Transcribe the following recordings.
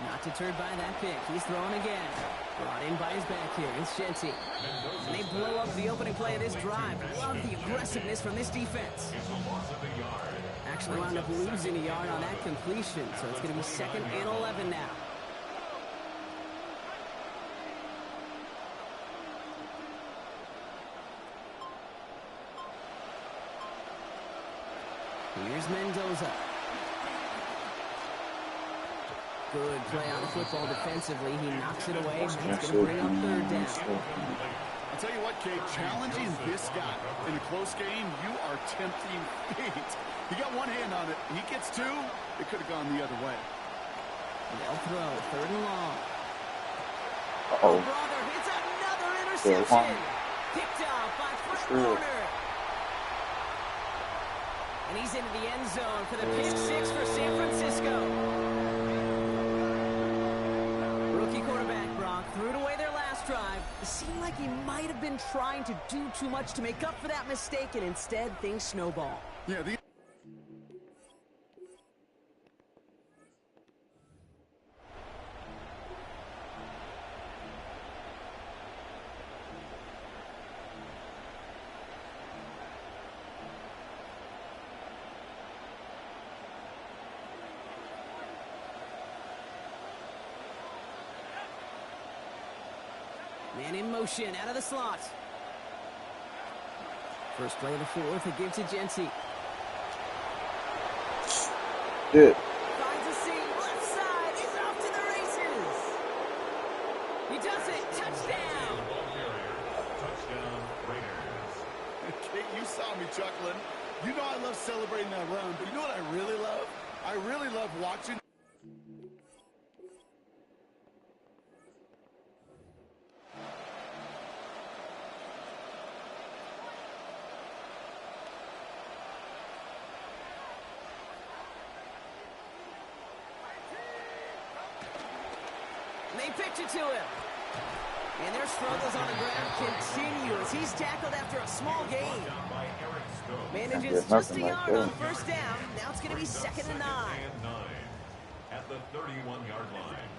Not deterred by that pick. He's throwing again. Brought in by his back here. It's Genty. And they blow up the opening play of this drive. Love the aggressiveness from this defense. Actually wound up losing a yard on that completion, so it's going to be 2nd and 11 now. Here's Mendoza. Good play on the football defensively. He knocks it away. That's going to bring up 3rd down. I'll tell you what, Kate, challenging this guy in a close game, you are tempting fate. He got one hand on it. He gets 2. It could have gone the other way. They'll throw 3rd and long. Uh-oh. Brother hits another interception. Picked off by Fred Warner. And he's into the end zone for the pick 6 for San Francisco. Rookie quarterback Brock threw it away their last drive. It seemed like he might have been trying to do too much to make up for that mistake, and instead things snowball. Yeah, Man in motion, out of the slot. First play of the 4th, a give to Genty. Good. Finds a seam, left side, he's off to the races. He does it, touchdown. Touchdown, Raiders. Kate, you saw me chuckling. You know I love celebrating that run, but you know what I really love? I really love watching. They pitch it to him. And their struggles on the ground continue as he's tackled after a small gain. Manages just a yard on 1st down. Now it's going to be 2nd and 9. At the 31-yard line.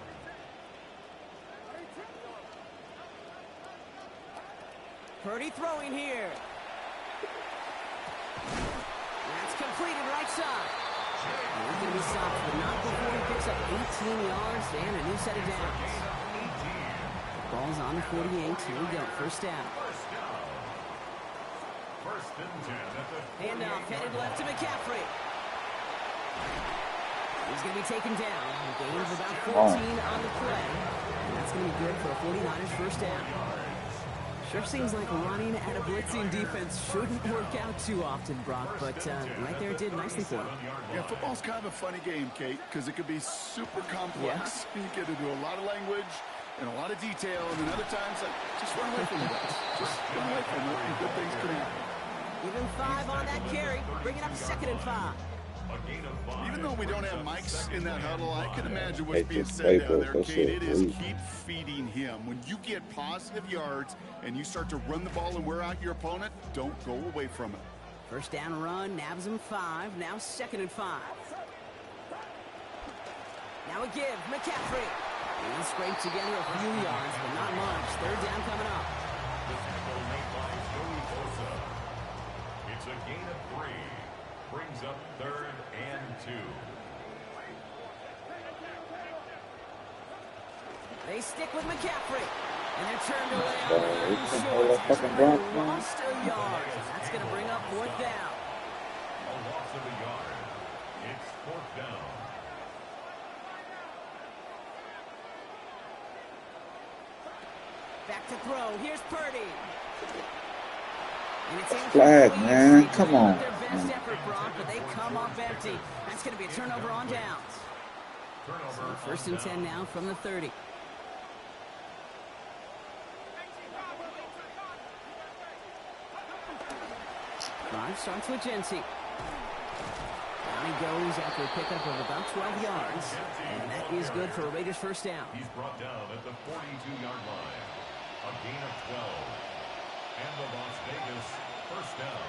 Purdy throwing here. That's completed right side. He's going to be stopped, but not before he picks up 18 yards and a new set of downs. Ball's on the 48. Here we go. 1st down. First and 10 at the Handoff headed left to McCaffrey. He's going to be taken down. A gain of about 14 on the play. And that's going to be good for a 49ers 1st down. Sure seems like running at a blitzing defense shouldn't work out too often, Brock, but right there it did nicely for him. Yeah, football's kind of a funny game, Kate, because it could be super complex. Yeah. You get into a lot of language and a lot of detail, and then other times, like, just run away from it. Just run away from it, and good things could happen. Even 5 on that carry, bringing up 2nd and 5. Even though we don't have mics in that huddle, I can imagine what's being said down there, Kate. It is keep feeding him. When you get positive yards and you start to run the ball and wear out your opponent, don't go away from it. 1st down run, nabs him 5, now 2nd and 5. Now a give, McCaffrey. He'll scrape together a few yards, but not much. 3rd down coming up. It's a gain of 3. Brings up 3rd and 2. They stick with McCaffrey. And they're turned away on 3rd and short. Lost a yard. That's going to bring up 4th down. A loss of a yard. It's 4th down. Back to throw. Here's Purdy. And it's flag, man. Come on. Their best effort, Brock, but they come up empty. That's going to be a turnover on downs. So 1st and 10 now from the 30. Drive starts with Genty. Down he goes after a pickup of about 12 yards. And that is good for a Raiders 1st down. He's brought down at the 42-yard line. A gain of 12. And the Las Vegas 1st down.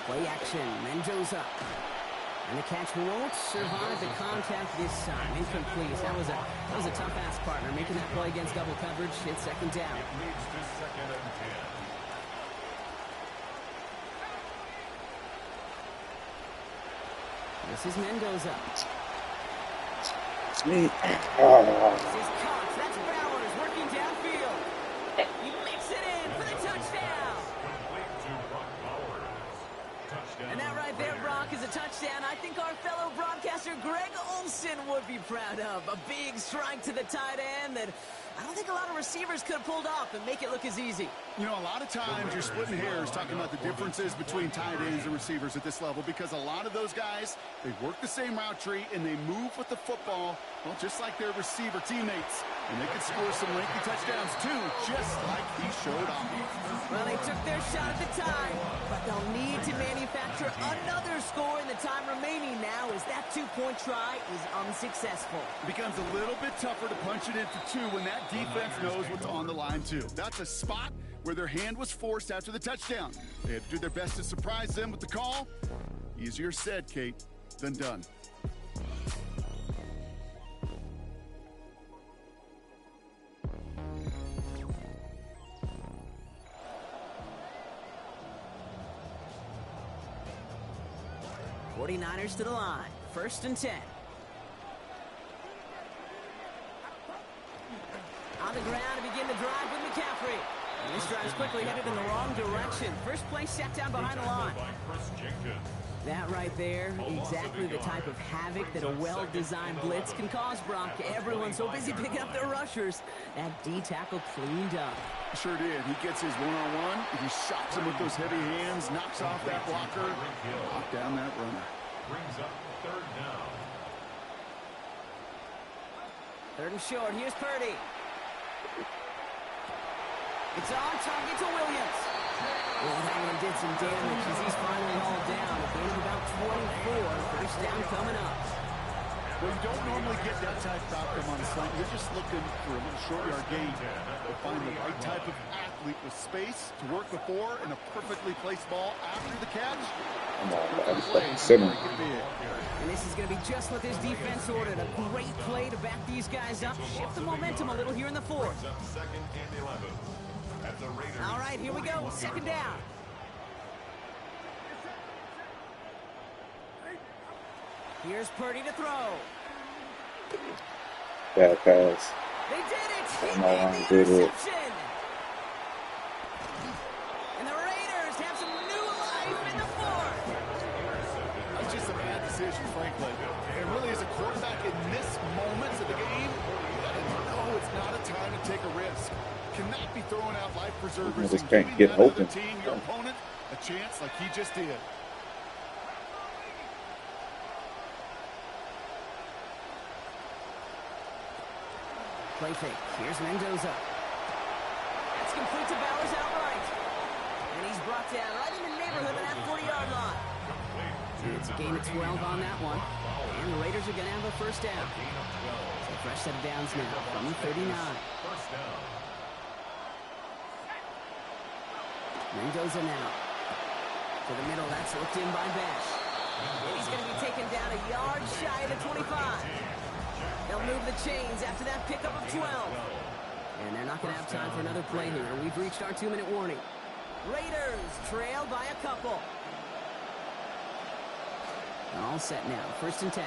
Play action. Mendoza. And the catch won't survive the contact this time. Incomplete. That was a tough ass partner making that play against double coverage. It's second down. It leads to 2nd and 10. This is Mendoza. Me. This is Cox. That's Bowers working downfield. He makes it in for the touchdown. Complete to Brock Bowers. Touchdown. And that right there, Brock, is a touchdown I think our fellow broadcaster Greg Olson would be proud of. A big strike to the tight end that I don't think a lot of receivers could have pulled off and make it look as easy. You know, a lot of times you're splitting hairs talking about the differences between tight ends and receivers at this level because a lot of those guys, they work the same route tree and they move with the football, well, just like their receiver teammates. And they could score some lengthy touchdowns too, just like he showed off. Well, they took their shot at the time, but they'll need to manufacture another score in the time remaining now as that two-point try is unsuccessful. It becomes a little bit tougher to punch it in for two when that defense knows what's on the line too. That's a spot where their hand was forced after the touchdown. They had to do their best to surprise them with the call. Easier said, Kate, than done. '49ers to the line. 1st and 10. On the ground to begin the drive with McCaffrey. And this drive's quickly headed in the wrong direction. First play set down behind the line. That right there, exactly the type of havoc that a well-designed blitz can cause, Brock. Everyone's so busy picking up their rushers. That D tackle cleaned up. Sure did. He gets his one-on-one. He shocks him with those heavy hands, knocks off that blocker, knock down that runner. Brings up 3rd down. 3rd and short. Here's Purdy. It's on target to Williams. Well, that one did some damage as he's finally hauled down. A gain of about 24. 1st down coming up. Well, you don't normally get that type of outcome on a slant. You're just looking for a little short yard gain to find the right type of athlete with space to work before and a perfectly placed ball after the catch. Come on, that's fucking center. And this is going to be just what this defense ordered. A great play to back these guys up. Shift the momentum a little here in the 4th. Brings up 2nd and 11. At the Raiders. All right, here we go. 2nd down. Here's Purdy to throw. Bad pass. They did it! He No made one the did it. interception! And the Raiders have some new life in the 4th. That's just a bad decision, frankly. And really, as a quarterback in this moment of the game, you gotta know it's not a time to take a risk. Cannot be throwing out life preservers Just and can't giving get that other open. team, your opponent, a chance like he just did. Play fake. Here's Mendoza. That's complete to Bowers outright. And he's brought down right in the neighborhood of that 40-yard line. It's a gain of 12 on that one. And the Raiders are going to have a 1st down. So a fresh set of downs now from the 39. 1st down. Mendoza now. To the middle. That's looked in by Bash. And he's going to be taken down a yard shy of the 25. They'll move the chains after that pickup of 12. And they're not going to have time for another play here. We've reached our 2-minute warning. Raiders trail by a couple. All set now. 1st and 10.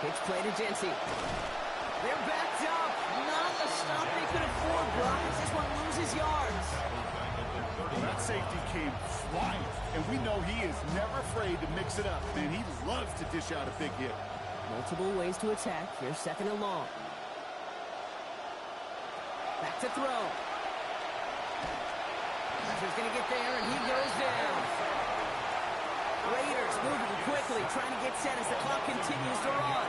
Pitch play to Jency. They're backed up. Not a stop they could afford, Brock. This one loses yards. That safety came flying, and we know he is never afraid to mix it up, and he loves to dish out a big hit. Multiple ways to attack. Here's 2nd and long. Back to throw. He's going to get there, and he goes down. Raiders moving quickly, trying to get set as the clock continues to run.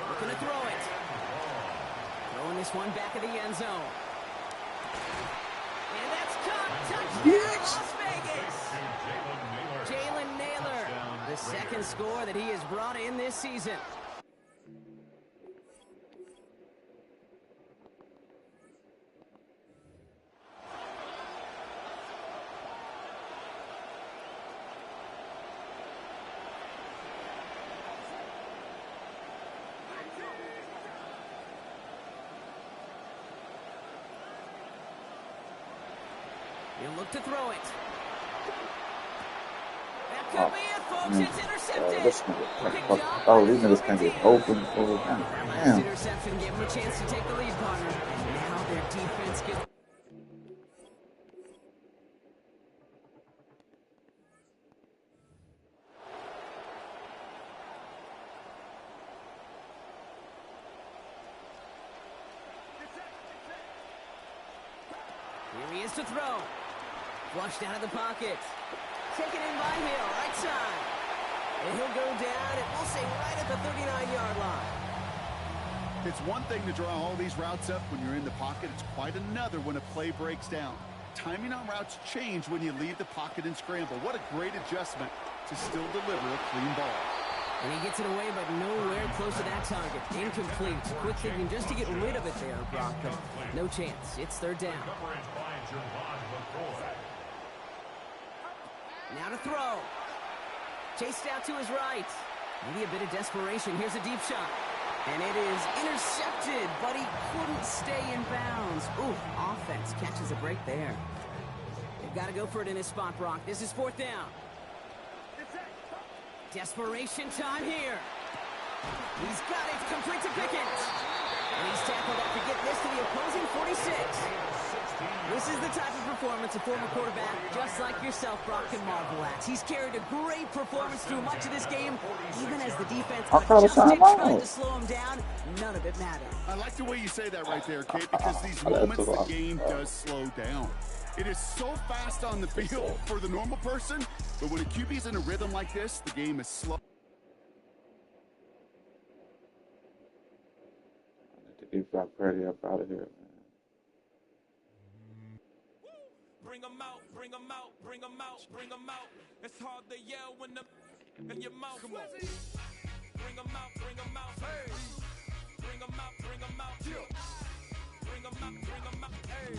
Looking to throw it. Throwing this one back of the end zone. And that's caught. Touchdown, Las Vegas. Jalen Naylor, the 2nd score that he has brought in this season. He'll look to throw it. That could be it, folks. It's intercepted. These niggas can't get open. That last interception gave him a chance to take the lead, partner. And now their defense gets... Here he is to throw. Flushed out of the pocket. Taken in by Hill, right side. And he'll go down, and we'll say right at the 39-yard line. It's one thing to draw all these routes up when you're in the pocket. It's quite another when a play breaks down. Timing on routes change when you leave the pocket and scramble. What a great adjustment to still deliver a clean ball. And he gets it away, but nowhere close to that target. Incomplete. Quick thinking just to get rid of it there, Brock. But no chance. It's third down. Now to throw. Chased out to his right. Maybe a bit of desperation. Here's a deep shot. And it is intercepted, but he couldn't stay in bounds. Ooh, offense catches a break there. They've got to go for it in his spot, Brock. This is fourth down. Desperation time here. He's got it, complete to Pickens. And he's tackled after getting this to the opposing 46. This is the type of performance a former quarterback, just like yourself, Brock, can marvel at. He's carried a great performance through much of this game, even as the defense adjusted, trying to slow him down. None of it mattered. I like the way you say that right there, Kate, because these moments the game does slow down. It is so fast on the field for the normal person, but when a QB's in a rhythm like this, the game is slow. If I Purdy up out of here, man. Bring them out, bring them out, bring them out, bring them out. It's hard to yell when the in your mouth. Come on. Bring them out, bring them out. Hey. Bring them out, bring them out. Bring them out, bring them out. Hey.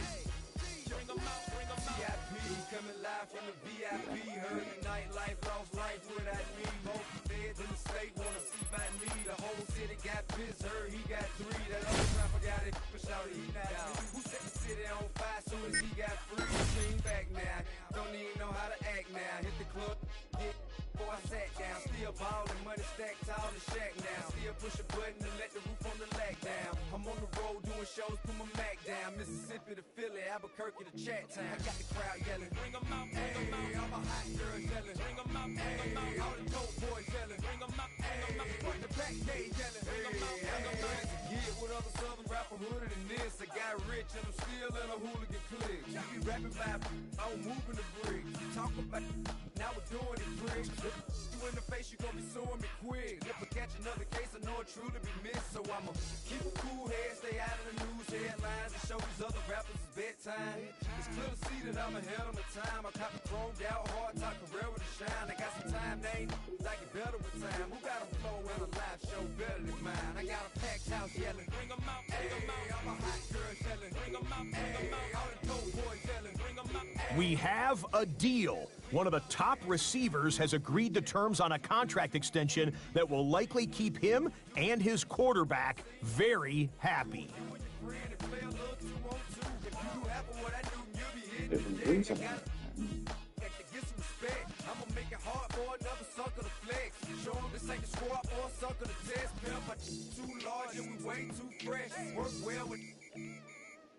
Bring them out, bring them out. VIP coming live from the VIP. Heard the nightlife, lost life without me. Both feds in the state wanna see my me. The whole city got pissed, heard he got 3. That other rapper got it, but shout he not me. Who set the city on fire soon as he got free? Clean back now, don't even know how to act now. Hit the club, get before I sat down. Still ballin', money stacked tall and shack now. Still push a button and let the roof on the lag down. I'm on the road doing shows, put my Mac down. Mississippi to Philly, Albuquerque to Chat Town. I got the crowd yelling, bring them out, bring them out. All my hot girls yelling, bring them out, bring them out. All the dope boys yelling, bring them out, bring them out. Put the back gate yelling, bring them out, bring them out. Get with other southern rapper hooded than this. I got rich and I'm still in a hooligan clique. You be rapping by, I'm moving the bricks. Talk about now we're doing it bricks. You in the face, you gon' be suing me quick. If I catch another case, I know it truly be missed. So I'ma keep a cool head, stay out of the news headlines, and show these other rappers it's bedtime. It's clear to see that I'm ahead of my time. I caught the chromed out, hard talk, career with a shine. I got some time, they ain't like it better with time. Who got a flow and a live show better than mine? I got a packed house yelling, bring them out, bring them out. All my hot girls yelling, bring them out, bring them out. All the dope boys yelling, bring them out. We have a deal. One of the top receivers has agreed to terms on a contract extension that will likely keep him and his quarterback very happy.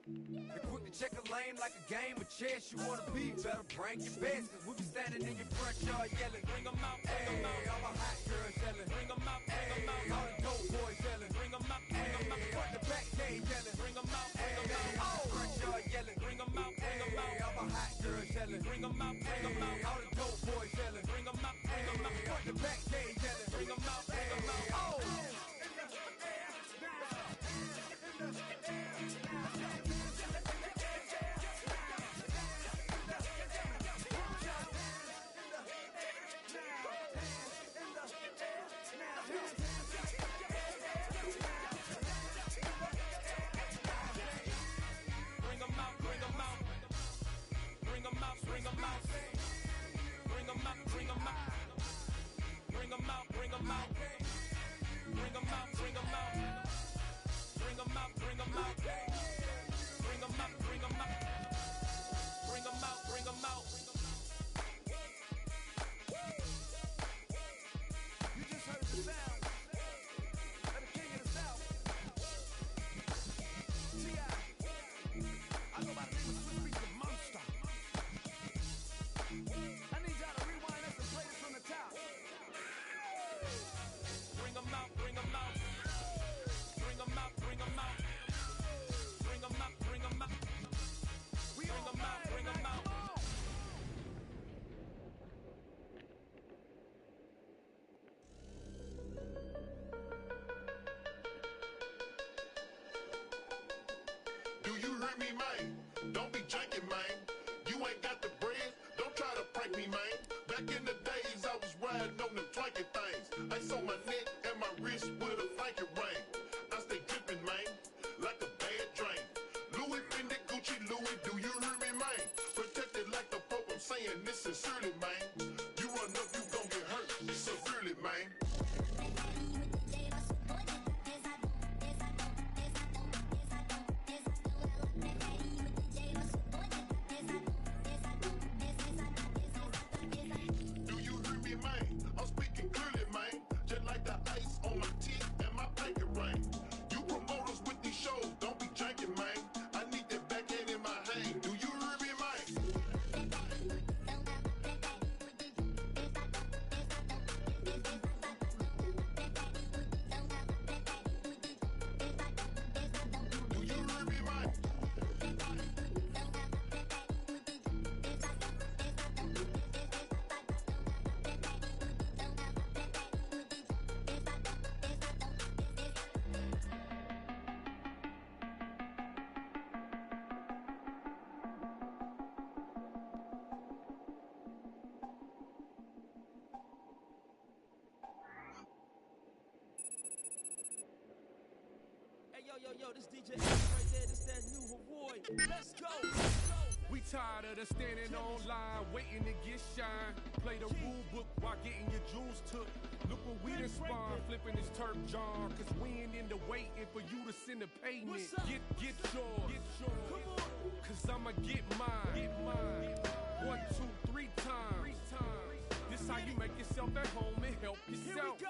They're quick to check a lane like a game of chess. You wanna be better, bring your best. Cause we be standing in your front yard yelling, bring them out, bring them out. All my hot girls yelling, bring them out, bring them out. All the dope boys yelling, bring them out, bring them out. Front the back gate yelling, bring them out, bring them out. All the front yard yelling, bring them out, bring them out. All my hot girls yelling, bring them out, bring them out. All the dope boys yelling, bring them out, bring them out. Front the back gate yelling, bring them out, bring them out. Oh! you hear me, man? Don't be janking, man. You ain't got the bread, don't try to prank me, man. Back in the days, I was riding on them twanky things. Ice on my neck and my wrist with a blanket ring. I stay dripping, man, like a bad drain. Louis Fendi, Gucci, Louis, do you hear me, man? Protected like the Pope, I'm saying this sincerely, man. You run up, you gon' get hurt severely, man. Do you hear me, man? I'm speaking clearly, man. Just like the ice on my teeth and my blanket ring. You promoters with these shows, don't be janking, man. I need that backhand in my hand. Do you hear me, man? Do you hear me, man? Hey, yo, this DJ right there, this that new Hawaii. Let's go. We tired of the standing online, waiting to get shine. Play the rule book while getting your jewels took. Look what we done spawn, flipping this turf jar. Cause we ain't into waiting for you to send a payment. Get yours. Cause I'ma get mine. 1, 2, 3 times. This how you make yourself at home and help yourself.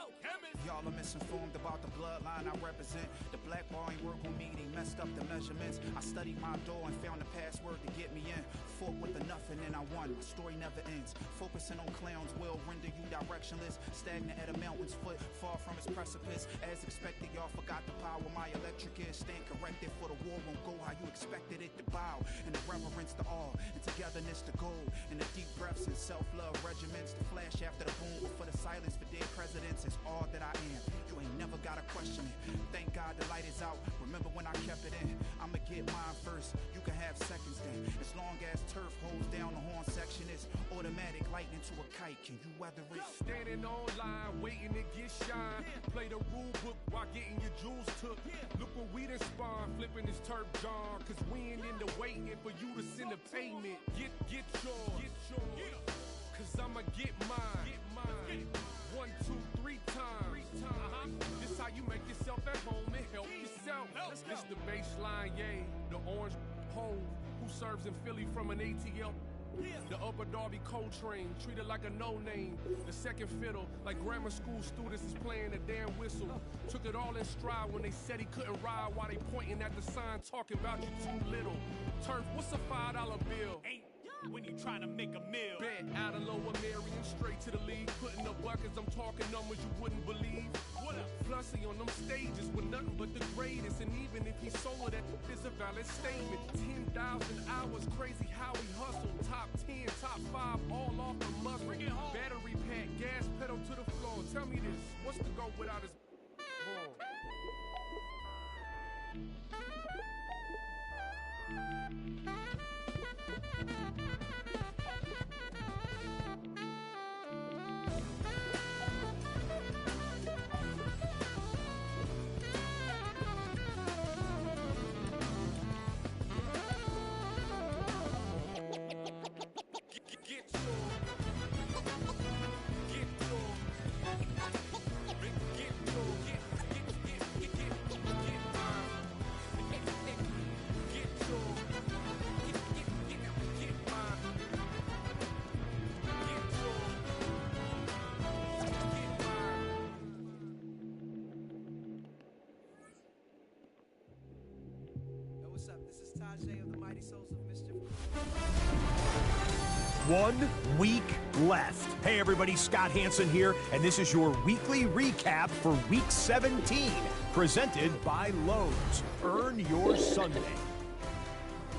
Y'all are misinformed about the bloodline I represent. The black ball ain't work on me, they messed up the measurements. I studied my door and found the password to get me in. Fought with the nothing and I won, my story never ends. Focusing on clowns will render you directionless. Stagnant at a mountain's foot, far from its precipice. As expected, y'all forgot the power my electric is. Stand corrected for the war won't go how you expected it to bow. And the reverence to all, and togetherness to gold. And the deep breaths and self-love regiments. The flash after the boom, for the silence for dead presidents is all that I am. You ain't never gotta question it. Thank God the light is out. Remember when I kept it in? I'ma get mine first. You can have seconds then. As long as turf holds down the horn section, it's automatic lightning to a kite. Can you weather it? Standing online, waiting to get shine. Play the rule book while getting your jewels took. Look what we done spawn, flipping this turf jar. Cause we ain't into waiting for you to send a payment. Get yours. Cause I'ma get mine. 1, 2, 3 times. This how you make yourself at home and help yourself. This the baseline, yay. The orange pole who serves in Philly from an ATL. The Upper Darby Coltrane, treated like a no-name. The second fiddle, like grammar school students is playing a damn whistle. Took it all in stride when they said he couldn't ride while they pointing at the sign talking about you too little. Turf, what's a $5 bill? Ain't when you trying to make a meal. Bet out of Lower Marion, straight to the league. Putting up buckets, I'm talking numbers you wouldn't believe. What up? Plus he on them stages with nothing but the greatest. And even if he solo, that is a valid statement. 10,000 hours, crazy how he hustled. Top 10, top 5, all off the muscle. Battery pack, gas pedal to the floor. Tell me this, what's the go without his horn? What's up? This is Tajay of the Mighty Souls of Mischief. 1 week left. Hey everybody, Scott Hansen here, and this is your weekly recap for Week 17, presented by Lowe's. Earn your Sunday.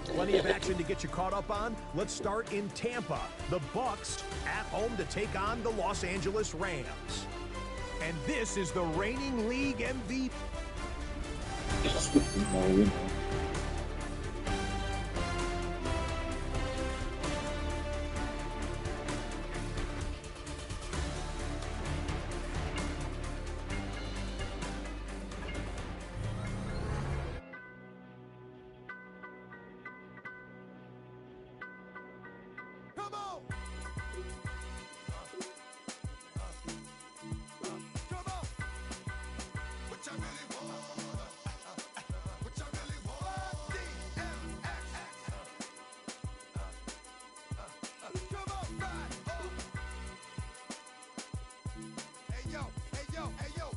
Plenty of action to get you caught up on. Let's start in Tampa. The Bucks at home to take on the Los Angeles Rams. And this is the reigning league MVP. Come on. Come on. What y'all really want? What y'all really want? DMX. Come on, ride. Hey yo,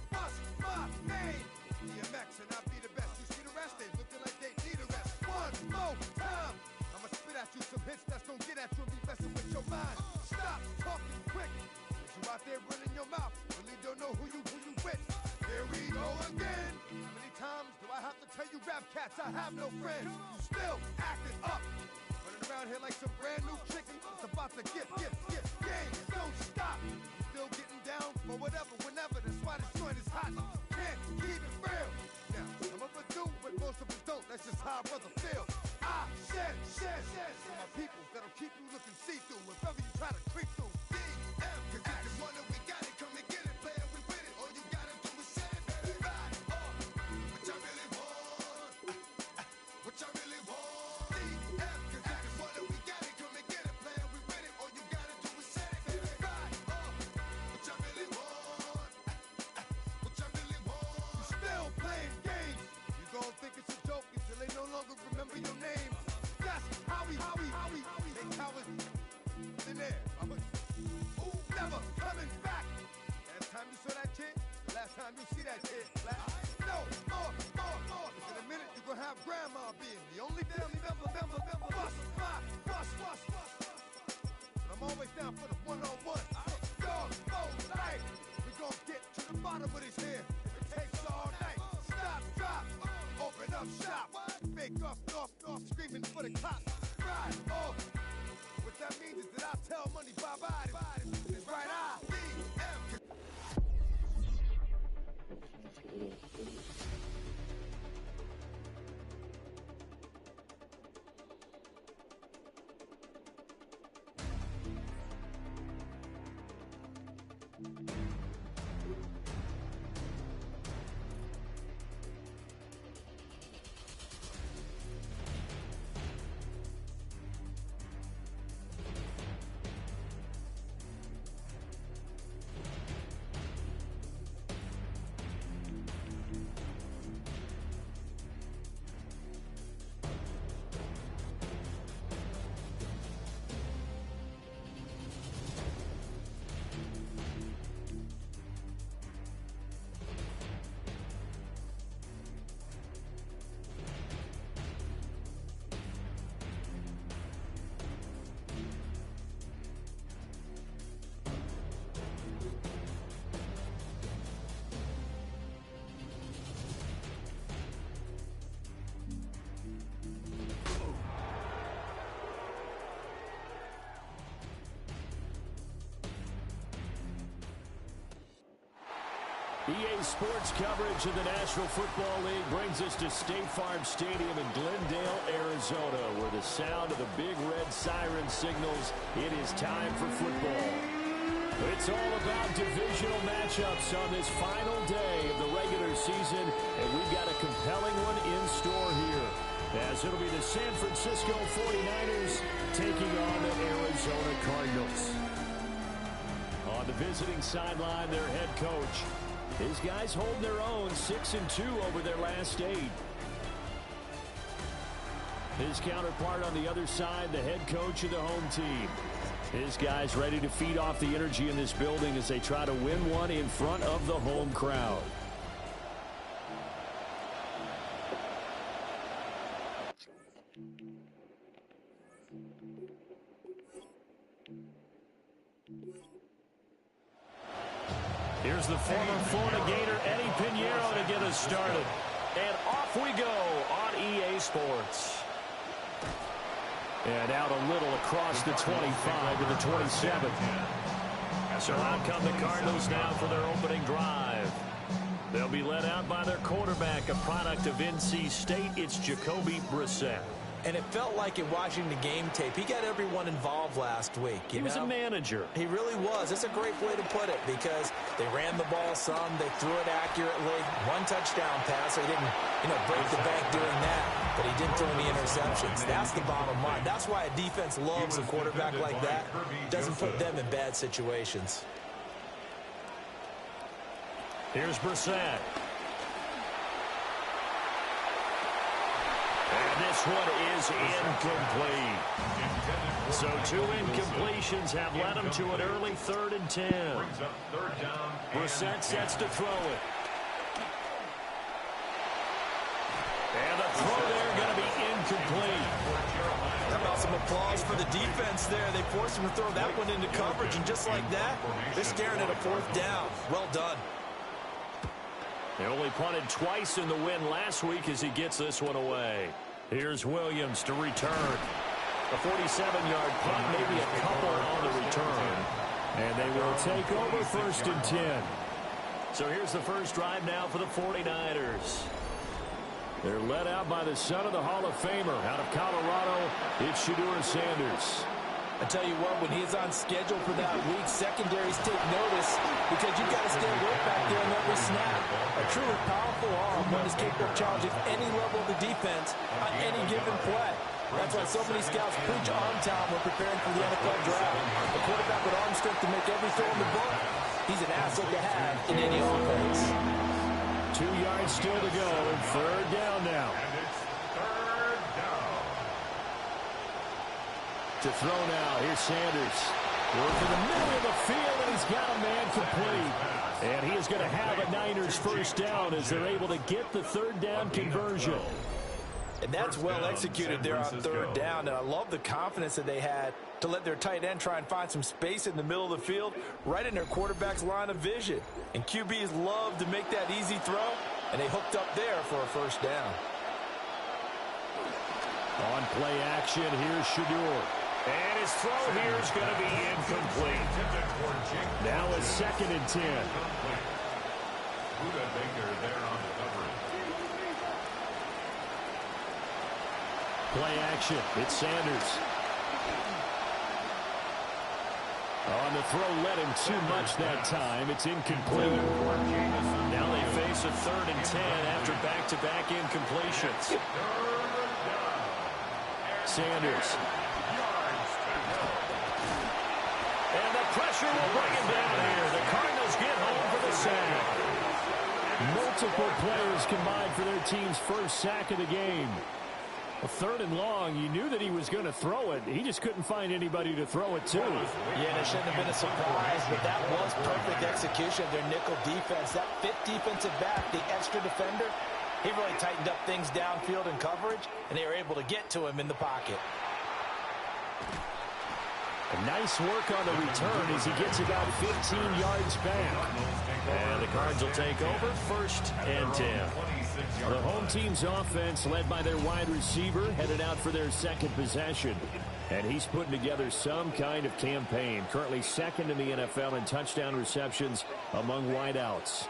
what's my name? DMX, and I be the best. You see the rest? They looking like they need a rest. One more time. I'ma spit at you some hits that's gonna get at you and be messing with your mind. Stop talking quick. Cause you out there running your mouth. Really don't know who you with. Here we go again. How many times do I have to tell you rap cats I have no friends? You still acting up. Running around here like some brand new chicken. It's about to get game. Don't stop. Still getting down for whatever, whenever. That's why this joint is hot. Can't keep it real. Now, some of us do, but most of us don't. That's just how a brother feel. I said, for my people that'll keep you looking see-through if ever you try to creep through. DM, cause if you wanna, we got it, come and get it, player, we with it. All you gotta do is say it, baby, ride on. What y'all really want? What y'all really want? DM, cause if you wanna, we got it, come and get it, player, we with it. All you gotta do is say it, baby, ride on. What y'all really want? What y'all really want? You still playing games. You gon' think it's a joke until they no longer remember your name. That's how we they cowards in there. Never coming back. Last time you saw that kid, the last time you see that kid, black. No, more. In a minute, you're gonna have grandma being the only family member. Bust. But I'm always down for the one-on-one. Dog, life. We gonna get to the bottom of this here. If it takes all night. Stop, drop, open up shop. Fake off, screaming for the cops. Ride off. What that means is that I tell money bye-bye. It's right, I DM. EA Sports coverage of the National Football League brings us to State Farm Stadium in Glendale, Arizona, where the sound of the big red siren signals it is time for football. It's all about divisional matchups on this final day of the regular season, and we've got a compelling one in store here, as it'll be the San Francisco 49ers taking on the Arizona Cardinals. On the visiting sideline, their head coach. His guys holding their own, 6-2 over their last 8. His counterpart on the other side, the head coach of the home team. His guys ready to feed off the energy in this building as they try to win one in front of the home crowd. Here's the former Florida Gator, Eddie Pinheiro, to get us started. And off we go on EA Sports. And out a little across the 25 to the 27. So out come the Cardinals now for their opening drive. They'll be led out by their quarterback, a product of NC State. It's Jacoby Brissett. And it felt like in watching the game tape, he got everyone involved last week. He was a manager. He really was. It's a great way to put it because they ran the ball some, they threw it accurately. One touchdown pass, they didn't, break the bank doing that. but he didn't throw any interceptions. That's the bottom line. That's why a defense loves a quarterback like that. Doesn't put them in bad situations. Here's Brissett. And this one is incomplete. So 2 incompletions have led him to an early 3rd and 10. Brissett sets to throw it. And the throw there going to be incomplete. How about some applause for the defense there? They forced him to throw that one into coverage, and just like that, they're staring at a 4th down. Well done. They only punted twice in the win last week as he gets this one away. Here's Williams to return. A 47-yard punt, maybe a couple on the return. And they will take over 1st and 10. So here's the first drive now for the 49ers. They're led out by the son of the Hall of Famer out of Colorado. It's Shedeur Sanders. I tell you what, when he's on schedule for that week, secondaries take notice because you've got to stay alert back there on every snap. A truly powerful arm, one is capable of challenging any level of the defense on any given play. That's why so many scouts preach arm talent when preparing for the NFL draft. A quarterback with arm strength to make every throw in the book, he's an asset to have in any offense. 2 yards still to go, and 3rd down now. To throw now, here's Sanders. Working the middle of the field, and he's got a man complete. And he is going to have a Niners 1st down as they're able to get the 3rd down conversion. And that's well executed there on 3rd down, and I love the confidence that they had to let their tight end try and find some space in the middle of the field, right in their quarterback's line of vision. And QBs love to make that easy throw, and they hooked up there for a 1st down. On play action, here's Shedeur. And his throw here is going to be incomplete. Now a 2nd and 10. Play action, it's Sanders. On the throw, led him too much that time. It's incomplete. Now they face a 3rd and 10 after back-to-back incompletions. Sanders. And the pressure will bring him down here. The Cardinals get home for the sack. Multiple players combined for their team's 1st sack of the game. A 3rd and long, you knew that he was going to throw it. He just couldn't find anybody to throw it to. Yeah, and it shouldn't have been a surprise, but that was perfect execution of their nickel defense. That 5th defensive back, the extra defender, he really tightened up things downfield in coverage, and they were able to get to him in the pocket. A nice work on the return as he gets about 15 yards back. And the Cards will take over 1st and 10. The home team's offense, led by their wide receiver, headed out for their 2nd possession. And he's putting together some kind of campaign. Currently 2nd in the NFL in touchdown receptions among wideouts.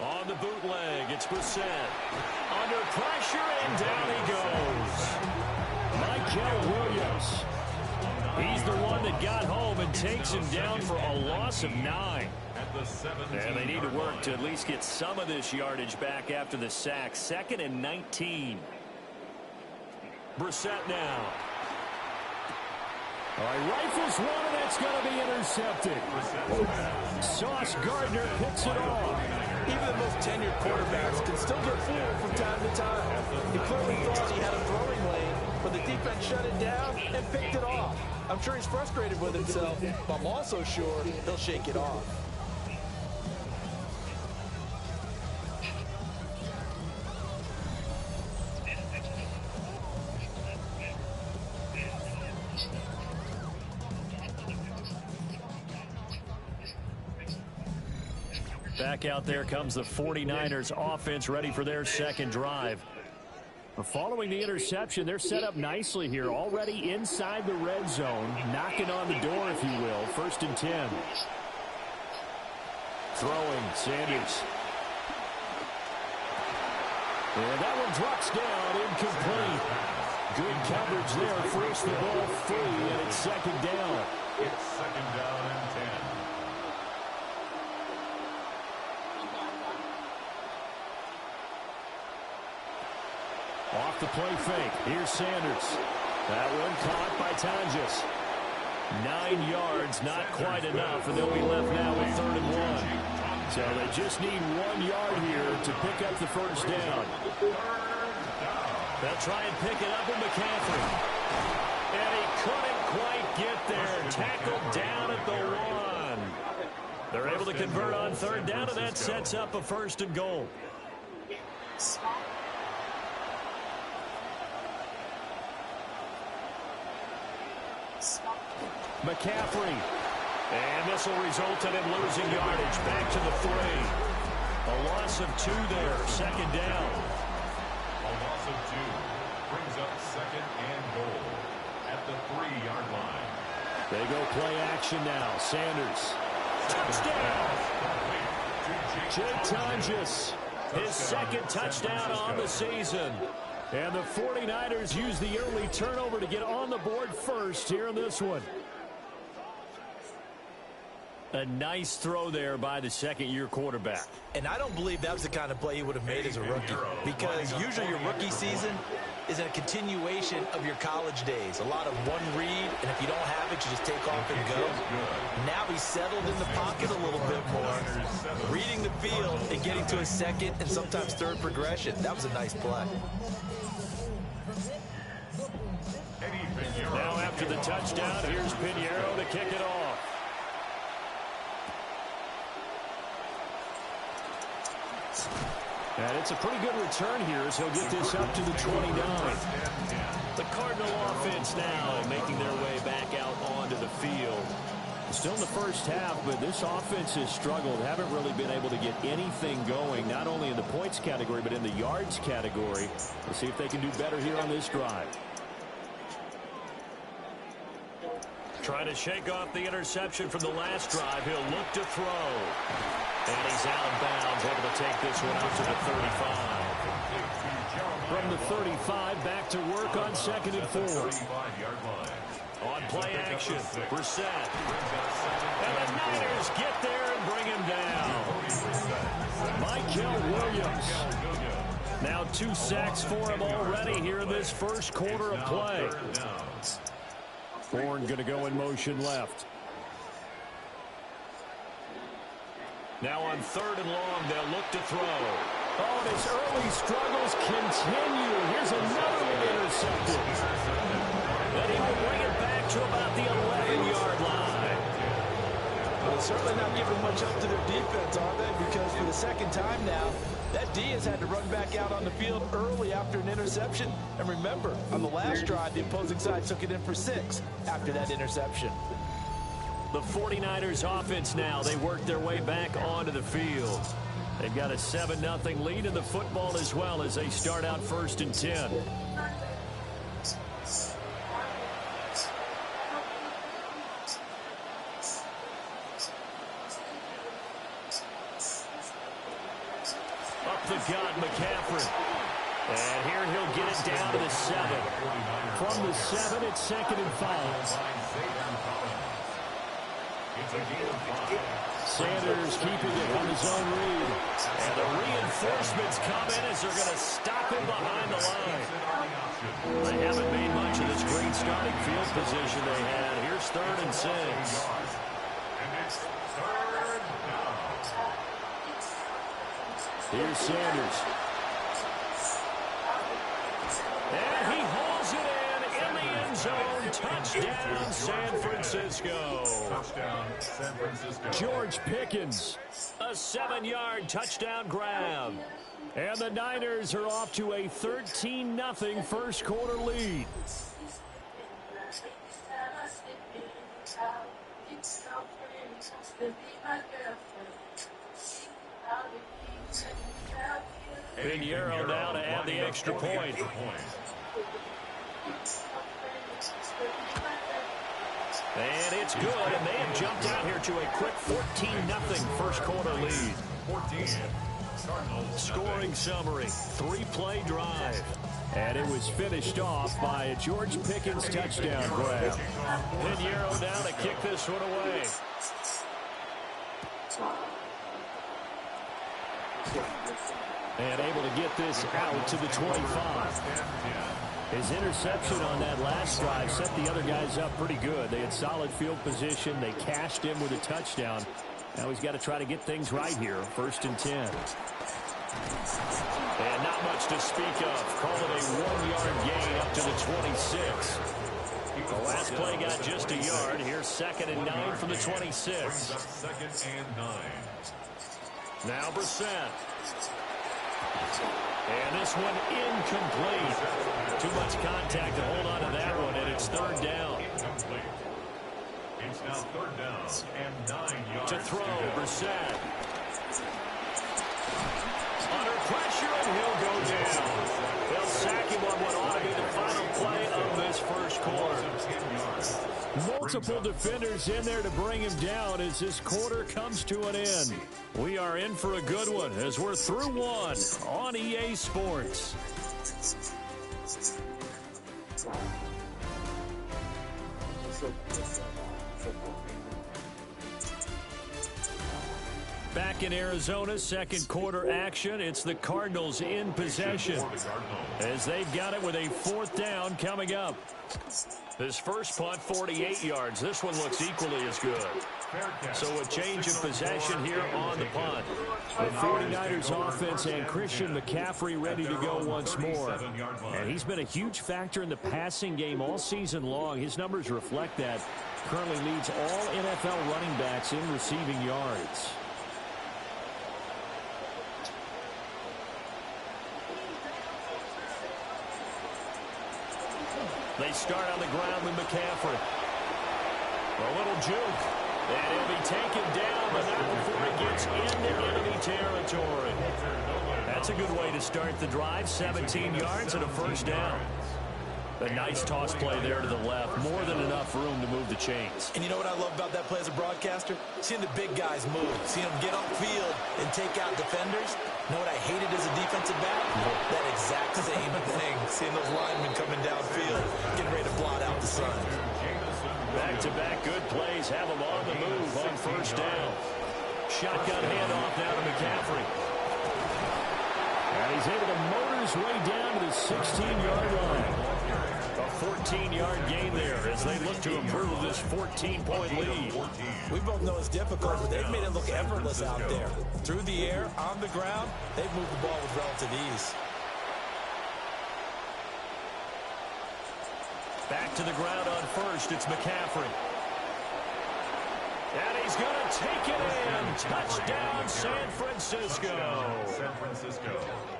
On the bootleg, it's Brissett. Under pressure, and down he goes. Michael Williams. He's the one that got home and takes him down for a loss of 9. And they need to work to at least get some of this yardage back after the sack. 2nd and 19. Brissett now. All right, rifles one, and that's going to be intercepted. Sauce Gardner picks it off. Even the most tenured quarterbacks can still get fooled from time to time. He clearly thought he had a throwing lane, but the defense shut it down and picked it off. I'm sure he's frustrated with himself, but I'm also sure he'll shake it off. Back out there comes the 49ers offense, ready for their 2nd drive. Following the interception, they're set up nicely here, already inside the red zone, knocking on the door, if you will. 1st and 10. Throwing, Sanders. And that one drops down, incomplete. Good coverage there, forced the ball free, and it's 2nd down. It's 2nd down and 10. Off the play fake. Here's Sanders. That one caught by Tonjes. 9 yards, not quite enough, and they'll be left now with 3rd and 1. So they just need 1 yard here to pick up the first down. They'll try and pick it up with McCaffrey. And he couldn't quite get there. Tackled down at the 1. They're able to convert on 3rd down, and that sets up a 1st and goal. McCaffrey. And this will result in him losing yardage. Back to the 3. A loss of 2 there. 2nd down. A loss of 2 brings up 2nd and goal at the 3-yard line. They go play action now. Sanders. Touchdown! Jake Tonjes. His 2nd touchdown on the season. And the 49ers use the early turnover to get on the board first here in this one. A nice throw there by the 2nd-year quarterback. And I don't believe that was the kind of play he would have made as a rookie, because usually your rookie season is a continuation of your college days. A lot of one read, and if you don't have it, you just take off and go. Now he's settled in the pocket a little bit more, reading the field and getting to a 2nd and sometimes 3rd progression. That was a nice play. Now after the touchdown, here's Pinheiro to kick it off. And it's a pretty good return here as he'll get this up to the 29. The Cardinal offense now making their way back out onto the field. Still in the first half, but this offense has struggled. Haven't really been able to get anything going, not only in the points category, but in the yards category. We'll see if they can do better here on this drive. Trying to shake off the interception from the last drive. He'll look to throw. And he's out of bounds, able to take this one out to the 35. From the 35, back to work on 2nd and 4. On play action, Brissett. And the Niners get there and bring him down. Michael Williams. Now 2 sacks for him already here in this first quarter of play. Bourne going to go in motion left. Now on 3rd and long, they'll look to throw. Oh, and his early struggles continue. Here's another one intercepted. Then he will bring it back to about the 11-yard line. Well, they're certainly not giving much up to their defense, are they? Because for the 2nd time now, that D has had to run back out on the field early after an interception. And remember, on the last drive, the opposing side took it in for 6 after that interception. The 49ers offense now, they work their way back onto the field. They've got a 7-0 lead in the football as well as they start out 1st and 10. Up the gut, McCaffrey. And here he'll get it down to the 7. From the 7, it's 2nd and 5. Sanders keeping it on his own read. And the reinforcements come in as they're going to stop him behind the line. They haven't made much of this great starting field position they had. Here's 3rd and 6. Here's Sanders. And he hauls it in the end zone. Touchdown, San Francisco. Touchdown, San Francisco. George Pickens, a 7-yard touchdown grab. And the Niners are off to a 13-0 first quarter lead. Pinheiro now to add the extra point. And it's good, and they have jumped out here to a quick 14-0 first quarter lead. 14. Scoring summary, 3-play drive. And it was finished off by a George Pickens touchdown grab. Pinheiro down to kick this one away. And able to get this out to the 25. His interception on that last drive set the other guys up pretty good. They had solid field position. They cashed him with a touchdown. Now he's got to try to get things right here. 1st and 10. And not much to speak of. Call it a 1-yard gain up to the 26. The last play got just a yard. Here's 2nd and 9 from the 26. 2nd and 9. Now Brissett. And this one incomplete. Too much contact to hold on to that one, and it's 3rd down. Incomplete. It's now 3rd down and 9 yards. To throw, Brissett. Under pressure, and he'll go down. They'll sack him on what ought to be the final play of this 1st quarter. Multiple defenders in there to bring him down as this quarter comes to an end. We are in for a good one as we're through one on EA Sports. Back in Arizona, 2nd quarter action. It's the Cardinals in possession as they've got it with a 4th down coming up. This first punt, 48 yards. This one looks equally as good. So a change of possession here on the punt. The 49ers offense and Christian McCaffrey ready to go once more. And he's been a huge factor in the passing game all season long. His numbers reflect that. Currently leads all NFL running backs in receiving yards. They start on the ground with McCaffrey. A little juke. And he'll be taken down, but not before he gets into enemy territory. That's a good way to start the drive. 17 yards and a 1st down. A nice toss play there to the left. More than enough room to move the chains. And you know what I love about that play as a broadcaster? Seeing the big guys move. Seeing them get upfield and take out defenders. You know what I hated as a defensive back? That exact same thing. Seeing those linemen coming downfield, getting ready to blot out the sun. Back-to-back good plays have him on the move on 1st down. Shotgun handoff now to McCaffrey. And he's able to motor his way down to the 16-yard line. A 14-yard gain there as they look to improve this 14-point lead. We both know it's difficult, but they've made it look effortless out there. Through the air, on the ground, they've moved the ball with relative ease. Back to the ground on 1st, it's McCaffrey. And he's going to take it in. Touchdown, San Francisco.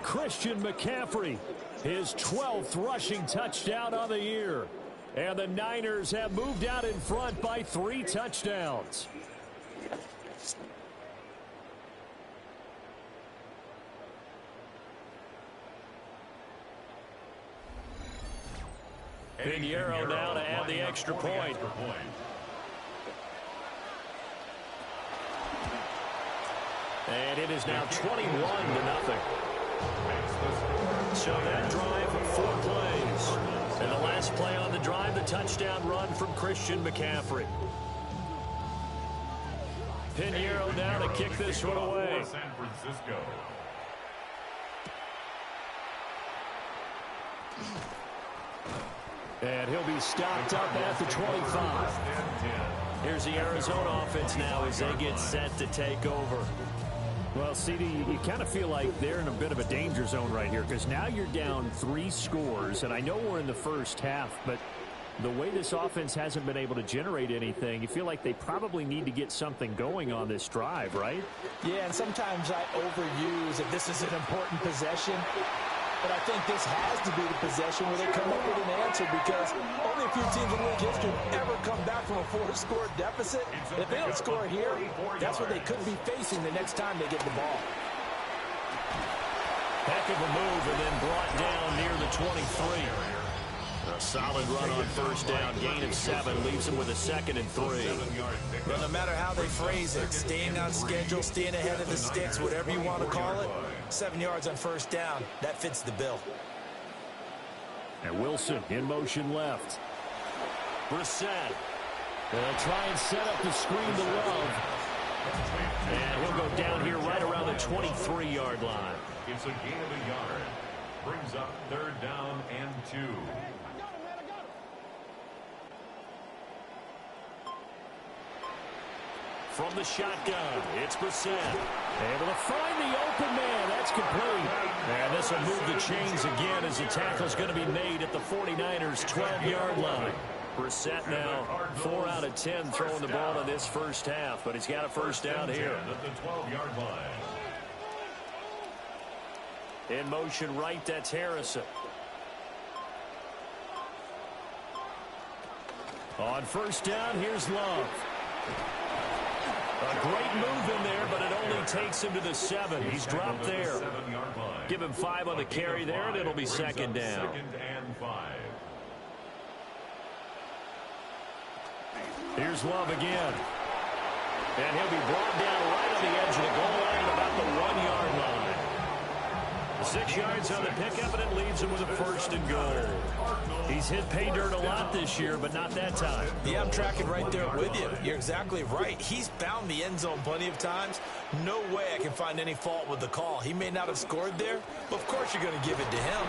Christian McCaffrey, his 12th rushing touchdown on the year. And the Niners have moved out in front by 3 touchdowns. Pinheiro now to add the extra point. And it is now 21-0. So that drive, 4 plays. And the last play on the drive, the touchdown run from Christian McCaffrey. Pinheiro now to kick this one away. San Francisco. And he'll be stopped up at the 25. Here's the Arizona offense now as they get set to take over. Well, CD, you kind of feel like they're in a bit of a danger zone right here because now you're down 3 scores, and I know we're in the first half, but the way this offense hasn't been able to generate anything, you feel like they probably need to get something going on this drive, right? Yeah, and sometimes I overuse if this is an important possession. But I think this has to be the possession where they come up with an answer because only a few teams in league history ever come back from a 4-score deficit. If they don't score here, that's what they could be facing the next time they get the ball. Heck of a move and then brought down near the 23. A solid run on 1st down, gain of 7, leaves them with a 2nd and 3. Well, no matter how they phrase it, staying on schedule, staying ahead of the sticks, whatever you want to call it, 7 yards on 1st down, that fits the bill. And Wilson in motion left. Brissett. They'll try and set up the screen to Love. And he'll go down here right around the the 23-yard line. It's a gain of a yard. Brings up 3rd down and 2. From the shotgun, it's Brissett. Able to find the open man. That's complete. And this will move the chains again as the tackle's going to be made at the 49ers' 12-yard line. Brissett now 4 out of 10 throwing the ball in this first half, but he's got a first down here. At the 12-yard line. In motion right, that's Harrison. On first down, here's Love. A great move in there, but it only takes him to the 7. He's dropped there. Give him 5 on the carry there, and it'll be 2nd down. 2nd and 5. Here's Love again. And he'll be brought down right on the edge of the goal line at about the 1-yard line. 6 yards on the pickup, and it leaves him with a 1st and goal. He's hit pay dirt a lot this year, but not that time. Yeah, I'm tracking right there with you. You're exactly right. He's found the end zone plenty of times. No way I can find any fault with the call. He may not have scored there, but of course you're going to give it to him.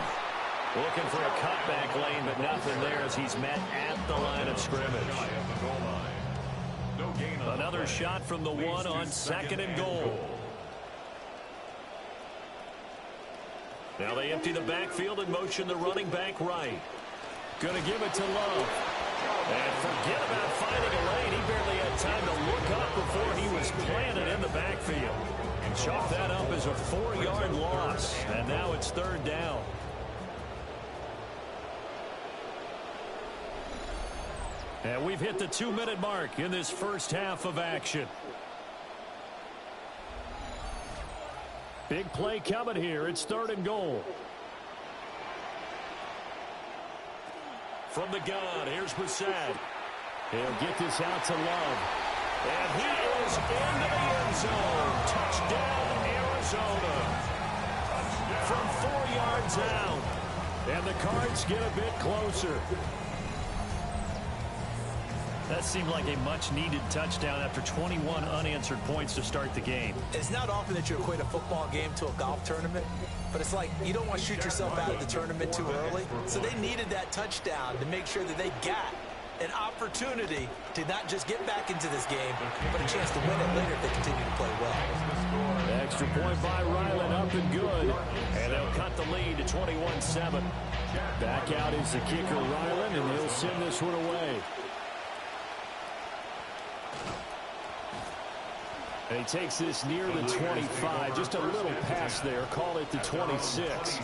Looking for a cutback lane, but nothing there as he's met at the line of scrimmage. Another shot from the 1 on 2nd and goal. Now they empty the backfield and motion the running back right. Going to give it to Love. And forget about finding a lane. He barely had time to look up before he was planted in the backfield. And chalk that up as a 4-yard loss. And now it's 3rd down. And we've hit the 2-minute mark in this first half of action. Big play coming here. It's 3rd and goal. From the gun, here's Brissett. He'll get this out to Love. And he is into the end zone. Touchdown, Arizona. From 4 yards out. And the Cards get a bit closer. That seemed like a much-needed touchdown after 21 unanswered points to start the game. It's not often that you equate a football game to a golf tournament, but it's like you don't want to shoot yourself out of the tournament too early. So they needed that touchdown to make sure that they got an opportunity to not just get back into this game, but a chance to win it later if they continue to play well. The extra point by Ryland up and good. And they'll cut the lead to 21-7. Back out is the kicker, Ryland, and he'll send this one away. And he takes this near the 25. Just a little pass there. Call it the 26.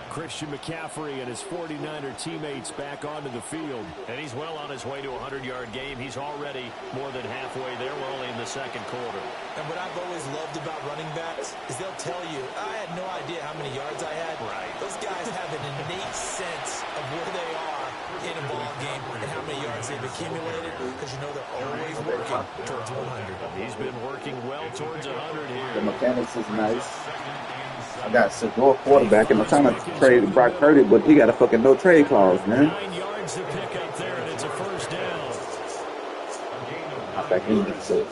Christian McCaffrey and his 49er teammates back onto the field. And he's well on his way to a 100-yard game. He's already more than halfway there. We're only in the 2nd quarter. And what I've always loved about running backs is they'll tell you, I had no idea how many yards I had. Right. Those guys have an innate sense of where they are in a ball game and how many yards they've accumulated, because you know they're always working towards 100. He's been working well towards 100 here. The mechanics is nice. I got Segura quarterback, and I'm trying to trade Brock Purdy, but he got a fucking no-trade clause, man. 9 yards to pick up there, and it's a 1st down. I think he needs it.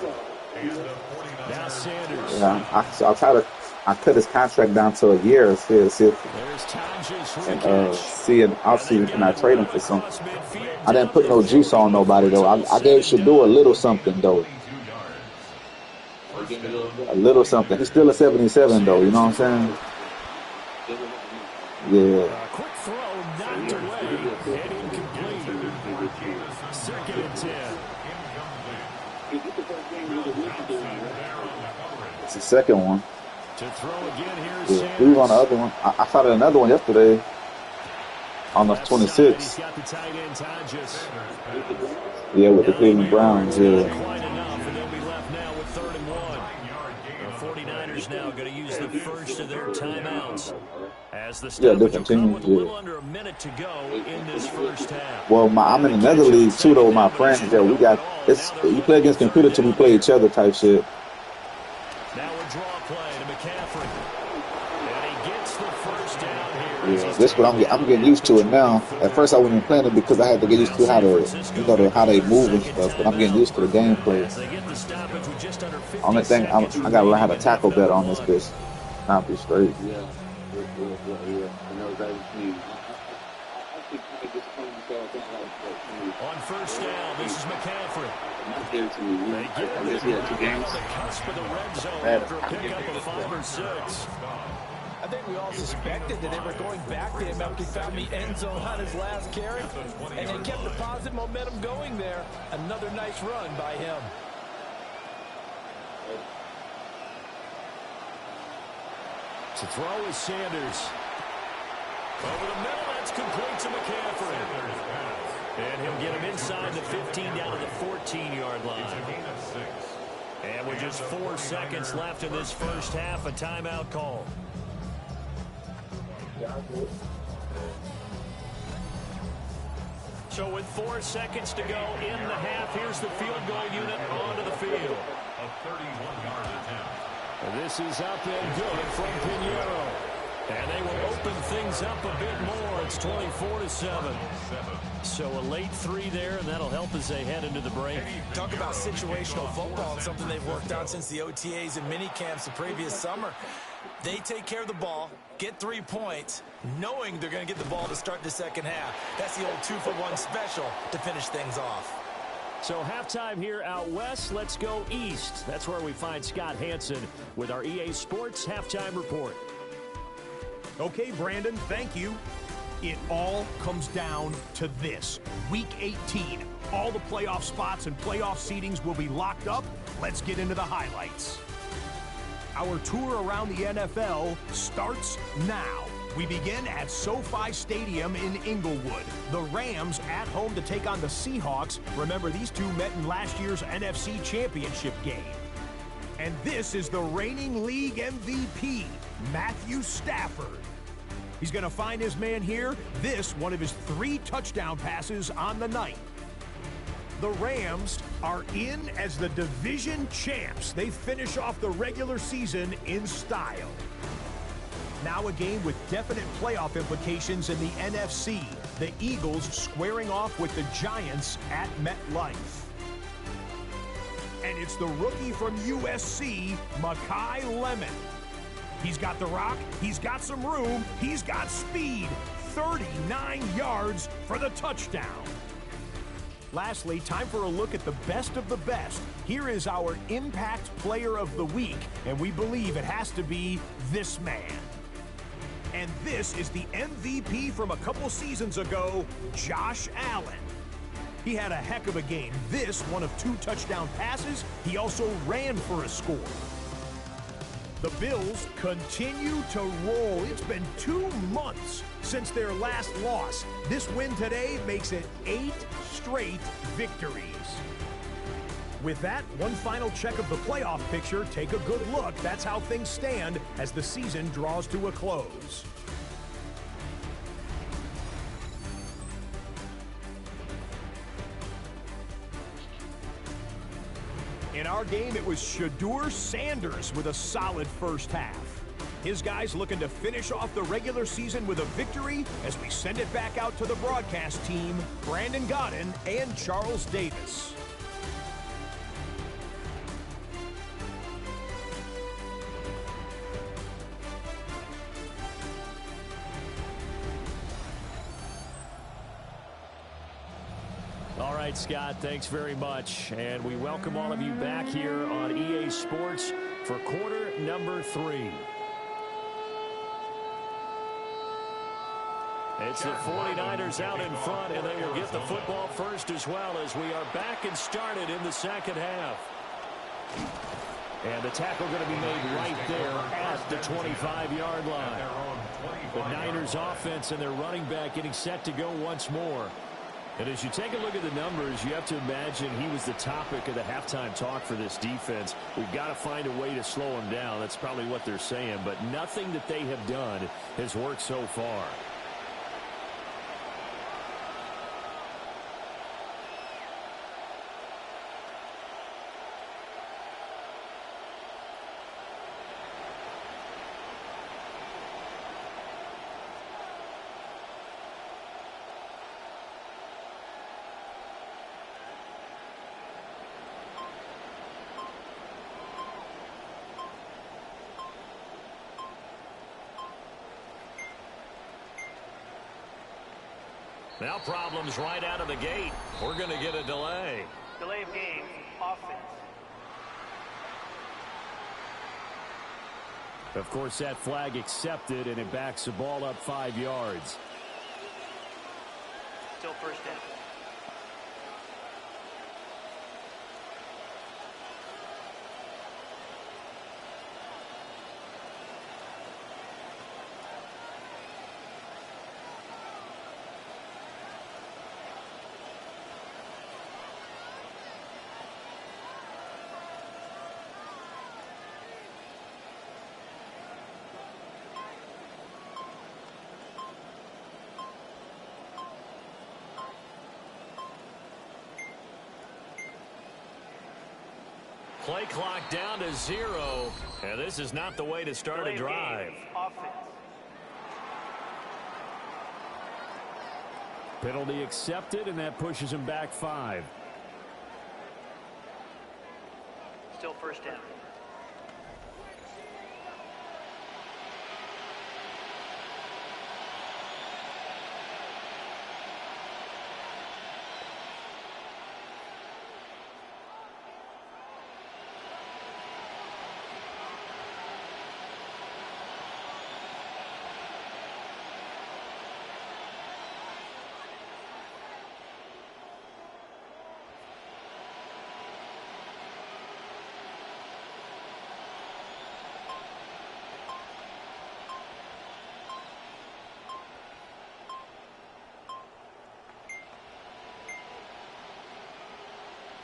Now Sanders. Yeah, I cut his contract down to a year and see if and I'll see can I trade him for something. I didn't put no juice on nobody though. I gave Shador a little something though. A little something. He's still a 77 though, you know what I'm saying? Yeah. Quick throw knocked away and incomplete. 2nd and 10. It's the 2nd one. To throw again, here's yeah, he was on the other one. I saw another one yesterday on the 26. Got the tight end, Hodges. Yeah, with the Cleveland Browns. Yeah. Quite enough, and they'll be left now with 3rd and 1. The 49ers now going to use the first of their timeouts. As the stoppage will come with a little under a minute to go in this first half. Well, I'm in another league too, though. My friends, that we got you play against computer till we play each other type shit. Now a draw play to McCaffrey, and he gets the first down here. Yeah, this what I'm getting used to it now. At first, I wasn't playing it because I had to get used to how how they move and stuff. But I'm getting used to the gameplay. They get the stoppage with just under 50 Only thing I gotta learn how to tackle better on this bitch. Not be straight. Yeah. I know exactly what you mean. I think I disappointed myself. On first down, this is McCaffrey. They guess he had 2 games. On the cusp of the red zone after a pickup of 5 or 6. I think we all suspected that they were going back to him after he found the end zone on his last carry, and they kept the positive momentum going there. Another nice run by him. To throw is Sanders. Over the middle, that's complete to McCaffrey. And he'll get him inside the 15 down to the 14-yard line. And with just 4 seconds left in this first half, a timeout call. So with 4 seconds to go in the half, here's the field goal unit onto the field. A 31-yard attempt. And this is up and good from Pinheiro. And they will open things up a bit more. It's 24-7. So a late 3 there, and that'll help as they head into the break. Talk about situational football. It's something they've worked on since the OTAs and mini camps the previous summer. They take care of the ball, get 3 points, knowing they're going to get the ball to start the second half. That's the old 2-for-1 special to finish things off. So halftime here out west. Let's go east. That's where we find Scott Hanson with our EA Sports Halftime Report. Okay, Brandon, thank you. It all comes down to this. Week 18. All the playoff spots and playoff seedings will be locked up. Let's get into the highlights. Our tour around the NFL starts now. We begin at SoFi Stadium in Inglewood. The Rams at home to take on the Seahawks. Remember, these two met in last year's NFC Championship game. And this is the reigning league MVP, Matthew Stafford. He's going to find his man here. This, one of his 3 touchdown passes on the night. The Rams are in as the division champs. They finish off the regular season in style. Now a game with definite playoff implications in the NFC. The Eagles squaring off with the Giants at MetLife. And it's the rookie from USC, Mekhi Lemon. He's got the rock, he's got some room, he's got speed. 39 yards for the touchdown. Lastly, time for a look at the best of the best. Here is our Impact Player of the Week, and we believe it has to be this man. And this is the MVP from a couple seasons ago, Josh Allen. He had a heck of a game. This, one of 2 touchdown passes. He also ran for a score. The Bills continue to roll. It's been 2 months since their last loss. This win today makes it 8 straight victories. With that, one final check of the playoff picture. Take a good look. That's how things stand as the season draws to a close. In our game, it was Shedeur Sanders with a solid first half. His guys looking to finish off the regular season with a victory as we send it back out to the broadcast team, Brandon Godden and Charles Davis. All right, Scott, thanks very much. And we welcome all of you back here on EA Sports for quarter number 3. It's the 49ers out in front, and they will get the football first as well as we are back and started in the second half. And the tackle going to be made right there at the 25-yard line. The Niners offense and their running back getting set to go once more. And as you take a look at the numbers, you have to imagine he was the topic of the halftime talk for this defense. We've got to find a way to slow him down. That's probably what they're saying. But nothing that they have done has worked so far. Now problems right out of the gate. We're going to get a delay. Delay of game, offense. Of course, that flag accepted, and it backs the ball up 5 yards. Still first down. Play clock down to 0. And this is not the way to start a drive. Penalty accepted, and that pushes him back 5. Still first down.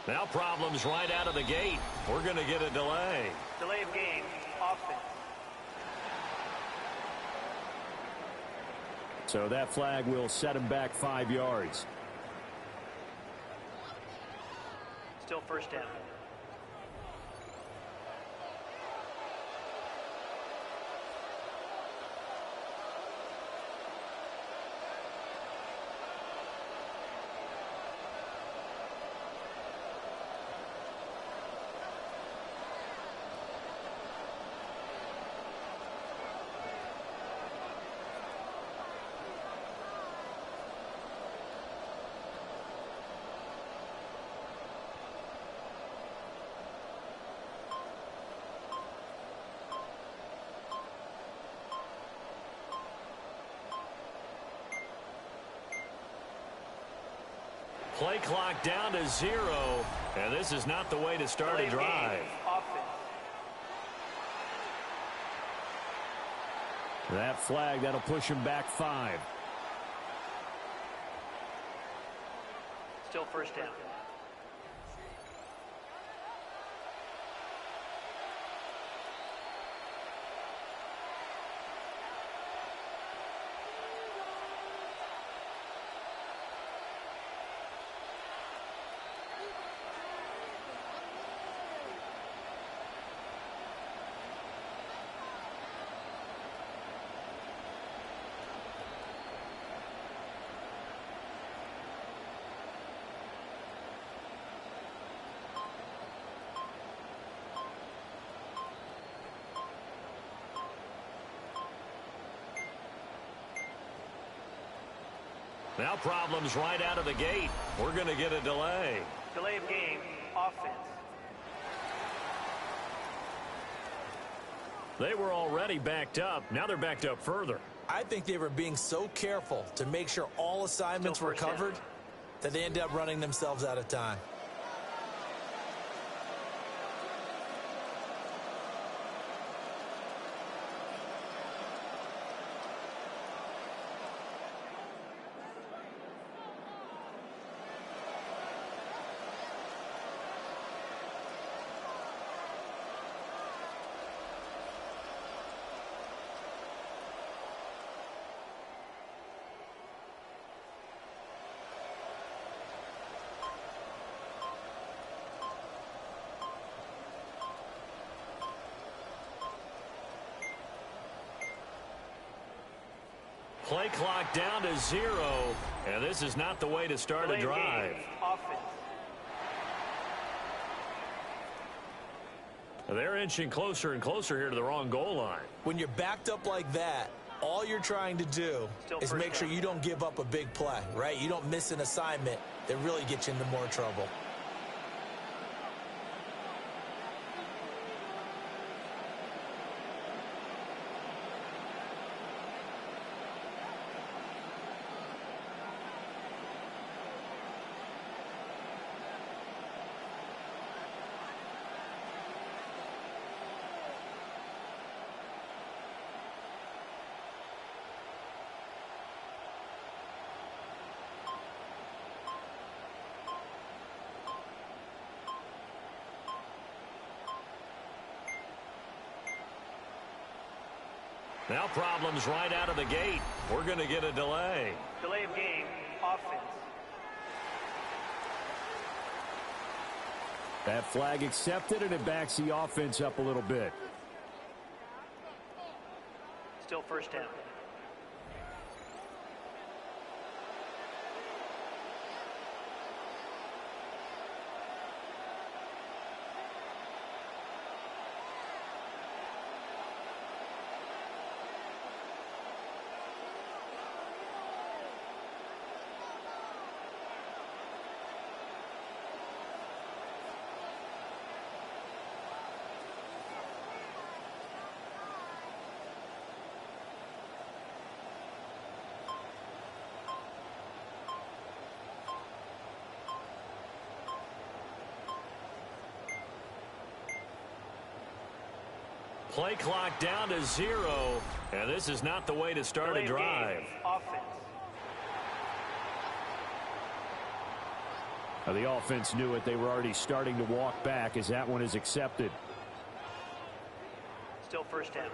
Now problems right out of the gate. We're going to get a delay. Delay of game, offense. So that flag will set him back 5 yards. Still first down. Play clock down to 0. And this is not the way to start a drive. That flag, that'll push him back 5. Still first down. Now problems right out of the gate. We're going to get a delay. Delay of game, offense. They were already backed up. Now they're backed up further. I think they were being so careful to make sure all assignments were covered that they ended up running themselves out of time. Play clock down to 0. And this is not the way to start a drive. They're inching closer and closer here to the wrong goal line. When you're backed up like that, All you're trying to do is make sure you don't give up a big play, right? You don't miss an assignment that really gets you into more trouble. Now problems right out of the gate. We're going to get a delay. Delay of game, offense. That flag accepted, and it backs the offense up a little bit. Still first down. Play clock down to 0, and this is not the way to start a drive. Offense. Now, the offense knew it. They were already starting to walk back as that one is accepted. Still first down.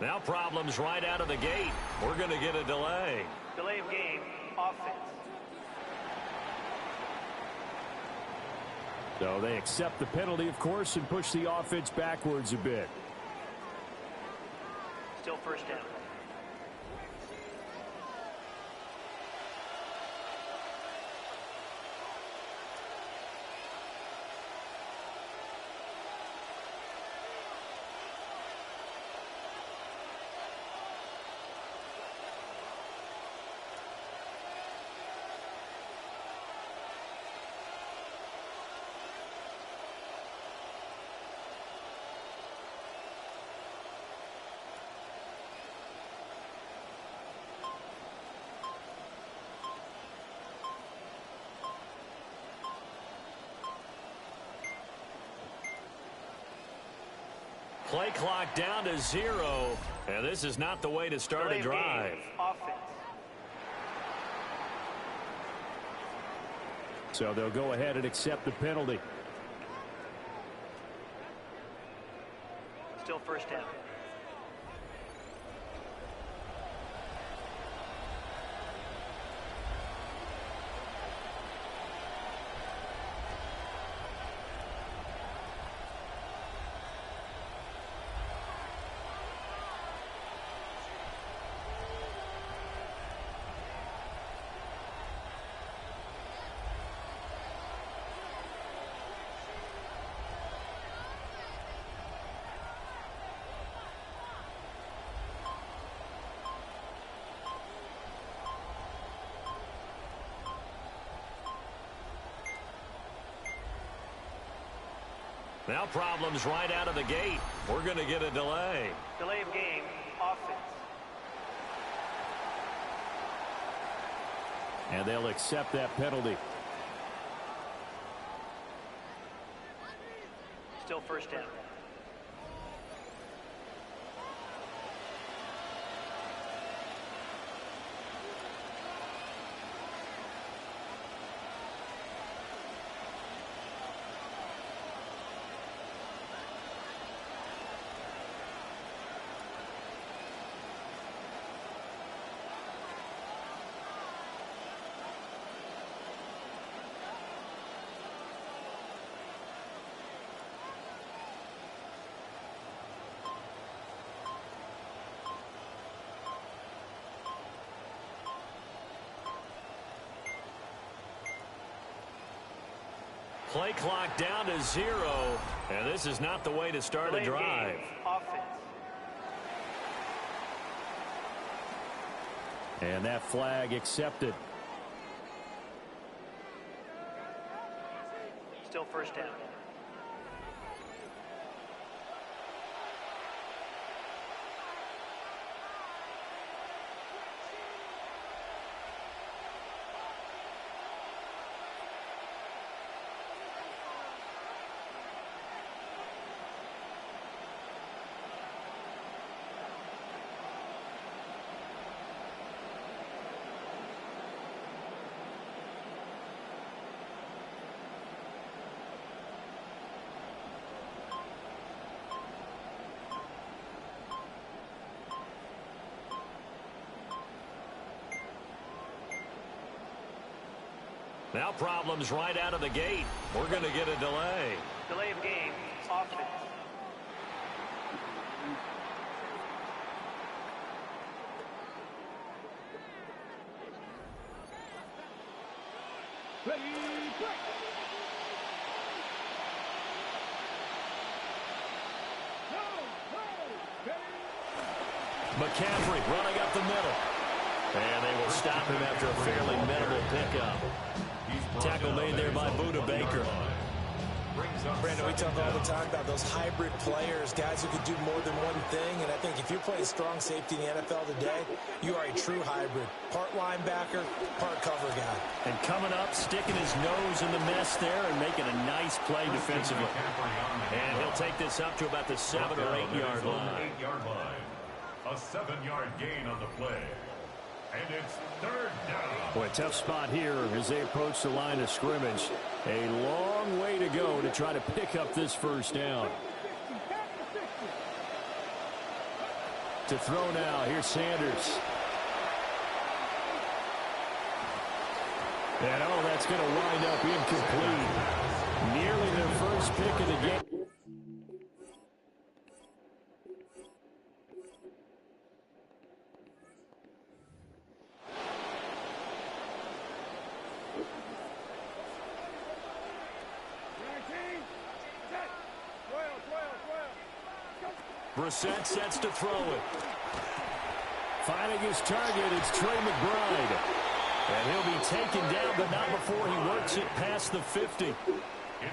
Now problems right out of the gate. We're going to get a delay. Delay of game, offense. So they accept the penalty, of course, and push the offense backwards a bit. Still first down. Play clock down to 0, and this is not the way to start a drive. Offense. So they'll go ahead and accept the penalty. Still first down. Now problems right out of the gate. We're going to get a delay. Delay of game, offense. And they'll accept that penalty. Still first down. Play clock down to 0, and this is not the way to start a drive. Offense. And that flag accepted. Still first down. Now problems right out of the gate. We're going to get a delay. Delay of game. Offense. McCaffrey running up the middle. And they will stop him after a fairly minimal pickup. Tackle made there by Buda Baker. Brandon, we talk all the time about those hybrid players, guys who can do more than one thing. And I think if you're playing strong safety in the NFL today, you are a true hybrid. Part linebacker, part cover guy. And coming up, sticking his nose in the mess there and making a nice play defensively. And he'll take this up to about the 7 or 8 yard line. A 7-yard gain on the play. And it's third down. Boy, tough spot here as they approach the line of scrimmage. A long way to go to try to pick up this first down. To throw now, here's Sanders. And oh, that's going to wind up incomplete. Nearly their first pick of the game. Brissett sets to throw it. Finding his target, it's Trey McBride. And he'll be taken down, but not before he works it past the 50.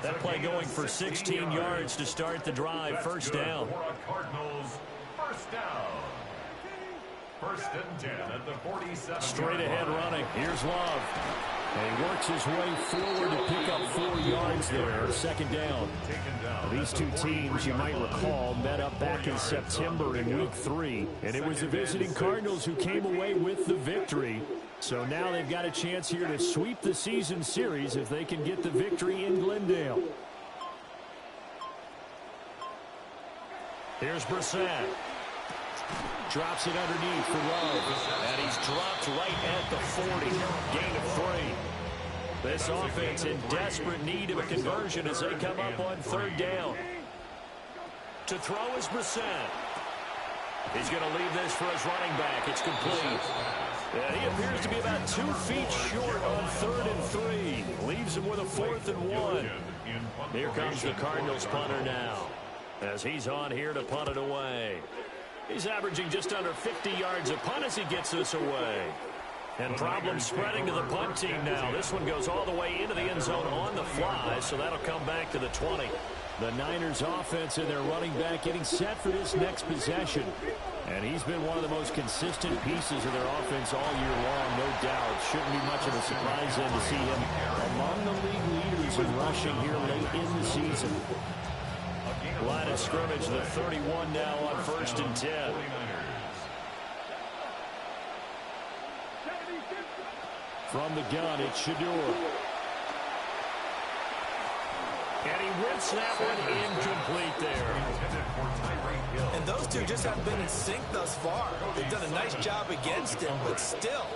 That play going for 16 yards to start the drive. First down. Cardinals, first down. First and 10 at the 47. Straight ahead running. Here's Love. And he works his way forward to pick up 4 yards there. Second down. These two teams, you might recall, met up back in September in Week 3. And it was the visiting Cardinals who came away with the victory. So now they've got a chance here to sweep the season series if they can get the victory in Glendale. Here's Brissett. Drops it underneath for Love. And he's dropped right at the 40. Gain of 3. This offense in desperate need of a conversion as they come up on third down. To throw is Brissett. He's going to leave this for his running back. It's complete. He appears to be about 2 feet short on 3rd and 3. Leaves him with a 4th and 1. Here comes the Cardinals punter now, as he's on here to punt it away. He's averaging just under 50 yards a punt as he gets this away. And problems spreading to the punt team now. This one goes all the way into the end zone on the fly, so that'll come back to the 20. The Niners offense and their running back getting set for this next possession. And he's been one of the most consistent pieces of their offense all year long, no doubt. Shouldn't be much of a surprise then to see him among the league leaders in rushing here late in the season. Line of scrimmage, the 31 now on 1st and 10. From the gun, it's Shador. And he whips that one incomplete there. And those two just haven't been in sync thus far. They've done a nice job against him, but still,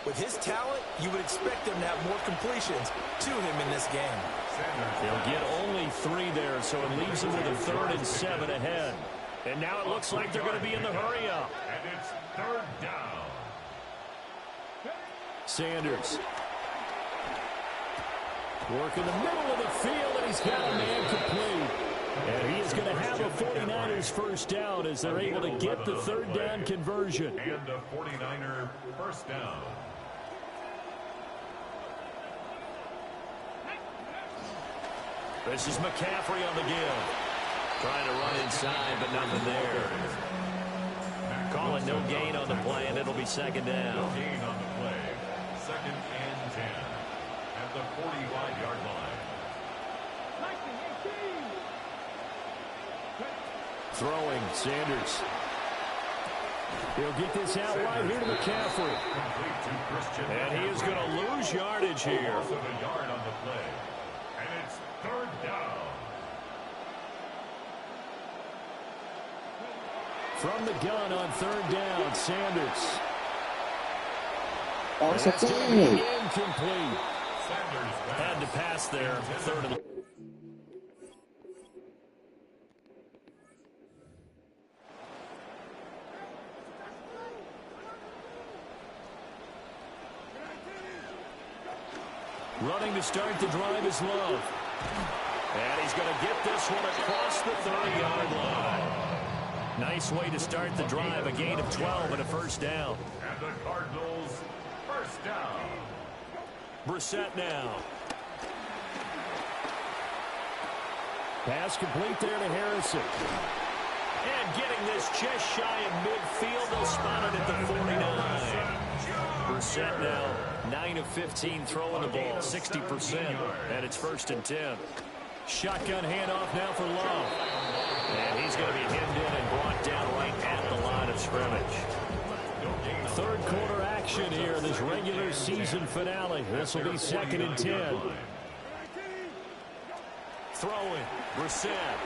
with his talent, you would expect him to have more completions to him in this game. He'll get only 3 there, so it leaves him with a 3rd and 7 ahead. And now it looks like they're going to be in the hurry-up. And it's third down. Sanders. Working the middle of the field, and he's got a man complete. And he is going to have a 49ers first down as they're able to get the third down conversion. And a 49er first down. This is McCaffrey on the give. Trying to run inside, but nothing there. Call it no gain on the play, and it'll be second down. No gain on the play. Second and 10 at the 45-yard line. Throwing, Sanders. He'll get this out right here to McCaffrey. And he is going to lose yardage here. Also a yard on the play. And it's third down. From the gun on third down, Sanders. Oh, it's a That's flag. incomplete. Had to pass there. Third and running to start the drive is Love. And he's going to get this one across the 30-yard line. Nice way to start the drive, a gain of 12 and a first down. And the Cardinals first down. Brissett now. Pass complete there to Harrison. And getting this just shy of midfield, they'll spot it at the 49. Brissett now 9 of 15 throwing the ball, 60%, and it's first and 10. Shotgun handoff now for Love. And he's going to be hemmed in and brought down right at the line of scrimmage. Third quarter action here, this regular season finale. This will be second and 10. Throwing, Brissett.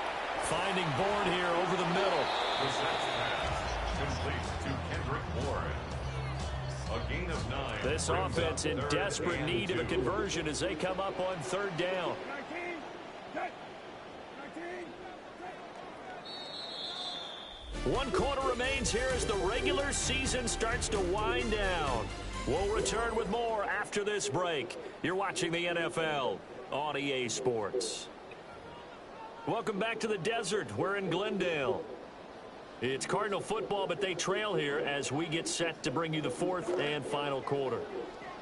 Finding Bourne here over the middle. Brissett's pass complete to Kendrick Bourne. A gain of 9. This offense in desperate need of a conversion as they come up on third down. One quarter remains here as the regular season starts to wind down. We'll return with more after this break. You're watching the NFL on EA Sports. Welcome back to the desert. We're in Glendale. It's Cardinal football, but they trail here as we get set to bring you the fourth and final quarter.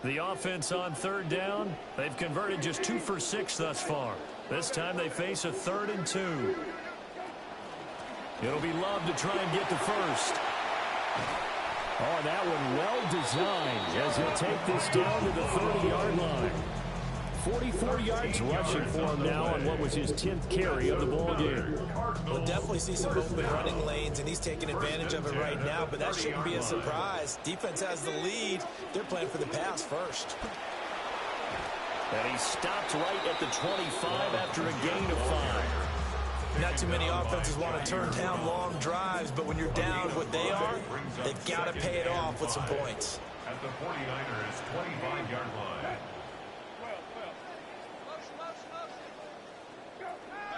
The offense on third down, they've converted just 2 for 6 thus far. This time they face a 3rd and 2. It'll be Love to try and get to first. Oh, and that one well designed as he'll take this down to the 30-yard line. 44 yards rushing for him now on what was his 10th carry of the ball game. We'll definitely see some open running lanes, and he's taking advantage of it right now, but that shouldn't be a surprise. Defense has the lead. They're playing for the pass first. And he stopped right at the 25 after a gain of 5. Not too many offenses want to turn down long drives, but when you're down what they are, they've got to pay it off with some points. At the 49ers' 25-yard line.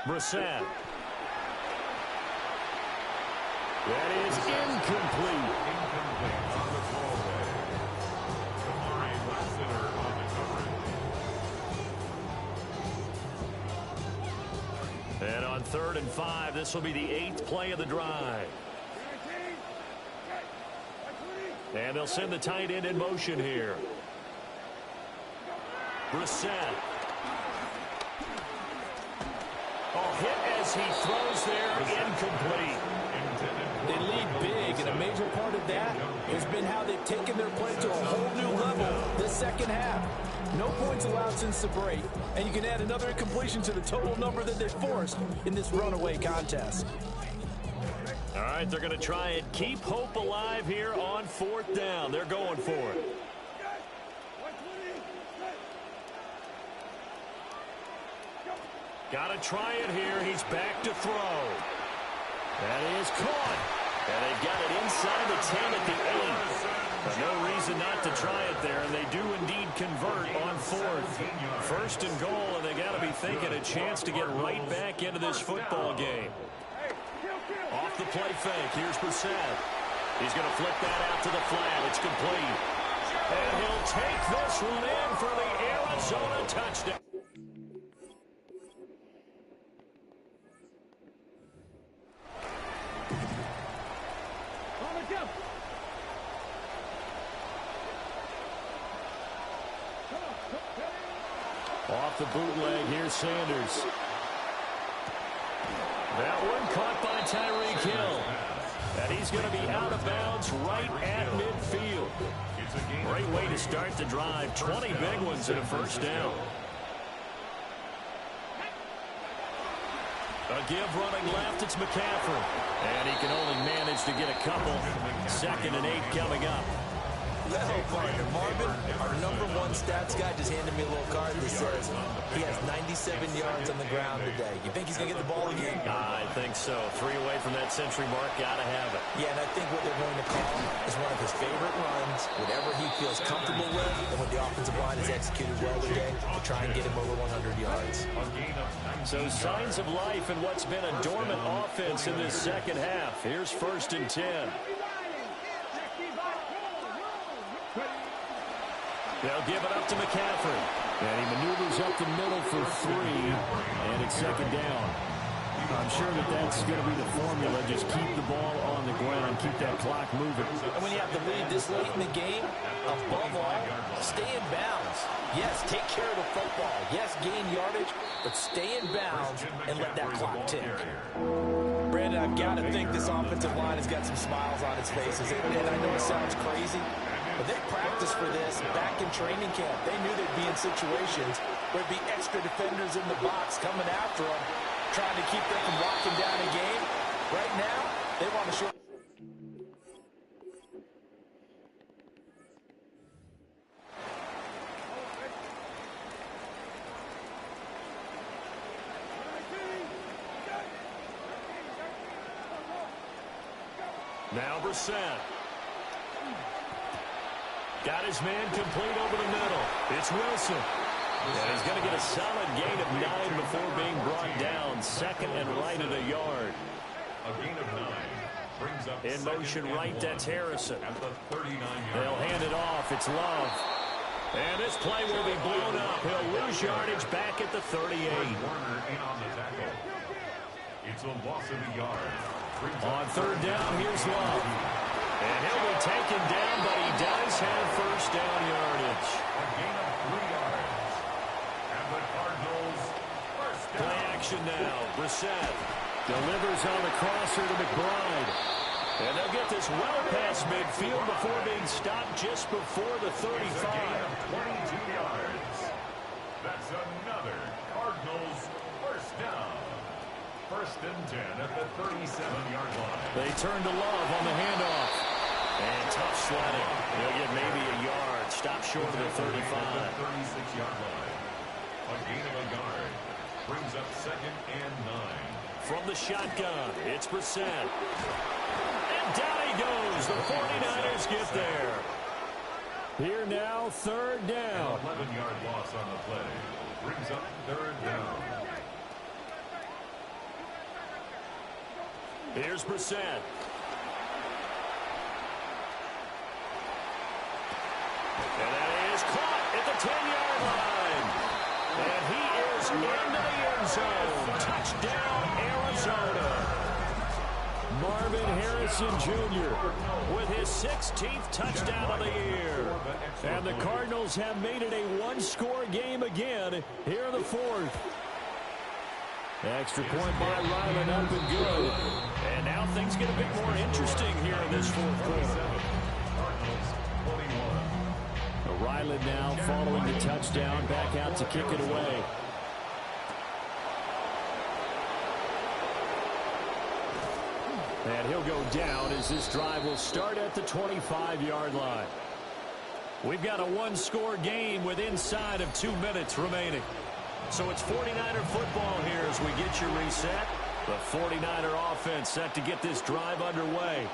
Brissett. That is incomplete. Incomplete on the throwaway. Kamari Lassiter on the coverage. And on 3rd and 5, this will be the 8th play of the drive. And they'll send the tight end in motion here. Brissett. Oh, hit as he throws there, incomplete. They lead big, and a major part of that has been how they've taken their play to a whole new level this second half. No points allowed since the break, and you can add another incompletion to the total number that they forced in this runaway contest. All right, they're going to try and keep hope alive here on 4th down. They're going for it. Got to try it here. He's back to throw. That is caught. And they've got it inside the 10 at the 8. But no reason not to try it there, and they do indeed convert on 4th. 1st and goal, and they got to be thinking a chance to get right back into this football game. Off the play fake, here's Brissett. He's going to flip that out to the flat. It's complete. And he'll take this one in for the Arizona touchdown. Off the bootleg, here's Sanders. That one caught by Tyreek Hill. And he's going to be out of bounds right at midfield. Great way to start the drive. 20 big ones and a first down. A give running left, it's McCaffrey. And he can only manage to get a couple. 2nd and 8 coming up. Hello, partner. Marvin, our #1 stats guy, just handed me a little card that says he has 97 yards on the ground today. You think he's going to get the ball again? I think so. 3 away from that century mark. Got to have it. Yeah, and I think what they're going to call is one of his favorite runs, whatever he feels comfortable with, and when the offensive line is executed well today, to try and get him over 100 yards. So signs of life in what's been a dormant offense in this second half. Here's 1st and 10. They'll give it up to McCaffrey. And he maneuvers up the middle for 3. And it's 2nd down. I'm sure that's going to be the formula. Just keep the ball on the ground. Keep that clock moving. And when you have the lead this late in the game, above all, stay in bounds. Yes, take care of the football. Yes, gain yardage, but stay in bounds and let that clock tick. Brandon, I've got to think this offensive line has got some smiles on its faces. And I know it sounds crazy, but they practiced for this back in training camp. They knew they'd be in situations where there'd be extra defenders in the box coming after them, trying to keep them from locking down a game. Right now, they want to show. Now Brissett. Got his man complete over the middle. It's Wilson. And he's going to get a solid gain of 9 before being brought down. 2nd and right at a yard. A gain of 9. Brings up in motion right, that's Harrison. At the 39-yard They'll hand it off. It's Love. And this play will be blown up. He'll lose yardage back at the 38. Warner in on the tackle. It's a loss of a yard. On 3rd down, here's Love. And he'll be taken down, but he does have first down yardage. A gain of 3 yards. And the Cardinals first down. Play action now. Brissett delivers on the crosser to McBride. And they'll get this well past midfield before being stopped just before the 35. It's a gain of 22 yards. That's another Cardinals first down. 1st and 10 at the 37-yard line. They turn to Love on the handoff. And tough sledding. They'll get maybe a yard. Stop short of the 35. 36-yard line. A gain of a yard. Brings up 2nd and 9. From the shotgun, it's Brissett. And down he goes. The 49ers get there. Here now, 3rd down. An 11-yard loss on the play. Brings up 3rd down. Here's Brissett. And that is caught at the 10-yard line. And he is into the end zone. Touchdown, Arizona. Marvin Harrison Jr. with his 16th touchdown of the year. And the Cardinals have made it a one-score game again here in the 4th. Extra point by Ryland up and good. And now things get a bit more interesting here in this 4th quarter. Ryland now following the touchdown, back out to kick it away. And he'll go down as this drive will start at the 25-yard line. We've got a one-score game with inside of 2 minutes remaining. So it's 49er football here as we get your reset. The 49er offense set to get this drive underway.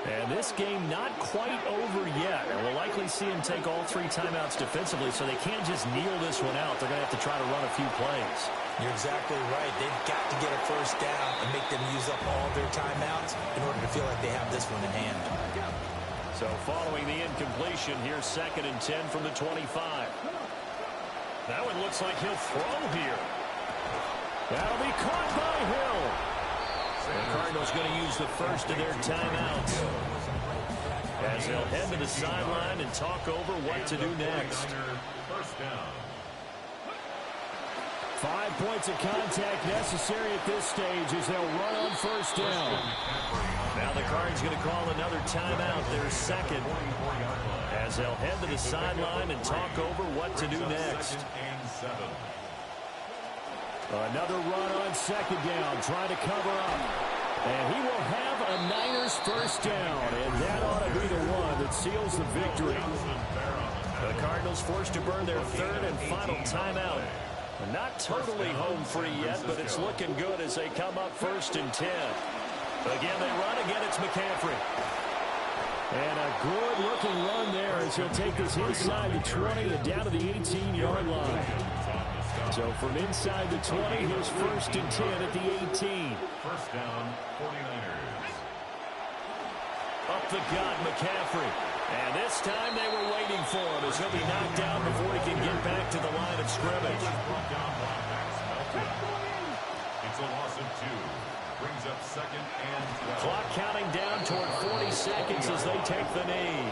And this game not quite over yet. And we'll likely see him take all 3 timeouts defensively, so they can't just kneel this one out. They're going to have to try to run a few plays. You're exactly right. They've got to get a first down and make them use up all their timeouts in order to feel like they have this one in hand. So following the incompletion, here's 2nd and 10 from the 25. That one looks like he'll throw here. That'll be caught by Hill. The Cardinals going to use the first of their timeouts as they'll head to the sideline and talk over what to do next. First down. 5 points of contact necessary at this stage as they'll run on first down. Now the Cards going to call another timeout, their second, as they'll head to the sideline and talk over what to do next. Another run on second down, trying to cover up. And he will have a Niners first down, and that ought to be the one that seals the victory. The Cardinals forced to burn their third and final timeout. Not totally home free yet, but it's looking good as they come up 1st and 10. Again, they run. Again, it's McCaffrey. And a good-looking run there as he'll take this inside the 20 and down to the 18-yard line. So from inside the 20, here's 1st and 10 at the 18. First down, 49ers. Up the gut, McCaffrey. And this time they were waiting for him as he'll be knocked down before he can get back to the line of scrimmage. It's a loss of 2. Brings up 2nd and 12. Clock counting down toward 40 seconds as they take the knee.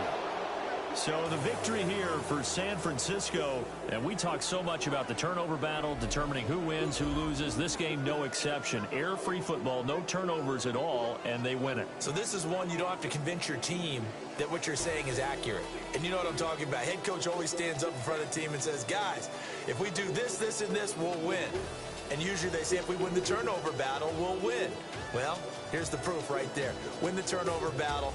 So the victory here for San Francisco, and we talk so much about the turnover battle, determining who wins, who loses. This game, no exception. Error-free football, no turnovers at all, and they win it. So this is one you don't have to convince your team that what you're saying is accurate. And you know what I'm talking about. Head coach always stands up in front of the team and says, guys, if we do this, this, and this, we'll win. And usually they say if we win the turnover battle, we'll win. Well, here's the proof right there. Win the turnover battle.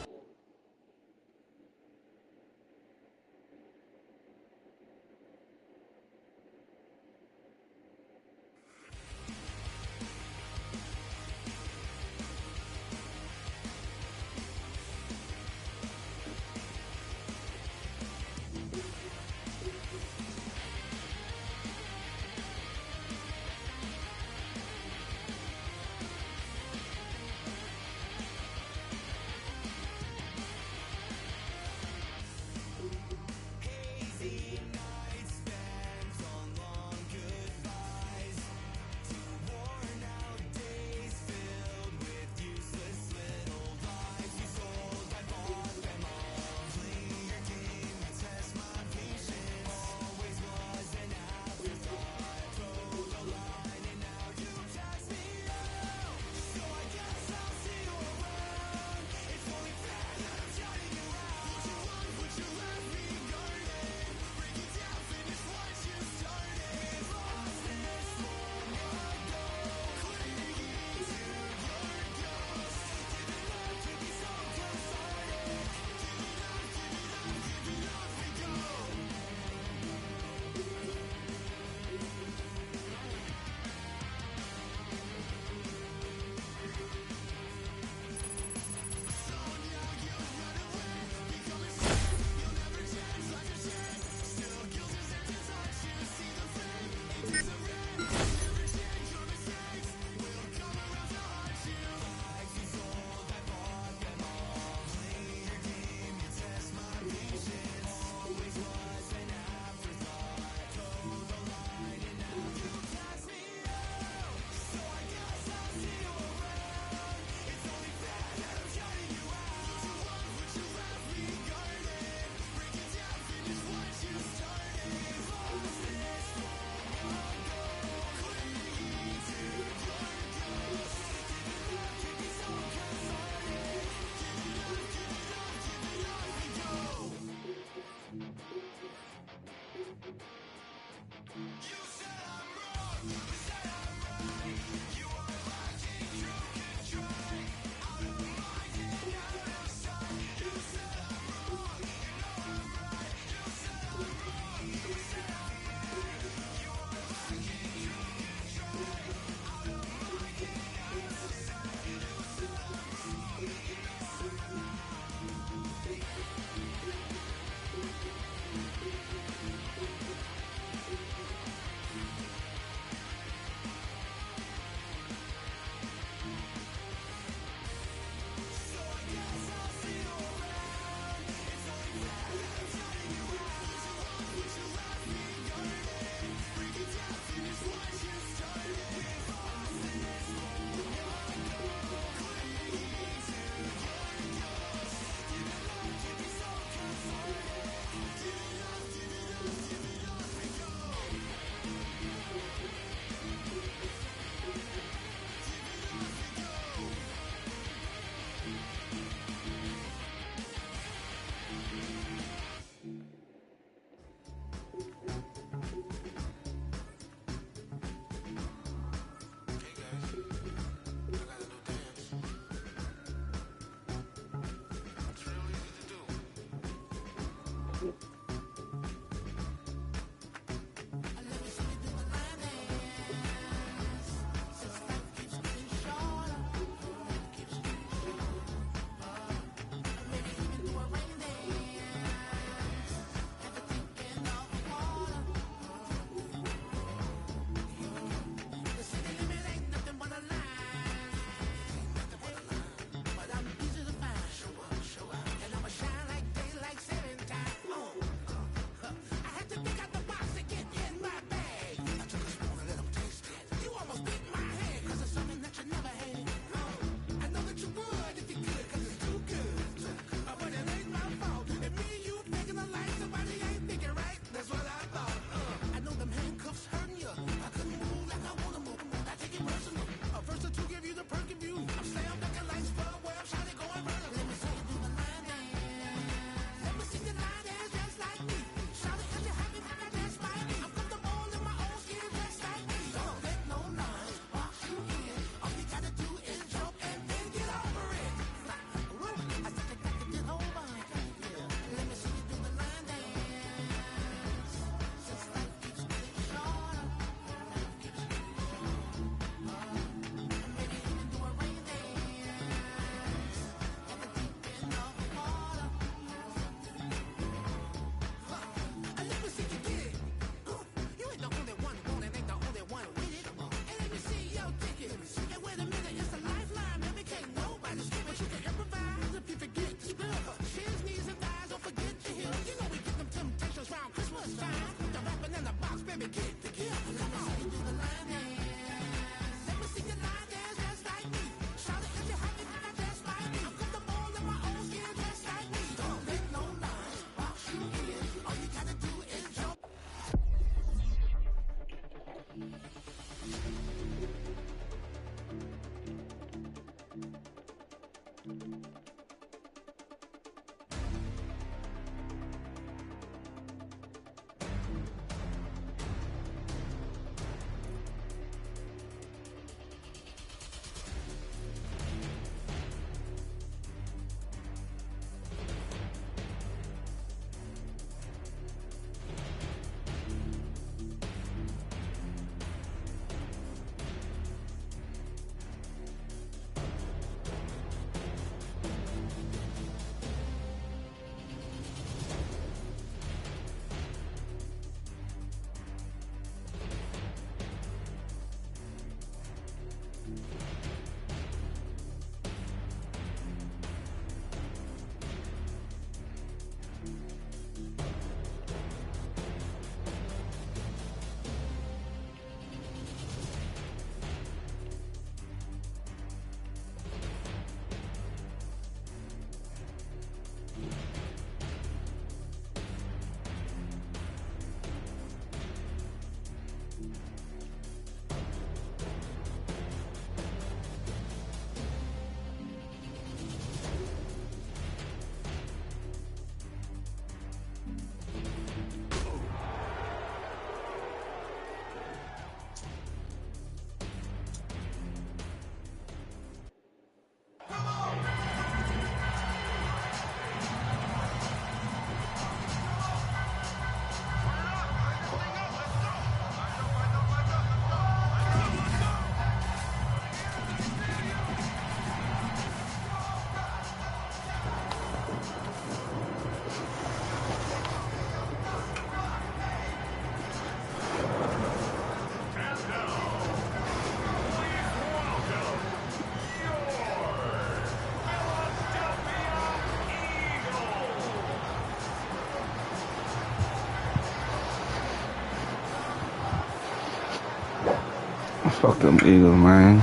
Fuck them Eagles, man.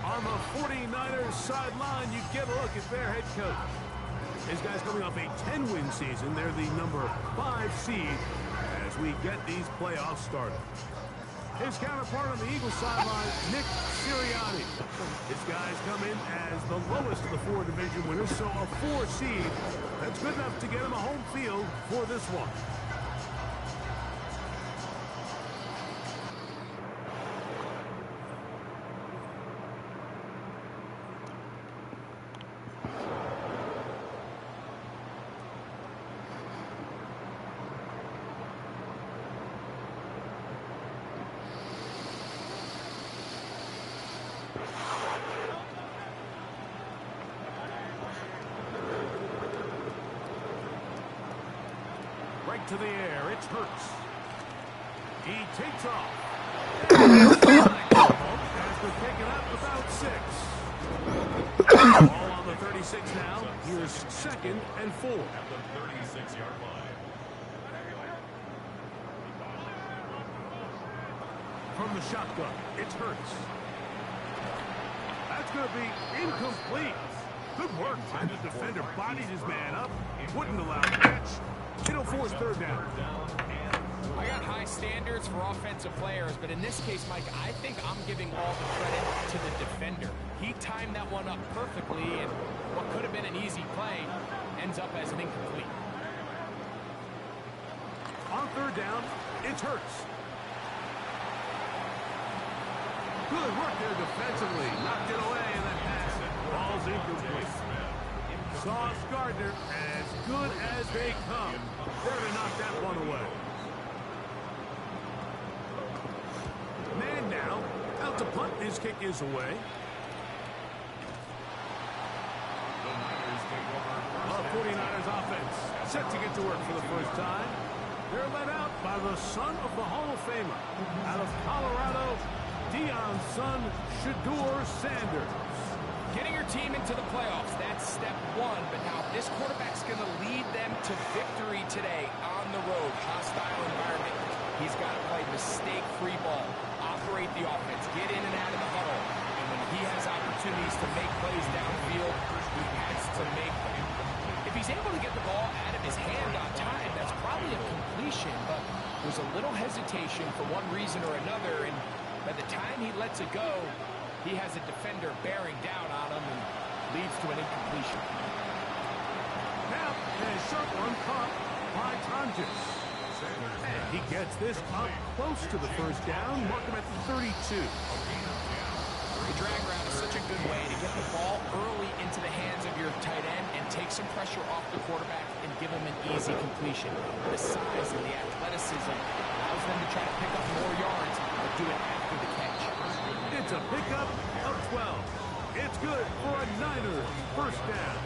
On the 49ers sideline, you get a look at their head coach. These guys coming off a 10-win season. They're the number 5 seed as we get these playoffs started. His counterpart on the Eagles sideline, Nick Sirianni. His guys come in as the lowest of the 4 division winners, so a 4 seed. That's good enough to get him a home field for this one. Right to the air, it's Hurts. He takes off. As we're picking up about 6. Ball on the 36 now. Here's 2nd and 4. At the 36-yard line. From the shotgun, it's Hurts. That's going to be incomplete. Good work. And the defender bodied his man up. Wouldn't allow the catch. It'll force 3rd down. I got high standards for offensive players, but in this case, Mike, I think I'm giving all the credit to the defender. He timed that one up perfectly, and what could have been an easy play ends up as an incomplete. On 3rd down, it's Hurts. Good work there defensively. Knocked it away and then passed it. Ball's incomplete. Sauce Gardner, as good as they come. There to knock that one away. Man now, out to punt. His kick is away. The 49ers offense set to get to work for the first time. They're led out by the son of the Hall of Famer. Out of Colorado, Deion's son, Shedeur Sanders. Getting your team into the playoffs, that's step 1. But now this quarterback's going to lead them to victory today on the road. Hostile environment. He's got to play mistake-free ball, operate the offense, get in and out of the huddle. And when he has opportunities to make plays downfield, he has to make them. If he's able to get the ball out of his hand on time, that's probably a completion. But there's a little hesitation for one reason or another. And by the time he lets it go, he has a defender bearing down on him and leads to an incompletion. Now, a short one caught by Tonjes. And he gets this up close to the 1st down. Mark him at the 32. The drag route is such a good way to get the ball early into the hands of your tight end and take some pressure off the quarterback and give him an easy completion. The size and the athleticism allows them to try to pick up more yards, but do it after the catch. It's a pickup of 12. It's good for a Niners 1st down.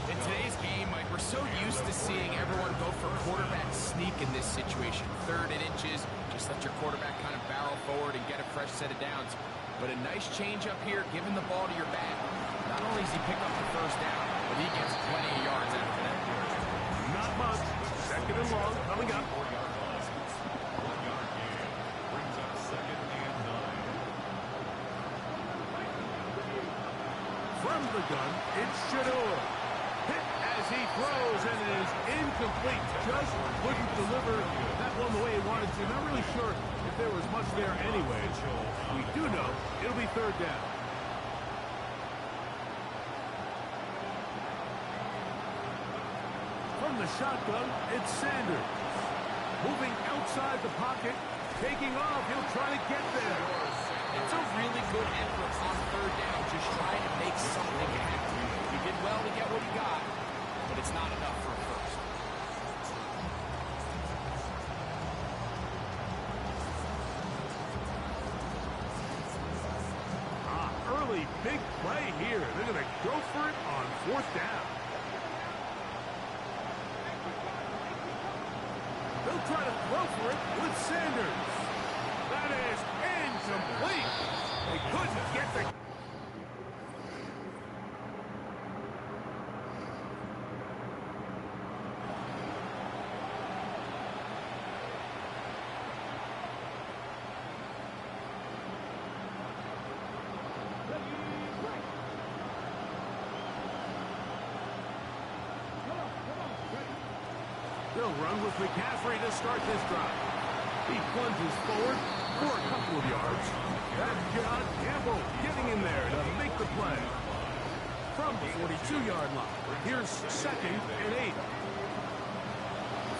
In today's game, Mike, we're so used to seeing everyone go for quarterback sneak in this situation. 3rd and inches, just let your quarterback kind of barrel forward and get a fresh set of downs. But a nice change up here, giving the ball to your back. Not only does he pick up the 1st down, but he gets plenty of yards after that. Not much. 2nd and long coming up. From the gun, it's Shedeur. Hit as he throws, and it is incomplete. Just couldn't deliver that one the way he wanted to. Not really sure if there was much there anyway. We do know it'll be 3rd down. From the shotgun, it's Sanders. Moving outside the pocket, taking off. He'll try to get there. It's a really good effort on 3rd down, just trying to make something happen. He did well to get what he got, but it's not enough for a 1st. Early big play here. They're going to go for it on 4th down. They'll try to throw for it with Sanders. That is incomplete. They couldn't get the... They'll run with McCaffrey to start this drive. He plunges forward for a couple of yards. They've got Campbell getting in there to make the play. From the 42-yard line, here's 2nd and 8.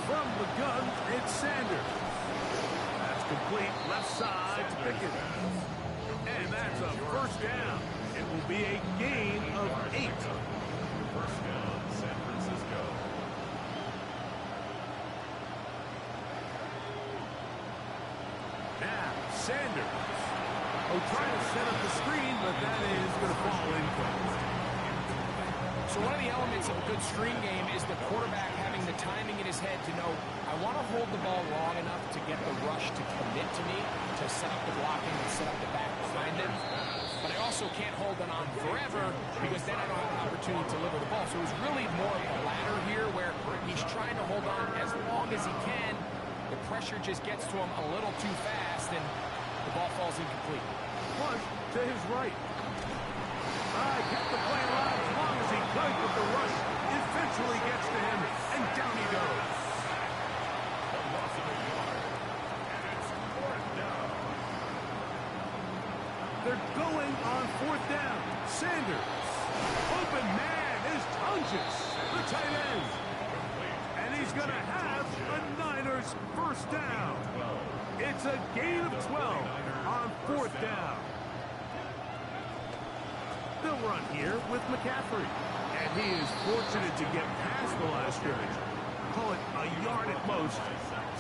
From the gun, it's Sanders. That's complete left side to Pickett. And that's a first down. It will be a gain of 8. First down, San Francisco. Now, Sanders. Oh, trying to set up the screen, but that is going to fall incomplete. So one of the elements of a good screen game is the quarterback having the timing in his head to know, I want to hold the ball long enough to get the rush to commit to me, to set up the blocking and set up the back behind him. But I also can't hold it on forever because then I don't have an opportunity to deliver the ball. So it was really more of the latter here where he's trying to hold on as long as he can. The pressure just gets to him a little too fast and the ball falls incomplete. Punt to his right. Kept the play alive as long as he could, but the rush eventually gets to him, and down he goes. A loss of a yard, and it's 4th down. They're going on 4th down. Sanders. Open man is Tunges, the tight end. And he's going to have a Niners first down. It's a gain of 12 on 4th down. They'll run here with McCaffrey. And he is fortunate to get past the last scrimmage. Call it a yard at most.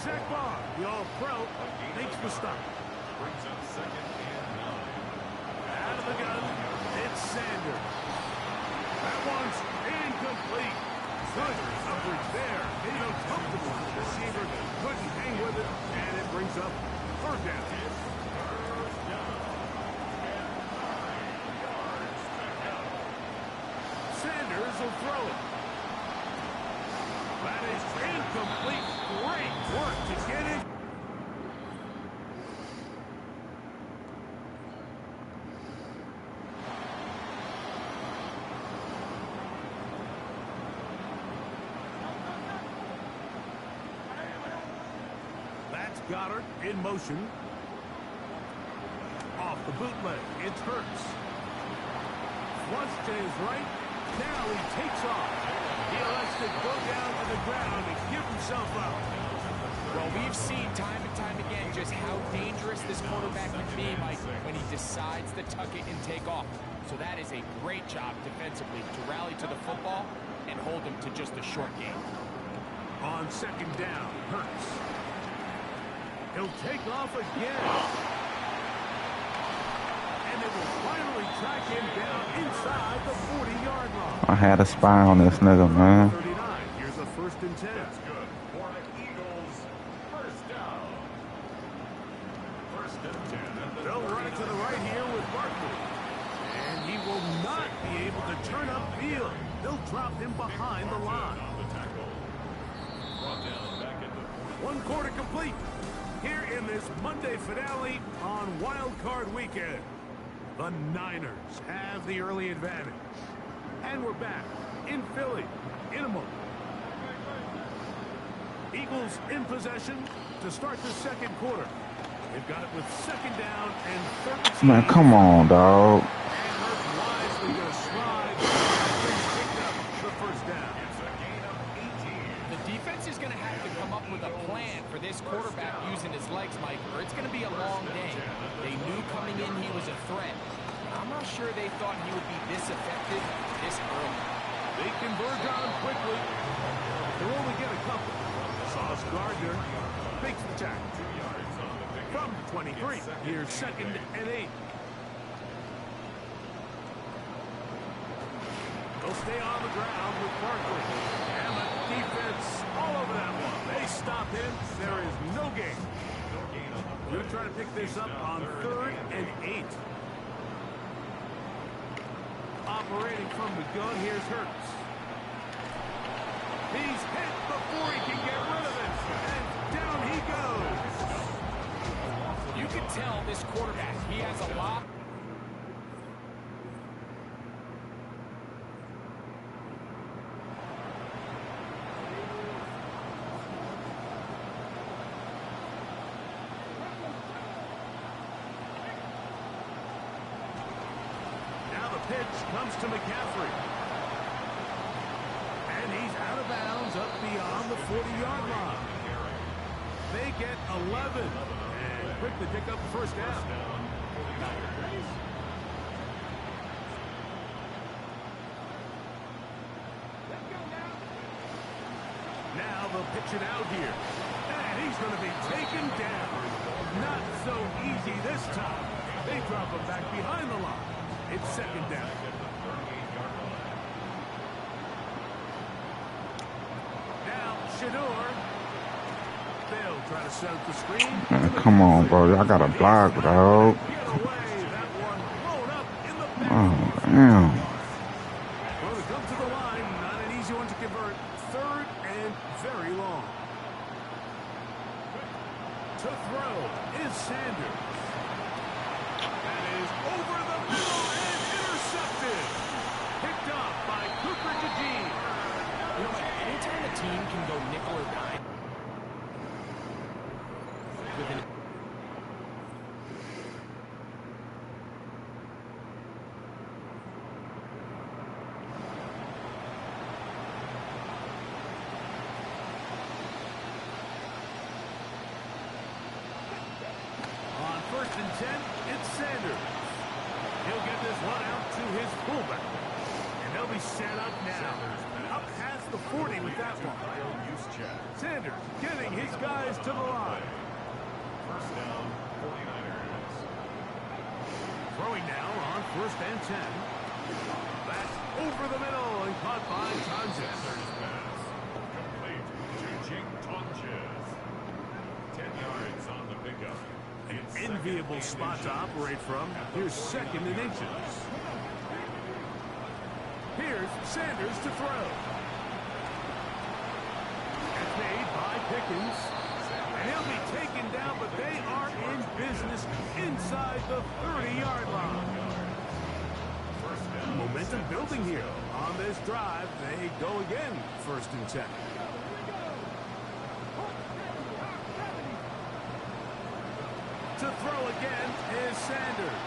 Zach Barr, the All-Pro, makes the stop. Brings up 2nd and 9. Out of the gun, it's Sanders. That one's incomplete. Good coverage there. Made uncomfortable. The receiver couldn't hang with it, and it brings up 3rd down. Sanders will throw it. That is incomplete. Great work to get it. That's Goddard in motion. Off the bootleg, it's Hurts. Once to his right. Now he takes off. He elects to go down to the ground and give himself up. Well, we've seen time and time again just how dangerous this quarterback can be, Mike, when he decides to tuck it and take off. So that is a great job defensively to rally to the football and hold him to just a short game. On 2nd down, Hurts. He'll take off again. And it will finally track him down inside the 40-yard line. I had a spy on this nigga, man. 39. Here's a 1st and 10. That's good. For the Eagles, first down. 1st and 10. They'll run it to the right here with Barkley. And he will not be able to turn upfield. They'll drop him behind the line. On the tackle. Brought down back at the 1 quarter complete. Here in this Monday finale on Wild Card Weekend. The Niners have the early advantage. And we're back in Philly in a moment. Eagles in possession to start the 2nd quarter. They've got it with 2nd down and 13. Man, come on, dog. And Hurts wisely going to slide. Picked up the first down. It's a gain of 18. The defense is going to have to come up with a plan for this quarterback using his legs, Mike, or it's going to be a long day. They knew coming in he was a threat. I'm not sure they thought he would be this effective this early. They converge on quickly. They'll only get a couple. Sauce Gardner makes the tackle. From 23, here's 2nd and 8. They'll stay on the ground with Barkley. And the defense all over that one. They stop him. There is no gain. Going to try to pick this up on 3rd and 8. Operating from the gun, here's Hurts. He's hit before he can get rid of it. And down he goes. You can tell this quarterback, he has a lot. pitch comes to McCaffrey. And he's out of bounds up beyond the 40-yard line. They get 11 and quickly pick up the first down. Now they'll pitch it out here. And he's going to be taken down. Not so easy this time. They drop him back behind the line. It's second down. Now, Shador. They'll try to set up the screen. Man, come on, bro. I got a block, dog. Oh, damn. Well, to come to the line, not an easy one to convert. Third and very long. To throw is Sanders. That is over the middle and intercepted. Picked up by Cooper DeJean. You know, anytime a team can go nickel or dime with an on 1st and 10, it's Sanders. He'll get this one out to his fullback. And they'll be set up now. Up past the 40 with that one. Sanders getting his guys to the line. First down, 49ers. Throwing now on 1st and 10. That's over the middle and caught by Tonjes. Pass. Complete to Jake Tonjes. 10 yards on the pickup. An enviable spot to operate from. Here's 2nd and inches. Here's Sanders to throw. It's made by Pickens. And he'll be taken down, but they are in business inside the 30-yard line. Momentum building here. On this drive, they go again. 1st and 10. To throw again is Sanders.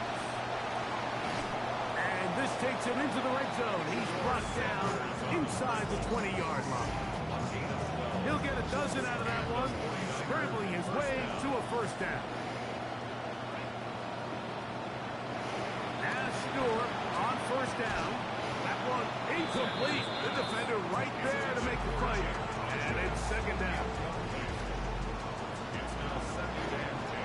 And this takes him into the red zone. He's brought down inside the 20-yard line. He'll get a dozen out of that one, scrambling his way to a 1st down. Now Shador on 1st down. That one incomplete. The defender right there to make the play. And it's 2nd down. It's now 2nd and 10.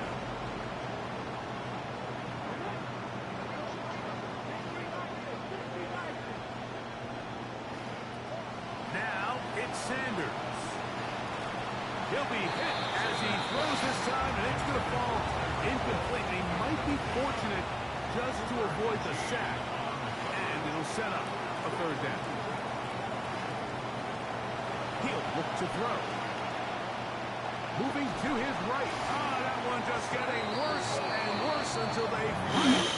Now it's Sanders. He'll be hit as he throws this time, and it's going to fall incomplete. He might be fortunate just to avoid the sack, and it'll set up a 3rd down. He'll look to throw. Moving to his right. That one just getting worse and worse until they find it.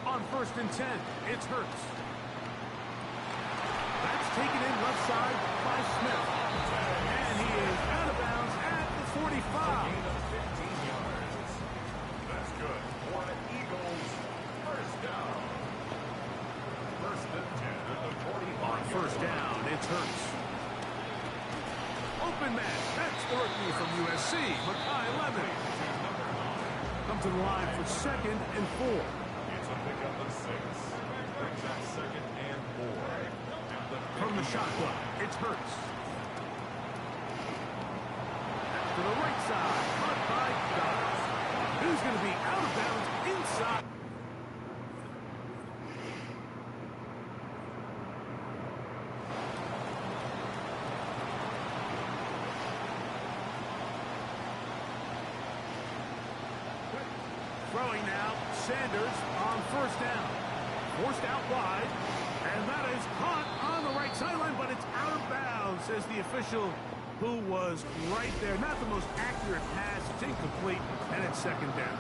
On 1st and 10, it's Hurts. That's taken in left side by Smith. And he is out of bounds at the 45. That's good for the Eagles. 1st down. 1st and 10 at the 45. On 1st down, it's Hurts. Open man. That's the rookie from USC, Makai Lemon. Come to the line for 2nd and 4. It's a pickup of 6. Brings up 2nd and 4. From the shotgun, it's Hurts. To the right side, caught by Dobbs. Who's going to be out of bounds inside? Throwing now, Sanders on 1st down. Forced out wide, and that is caught on the right sideline, but it's out of bounds, says the official who was right there. Not the most accurate pass. It's incomplete, and it's 2nd down.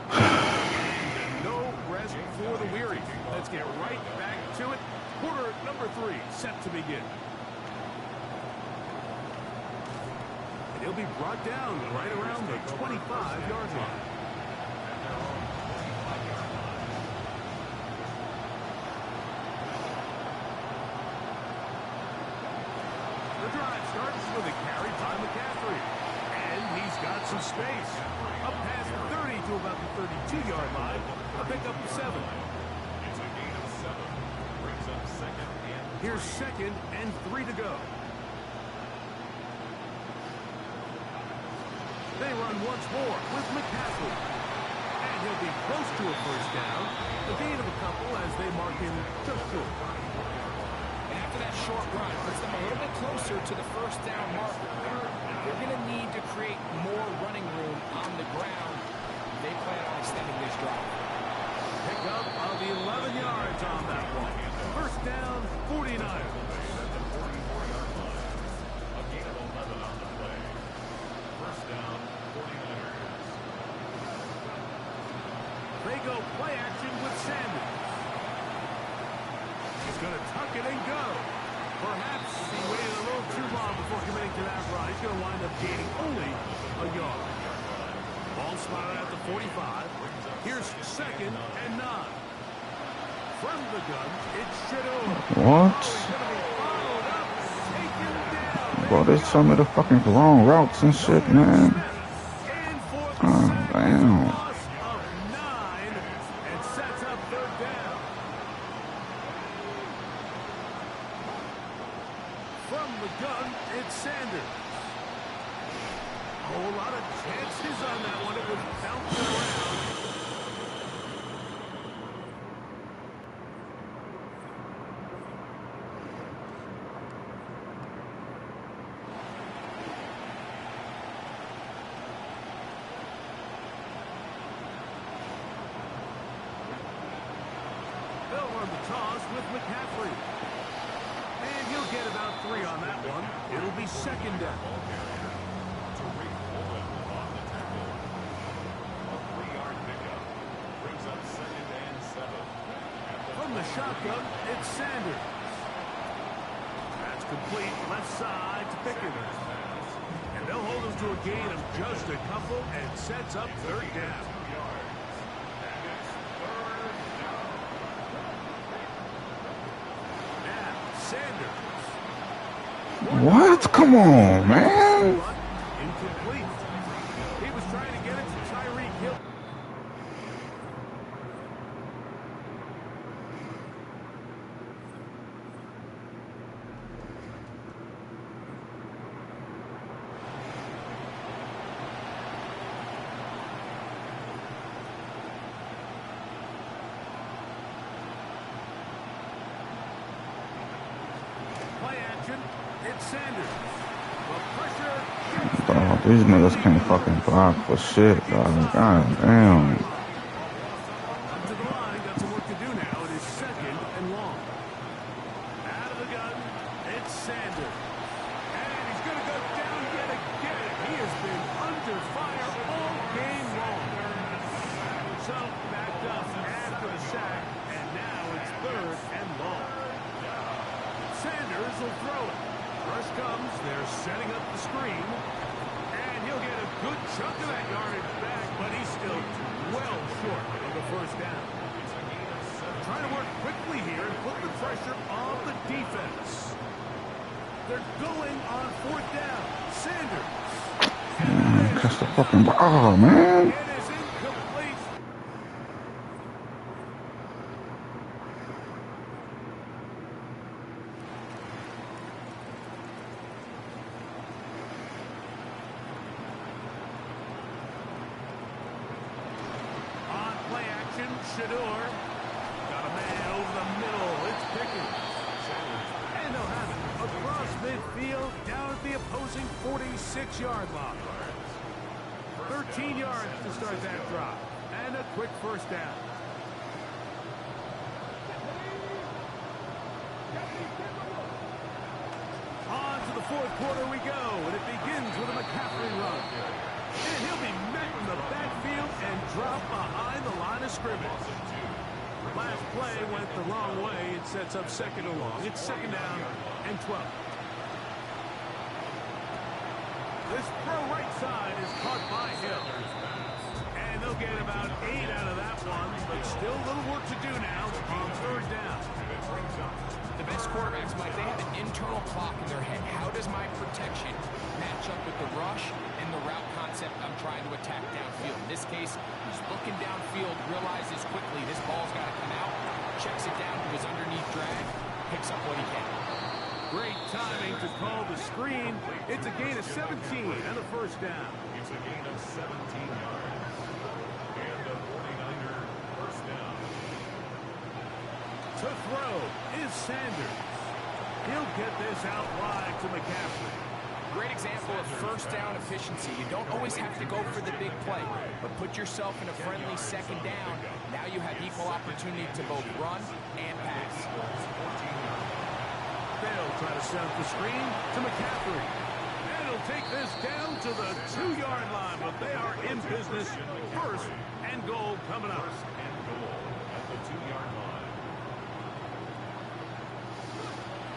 And no red rest for the weary. Let's get right back to it. Quarter number 3 set to begin. And he'll be brought down right around the 25-yard line. The drive starts with a carry by McCaffrey. And he's got some space. Up past the 30 to about the 32-yard line. A pickup of 7. It's a gain of 7. Brings up 2nd and 3. Here's 2nd and 3 to go. They run once more with McCaffrey. And he'll be close to a first down. A gain of a couple as they mark him just short. And after that short run, puts them a little bit closer to the first down marker. They're going to need to create more running room on the ground. They plan on extending this drive. Pick up of 11 yards on that one. First down, 49. A gain of 11 on the play. First down, 49ers. They go play action with Sanders. He's going to tuck it and go. Perhaps he waited a little too long before committing to that run. He's going to wind up gaining only a yard. Ball spotted at the 45. Here's 2nd and 9. From the gun, it's Shador. What? Bro, there's some of the fucking wrong routes and shit, man. Oh, damn. From the gun, it's Sanders. A whole lot of chances on that one. It was bouncing around. They'll run the toss with McCaffrey. And he'll get about 3 on that one. It'll be 2nd down. From the shotgun, it's Sanders. That's complete left side to Pickens. And they'll hold him to a gain of just a couple and sets up 3rd down. Now, Sanders. What? Come on, man. Incomplete. He was trying to get it to Tyreek Hill. Play action. It's Sanders. The pressure. Bro, these niggas can't fucking block for shit, dog. God damn. Up to the line. Got some work to do now. It is 2nd and long. Out of the gun. It's Sanders. And he's going to go down yet again. He has been under fire all game long. So backed up after the sack. And now it's 3rd and long. Sanders will throw it. Rush comes. They're setting up the screen. And he'll get a good chunk of that yardage back, but he's still well short of the first down. Trying to work quickly here and put the pressure on the defense. They're going on 4th down. Sanders. Catch the fucking ball. Oh, man. It is incomplete. Shador. Got a man over the middle. It's Pickens. And they'll have it across midfield down at the opposing 46-yard line. 13 yards to start that drive. And a quick first down. On to the 4th quarter we go. And it begins with a McCaffrey run. And he'll be met in the backfield and dropped behind the line of scrimmage. Last play went the wrong way. It sets up second and long. It's second down and 12. This pro right side is caught by Hill. And they'll get about 8 out of that one, but still a little work to do now on third down. The best quarterbacks, Mike, they have an internal clock in their head. How does my protection match up with the rush and the route concept I'm trying to attack downfield? In this case, he's looking downfield, realizes quickly this ball's got to come out, checks it down to his underneath drag, picks up what he can. Great timing to call the screen. It's a gain of 17 and a first down. It's a gain of 17 yards. And a 49er first down. To throw is Sanders. He'll get this out wide to McCaffrey. Great example of first down efficiency. You don't always have to go for the big play, but put yourself in a friendly second down. Now you have equal opportunity to both run and pass. They'll try to set up the screen to McCaffrey. And he'll take this down to the 2-yard line, but they are in business. First and goal coming up. First and goal at the 2-yard line.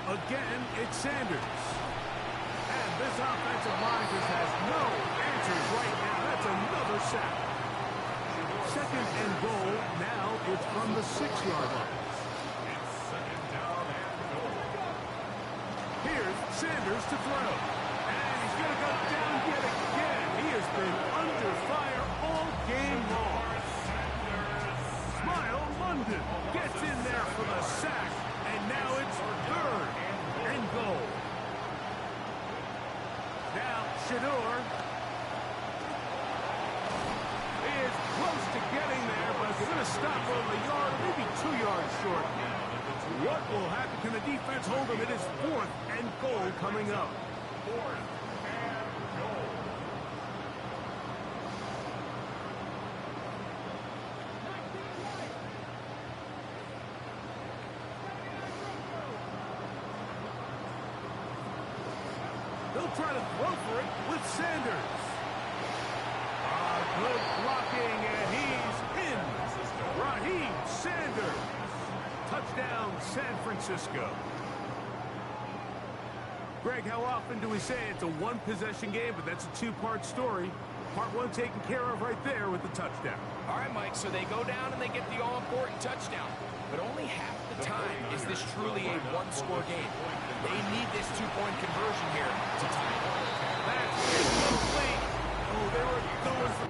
Again, it's Sanders. And this offensive line just has no answers right now. That's another sack. Second and goal. Now it's from the 6-yard line. It's second down and goal. Here's Sanders to throw. And he's going to go down yet again. He has been under fire all game long. Smile London gets in there for the sack. And now it's third and goal. Now Shador is close to getting there, but they're going to stop over a yard, maybe 2 yards short. What will happen? Can the defense hold them? It is fourth and goal coming up. Fourth and goal. They'll try to throw for it with Sanders. Good blocking, and he's in. Raheem Sanders. Touchdown, San Francisco. Greg, how often do we say it's a one-possession game, but that's a two-part story? Part one taken care of right there with the touchdown. All right, Mike, so they go down and they get the all-important touchdown. But only half the time is this truly a one-score game. They need this two-point conversion here to tie it. That's incomplete. Oh, they were going for...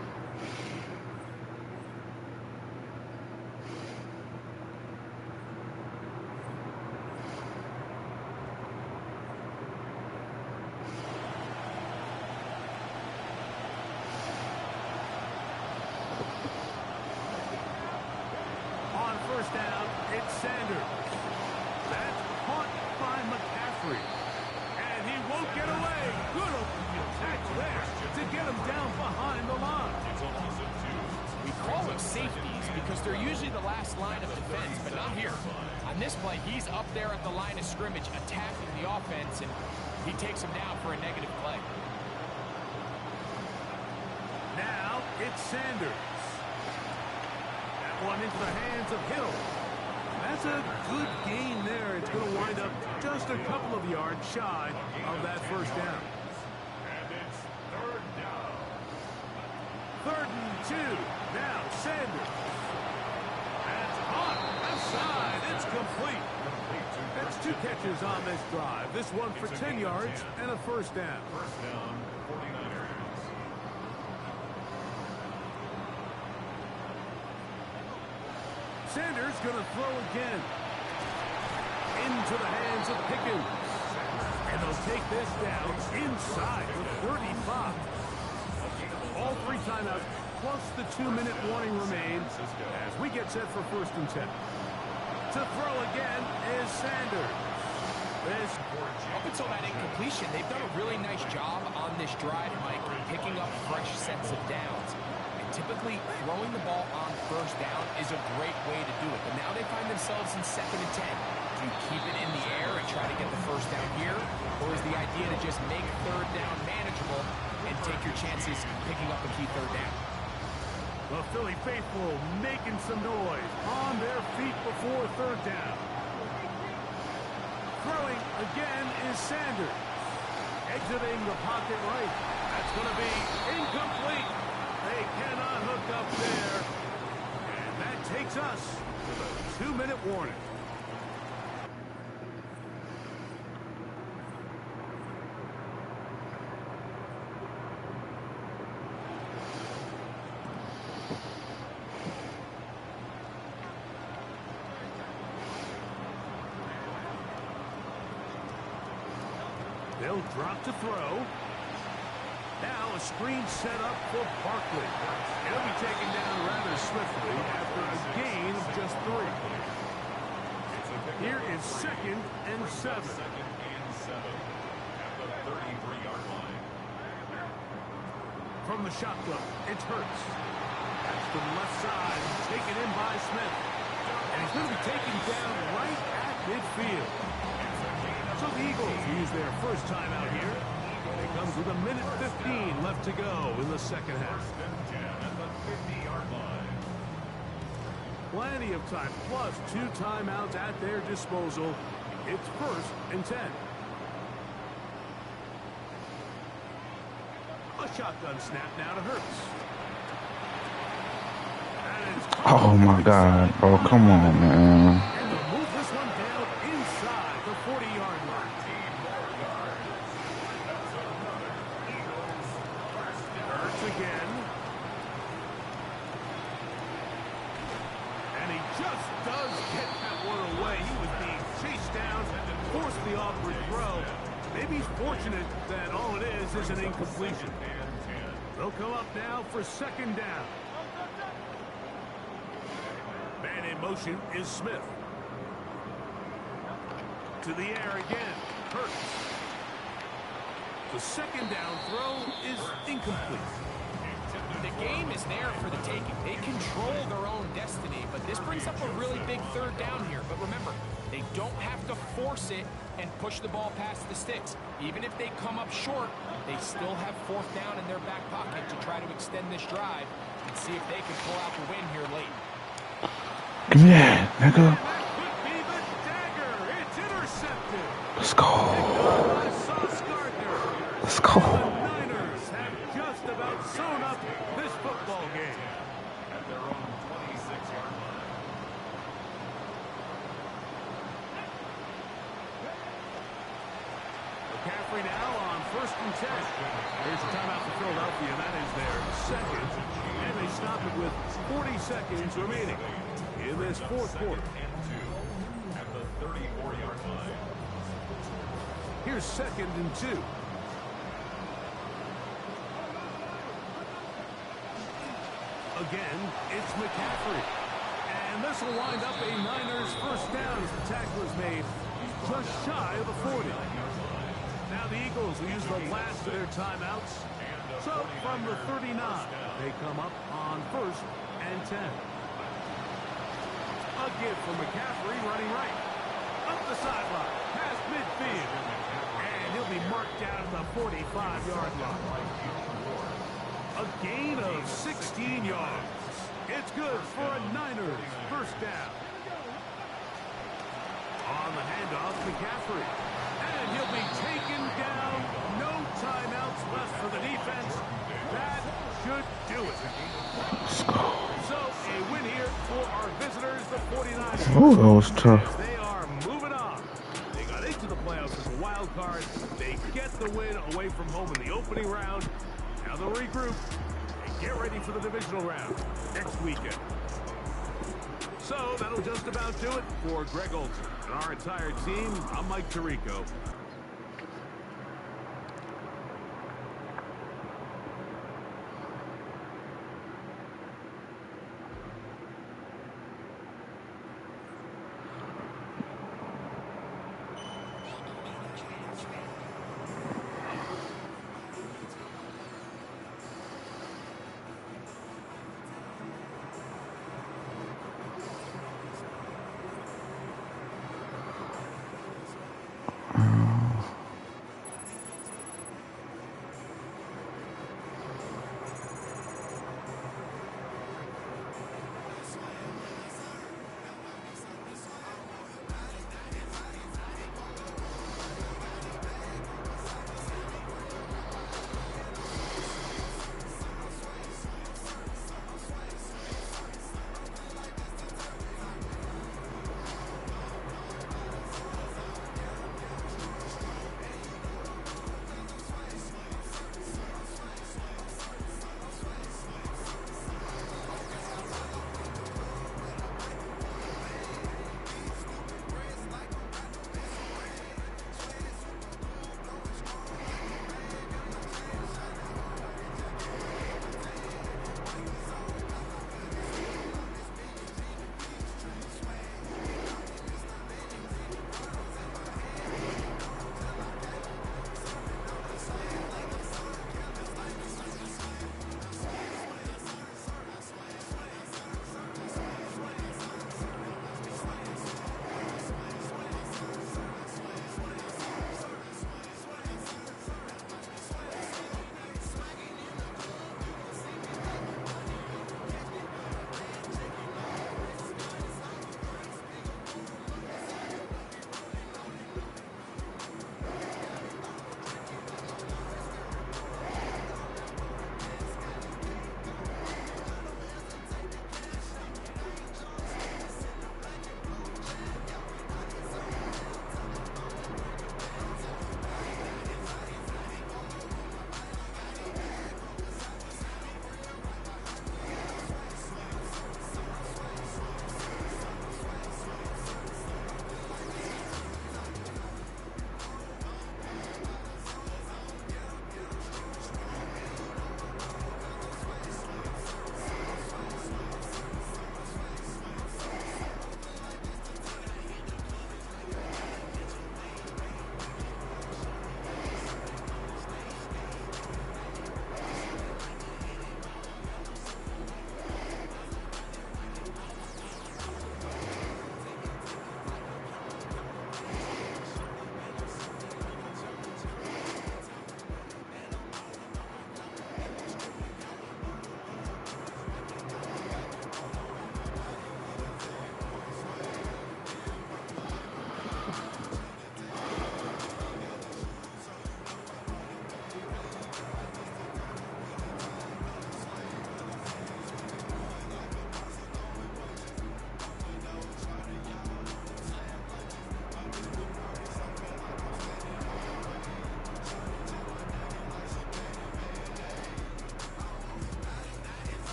On first down, it's Sanders. That's caught by McCaffrey. And he won't get away. Good catch there to get him down behind the line. We call them safeties because they're usually the last line of defense, but not here. On this play, he's up there at the line of scrimmage attacking the offense, and he takes him down for a negative play. Now it's Sanders. That one into the hands of Hill. That's a good gain there. It's going to wind up just a couple of yards shy of that first down. And it's third down. Third and 2. Now Sanders. That's hot. Left side. It's complete. That's 2 catches on this drive. This one for 10 yards and a first down. First down, 49ers. Sanders going to throw again. Into the hands of Pickens. And they'll take this down inside the 35. All 3 timeouts plus the 2-minute warning remains as we get set for first and 10. To throw again is Sanders. Up until that incompletion, they've done a really nice job on this drive, Mike, picking up fresh sets of downs. And typically, throwing the ball on first down is a great way to do it. But now they find themselves in second and 10. Do you keep it in the air and try to get the first down here? Or is the idea to just make third down manageable and take your chances picking up a key third down? The Philly faithful making some noise on their feet before third down. Throwing again is Sanders. Exiting the pocket right. That's going to be incomplete. They cannot hook up there. And that takes us to the 2-minute warning. They'll drop to throw. Now a screen set up for Barkley. He'll be taken down rather swiftly after a gain of just 3. Here is 2nd and 7. At the 33-yard line. From the shotgun, it's Hurts. That's to the left side, taken in by Smith. And he's going to be taken down right at midfield. So the Eagles use their first time out here. It comes with 1:15 left to go in the second half. First and 10 at the 50-yard line. Plenty of time, plus 2 timeouts at their disposal. It's 1st and 10. A shotgun snap now to Hurts. Oh my God, bro, come on, man. And they'll move this one down inside the 40-yard line. Hurts again. And he just does get that one away. He was being chased down, forced the awkward throw. Maybe he's fortunate that all it is an incompletion. They'll come up now for 2nd down. Man in motion is Smith. To the air again. Hurts. The 2nd down throw is incomplete. The game is there for the taking. They control their own destiny, but this brings up a really big 3rd down here. But remember, they don't have to force it and push the ball past the sticks. Even if they come up short, they still have 4th down in their back pocket to try to extend this drive and see if they can pull out the win here late. Give me that, nigga. Could be the dagger. It's intercepted. Let's go. Let's go. The Niners have just about sewn up this football game. At their own 26-yard line. McCaffrey now on 1st and 10. Here's a timeout for Philadelphia. That is their 2nd. And they stop it with 40 seconds remaining in this 4th quarter. And 2 at the 34-yard line. Here's 2nd and 2. Again, it's McCaffrey. And this will wind up a Niners 1st down as the tackle is made just shy of the 40. Now the Eagles will use the last of their timeouts. So from the 39, they come up on 1st and 10. A give from McCaffrey running right. Up the sideline, past midfield. And he'll be marked down at the 45-yard line. A gain of 16 yards. It's good for a Niners 1st down. On the handoff, McCaffrey. And he'll be taken down. No timeouts left for the defense. That should do it. So a win here for our visitors, the 49ers. Oh, that was tough. They are moving on. They got into the playoffs as a wild card. They get the win away from home in the opening round. Now they'll regroup and get ready for the divisional round next weekend. So that'll just about do it for Greg Olson and our entire team. I'm Mike Tirico.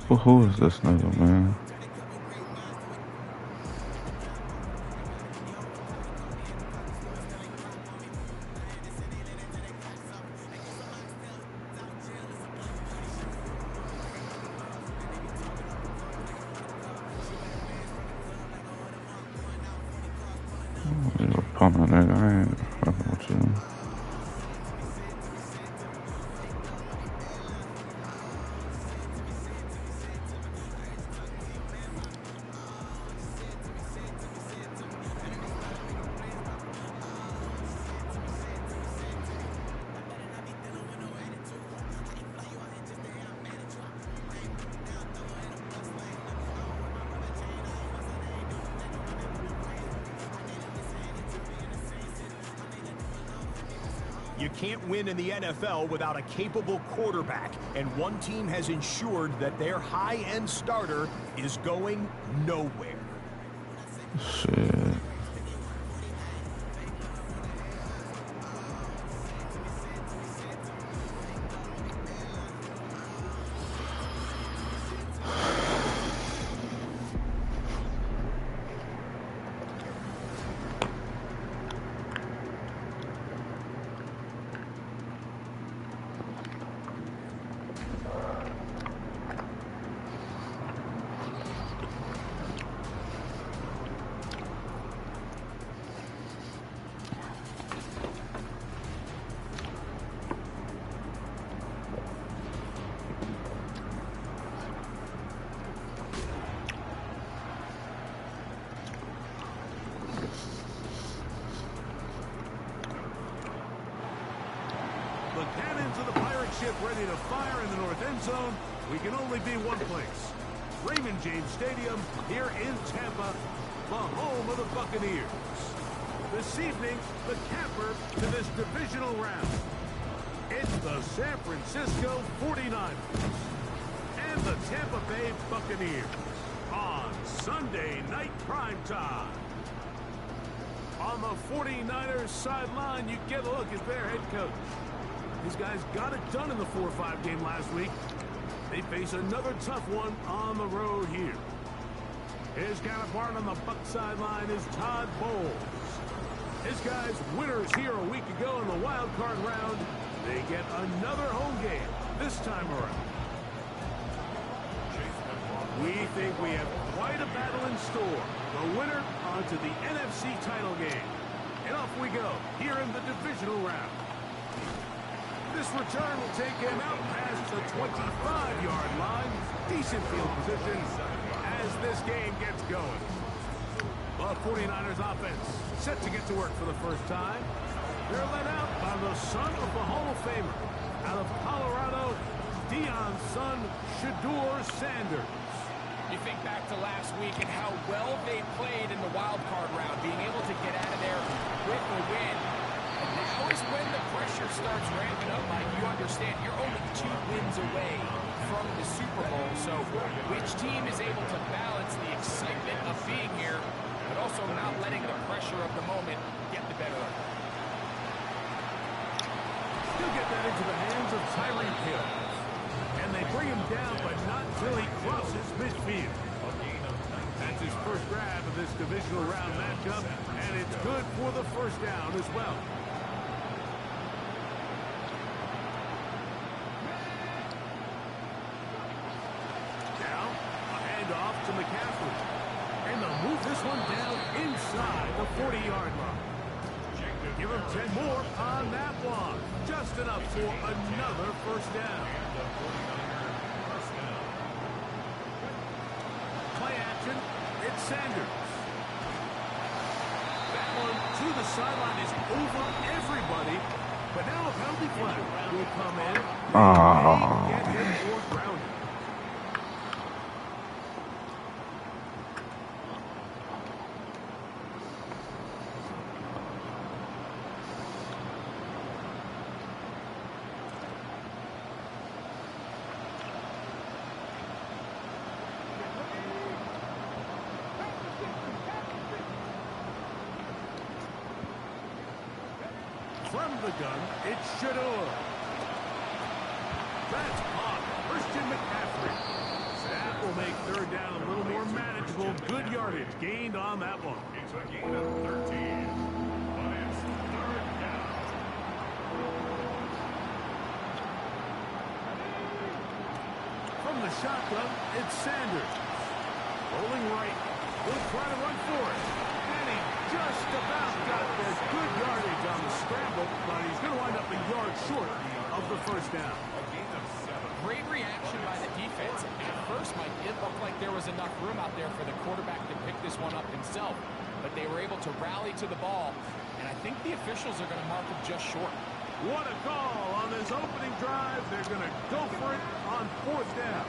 Who is this nigga, man? You a punter, nigga. I ain't fucking with you. You can't win in the NFL without a capable quarterback, and one team has ensured that their high-end starter is going nowhere. Shit. The cannons of the pirate ship ready to fire in the north end zone. We can only be one place. Raymond James Stadium here in Tampa, the home of the Buccaneers. This evening, the camper to this divisional round. It's the San Francisco 49ers and the Tampa Bay Buccaneers on Sunday night prime time. On the 49ers sideline, you get a look at their head coach. These guys got it done in the 4-5 game last week. They face another tough one on the road here. His counterpart on the Buck sideline is Todd Bowles. His guys winners here a week ago in the wild card round. They get another home game this time around. We think we have quite a battle in store. The winner onto the NFC title game. And off we go here in the divisional round. This return will take him out past the 25-yard line. Decent field position as this game gets going. The 49ers offense set to get to work for the first time. They're led out by the son of the Hall of Famer. Out of Colorado, Deion's son, Shedeur Sanders. You think back to last week and how well they played in the wild card round, being able to get out of there with a win. And now is when the pressure starts ramping up, Mike. You understand you're only 2 wins away from the Super Bowl. So which team is able to balance the excitement of being here, but also not letting the pressure of the moment get the better of them? Still get that into the hands of Tyreek Hill. And they bring him down, but not till he crosses midfield. That's his first grab of this divisional round matchup, and it's good for the first down as well. Now, a handoff to McCaffrey. And they'll move this one down inside the 40-yard line. Give him 10 more on that one. Just enough for another first down. Play action. It's Sanders. That one to the sideline is over everybody. But now a penalty flag will come in. Get him for grounding. From the gun, it's Shedeur. That's caught. Christian McCaffrey. will make third down a little more manageable. Good yardage gained on that one. It's a gain of 13, but it's third down. From the shotgun, it's Sanders. Rolling right. He'll try to run for it. And he just about got the good yardage on the scramble, but he's going to wind up a yard short of the first down. Great reaction by the defense. At first, Mike, it looked like there was enough room out there for the quarterback to pick this one up himself. But they were able to rally to the ball, and I think the officials are going to mark him just short. What a call on this opening drive. They're going to go for it on fourth down.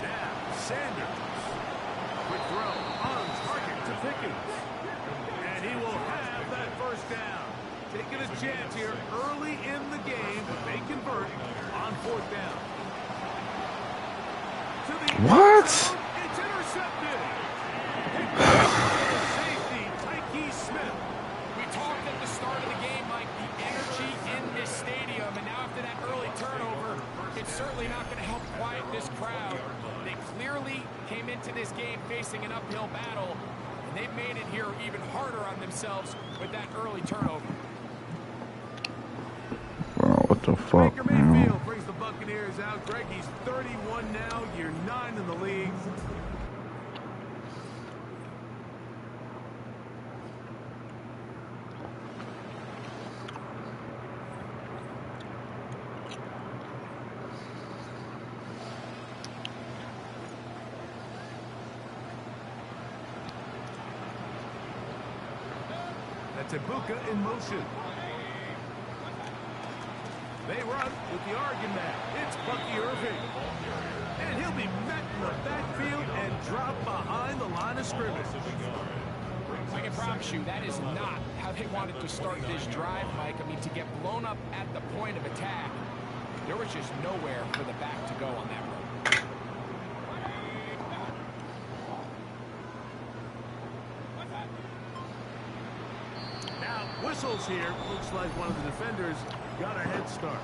Now, Sanders. Quick throw on target to Pickens. And he will have that first down. Taking a chance here early in the game, but they convert on fourth down. What? It's intercepted. Safety, Tyke Smith. We talked at the start of the game, Mike, the energy in this stadium, and now after that early turnover, it's certainly not going to help quiet this crowd. They clearly came into this game facing an uphill battle, and they've made it here even harder on themselves with that early turnover. What the fuck, Baker man? Mayfield brings the Buccaneers out. Greg, he's 31 now, year 9 in the league. That's Ibuka in motion. They run with the argument. It's Bucky Irving. And he'll be met in the backfield and dropped behind the line of scrimmage. I can promise you that is not how they wanted to start this drive, Mike. I mean, to get blown up at the point of attack, there was just nowhere for the back to go on that run. Now, whistles here. Looks like one of the defenders got a head start.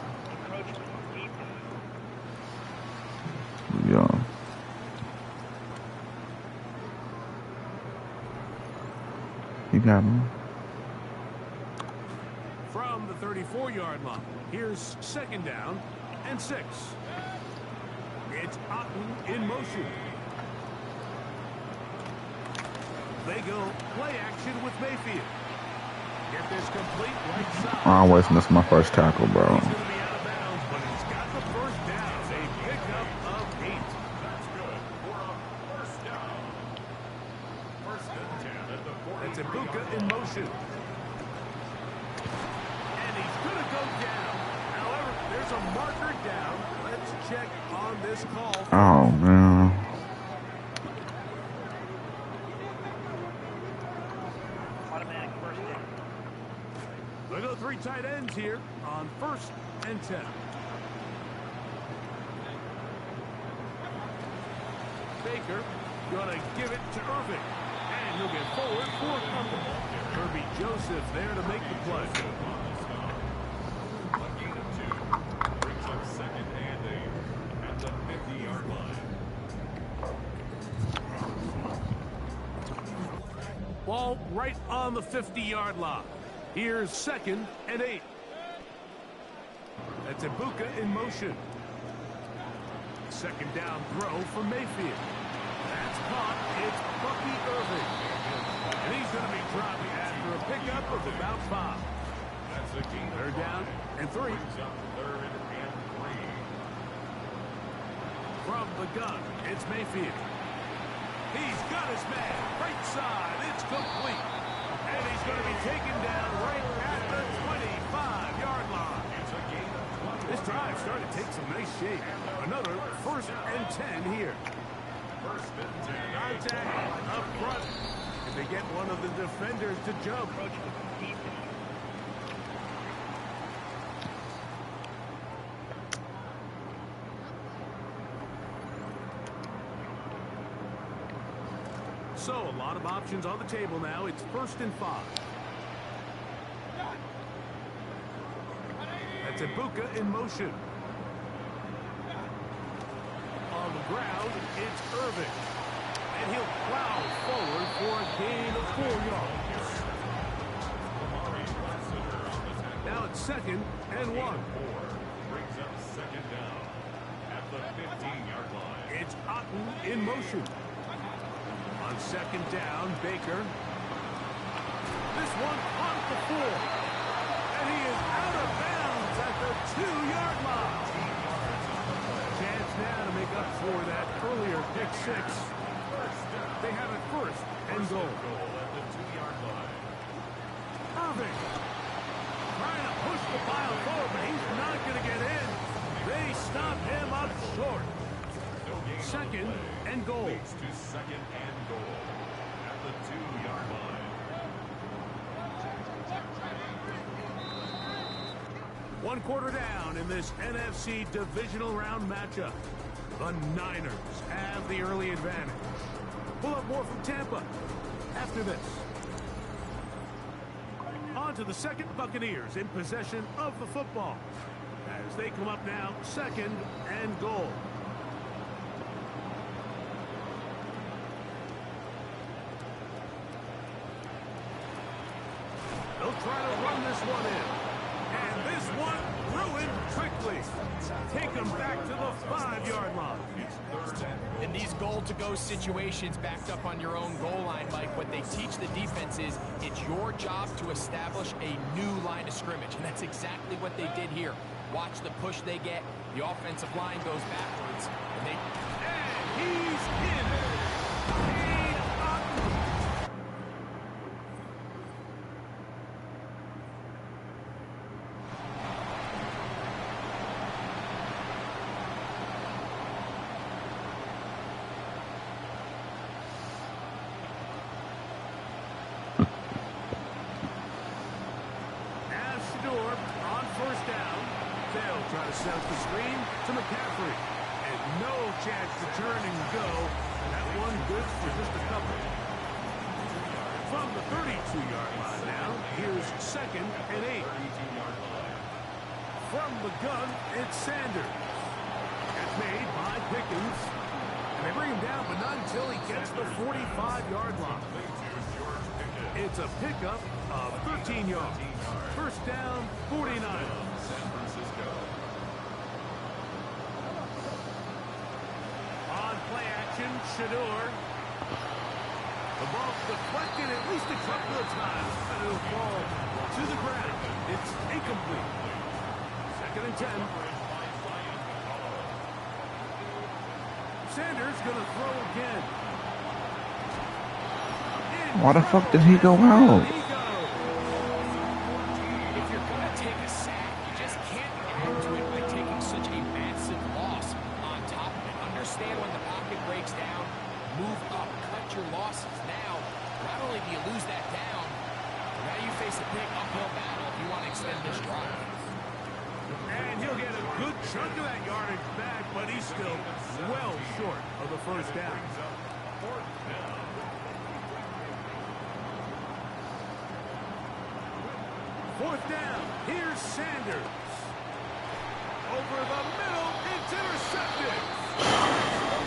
Yeah. You got me. From the 34-yard line, here's second down and 6. It's Otten in motion. They go play action with Mayfield. Get this complete right side. I always miss my first tackle, bro. He's going to be out of bounds, but he's got the first down. A pickup of 8. That's good for a first down. First and 10 at the 43. That's Ibuka in motion. And he's going to go down. However, there's a marker down. Let's check on this call. Oh, man. Automatic first down. They go 3 tight ends here on first and 10. Baker gonna give it to Irving. And he'll get forward for a couple. Kirby Joseph there to make the play. A gain of 2. Brings up second and 8 at the 50-yard line. Ball right on the 50-yard line. Here's second and 8. That's Ibuka in motion. Second down throw for Mayfield. That's caught. It's Bucky Irving. And he's going to be dropped after a pickup of about 5. That's a gain. Third down and 3. Brings up third and 3. From the gun, it's Mayfield. He's got his man. Right side. It's complete. And he's going to be taken down right at the 25-yard line. It's a gain of 20. This drive started to take some nice shape. Another first and 10 here. First and 10. Contact up front. If they get one of the defenders to jump. So a lot of options on the table now. It's first and 5. It's Ibuka in motion. On the ground, it's Irving. And he'll plow forward for a gain of 4 yards. Now it's 2nd and 1. Brings up 2nd down at the 15-yard line. It's Otten in motion. On 2nd down, Baker. This one caught the 4. And he is out of bounds at the 2-yard line. Chance now to make up for that earlier pick 6. They have it 1st and goal. At the 2-yard line. Irving trying to push the pile forward, but he's not going to get in. They stop him up short. 2nd and goal. Leads to 2nd and goal at the 2-yard line. One quarter down in this NFC divisional round matchup. The Niners have the early advantage. We'll have more from Tampa after this. On to the 2nd, Buccaneers in possession of the football as they come up now 2nd and goal. They'll try to run this one in. And this one ruined quickly. Take them back to the 5-yard line. In these goal-to-go situations backed up on your own goal line, Mike, what they teach the defense is it's your job to establish a new line of scrimmage, and that's exactly what they did here. Watch the push they get. The offensive line goes backwards. And he's in. Sends the screen to McCaffrey. And no chance to turn and go. That one good for just a couple. From the 32-yard line now, here's 2nd and 8. From the gun, it's Sanders. It's made by Pickens. And they bring him down, but not until he gets the 45-yard line. It's a pickup of 13 yards. 1st down, 49. Shador. The ball's deflected at least a couple of times, but it'll fall to the ground. It's incomplete. 2nd and 10. Sanders going to throw again. Why the fuck did he go out? If you're going to take a sack, you just can't add to it by taking such a massive loss on top of it. Understand when the pocket breaks down, move up, cut your losses. Now, not only do you lose that down, but now you face a big uphill battle if you want to extend this drive. And he'll get a good chunk of that yardage back, but he's still well short of the 1st down. 4th down. Here's Sanders. Over the middle, it's intercepted. The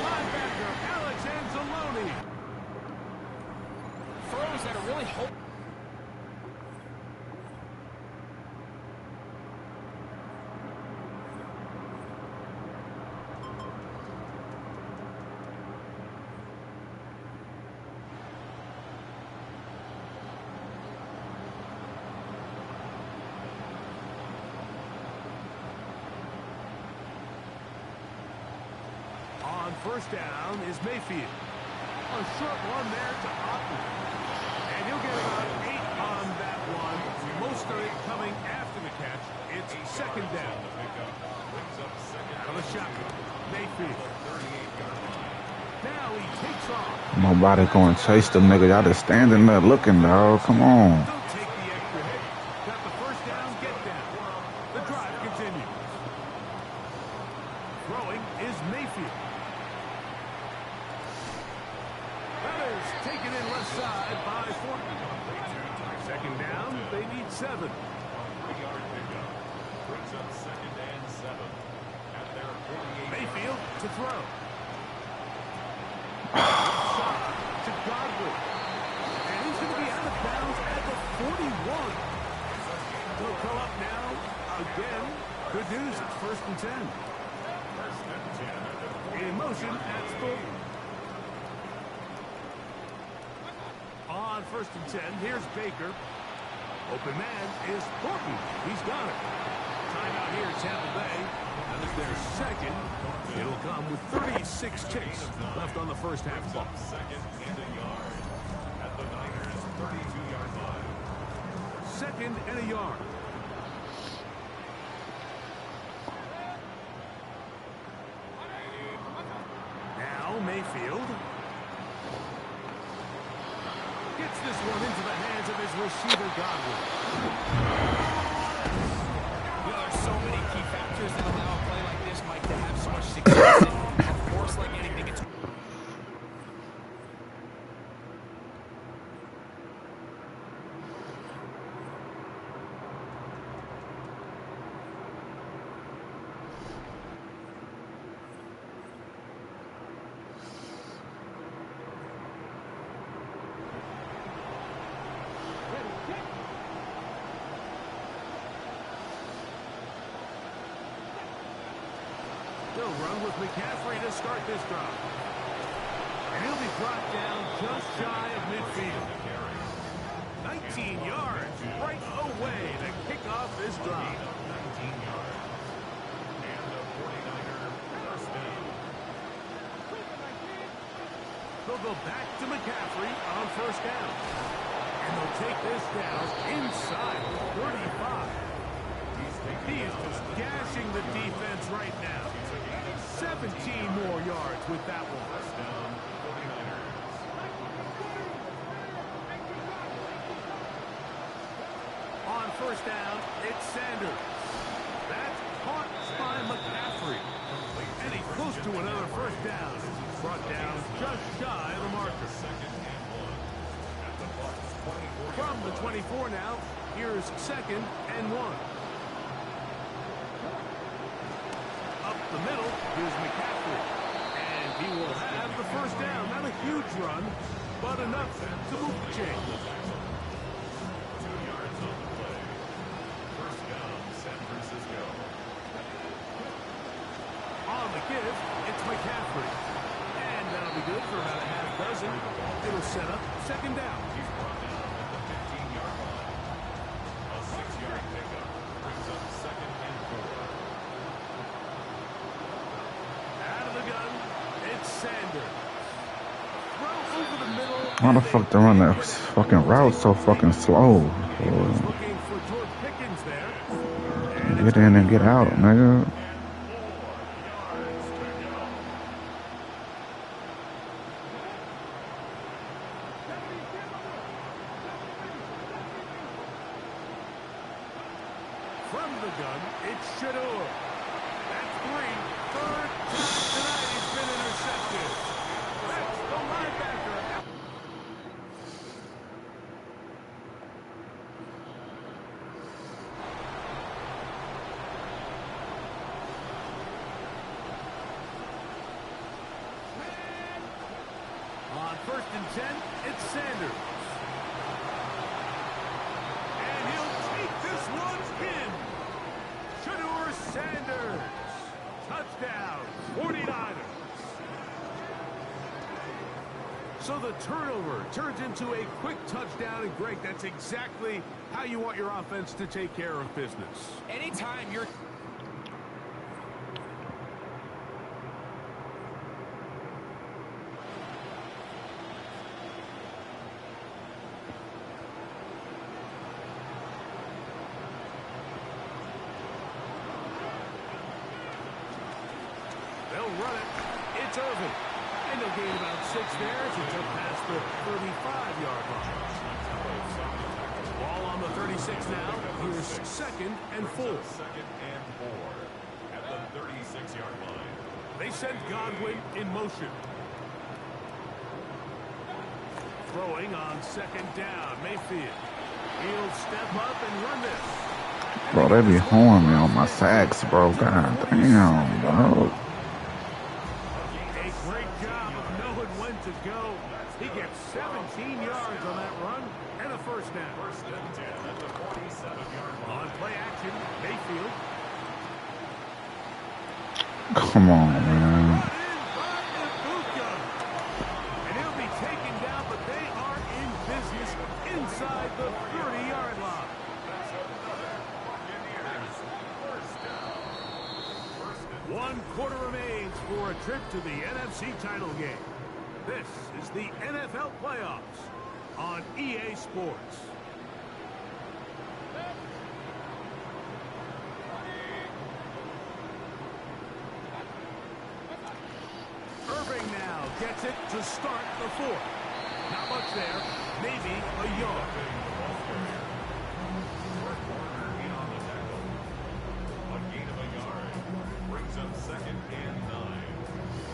linebacker, Alex Anzalone. Throws that are really hope. On 1st down is Mayfield. A short one there to Otten. And he'll get about 8 on that one. Most of it coming after the catch. It's 2nd down. Out of the shotgun. Mayfield. Now he takes off. Nobody going to chase them, nigga. Y'all just standing there looking, dog. Come on. Don't take the extra hit. Got the 1st down, get down. The drive continues. Throwing is Mayfield. Taken in left side by Fortin. 2nd down, they need 7. Brings up 2nd and 7 at their 48. Mayfield to throw. Inside to Godwin. And he's going to be out of bounds at the 41. They'll come up now again. Good news, it's 1st and 10. In motion, that's Thornton. On 1st and 10, here's Baker. Open man is Thornton. He's got it. Timeout here at Tampa Bay. That is their second. It'll come with 36 ticks left on the first half clock. 2nd and a yard at the Niners' 32-yard line. 2nd and a yard. Now Mayfield gets this one into the hands of his receiver Godwin. You know, there's so many key factors that allow a play like this, Mike, to have so much success. And of course, like anything, it's They'll run with McCaffrey to start this drive. And he'll be brought down just shy of midfield. 19 yards right away to kick off this drive. 19 yards. And the 49er first down. They'll go back to McCaffrey on 1st down. And they'll take this down inside 35. He is just gashing the defense right now. 17 more yards with that one. First down, 49ers. On 1st down, it's Sanders. That's caught by McCaffrey. And he's close to another 1st down. Brought down just shy of the marker. 2nd and 1 at the Bucs' 24. From the 24 now, here's 2nd and 1. Up the middle, here's McCaffrey. And he will have the 1st down. Not a huge run, but enough to move the chains. 2 yards on the play. First down, San Francisco. On the give, it's McCaffrey. And that'll be good for about a half dozen. It'll set up 2nd down. He's brought down at the 15-yard line. A 6-yard pickup brings up 2nd and 4. Out of the gun, it's Sanders. Throw over the middle. Why the fuck they run that fucking route so fucking slow? He was looking for George Pickens there. Get in and get out, nigga. From the gun, it's Shador. That's 3. 3rd time tonight he's been intercepted. That's the linebacker. On 1st and 10, it's Sanders. And he'll take this one in. Shador Sanders. Touchdown, 49ers. So the turnover turns into a quick touchdown, and Greg, that's exactly how you want your offense to take care of business. anytime you're They'll run it. It's Irvin. And they'll gain about 6 there as he took past the 35-yard line. Ball on the 36 now. Here's 2nd and 4. 2nd and 4 at the 36-yard line. They send Godwin in motion. Throwing on 2nd down. Mayfield. He'll step up and run this. Bro, they be holding me on my sacks, bro. God damn, bro. A great job of knowing when to go. He gets 17 yards on that run and a first down. First and 10 at the 47-yard line. On play action, Mayfield. Come on, man. And he'll be taken down, but they are in business inside the 30-yard line. One quarter remains for a trip to the NFC title game. This is the NFL playoffs on EA Sports. Irving now gets it to start the fourth. Not much there, maybe a yard. Second and 9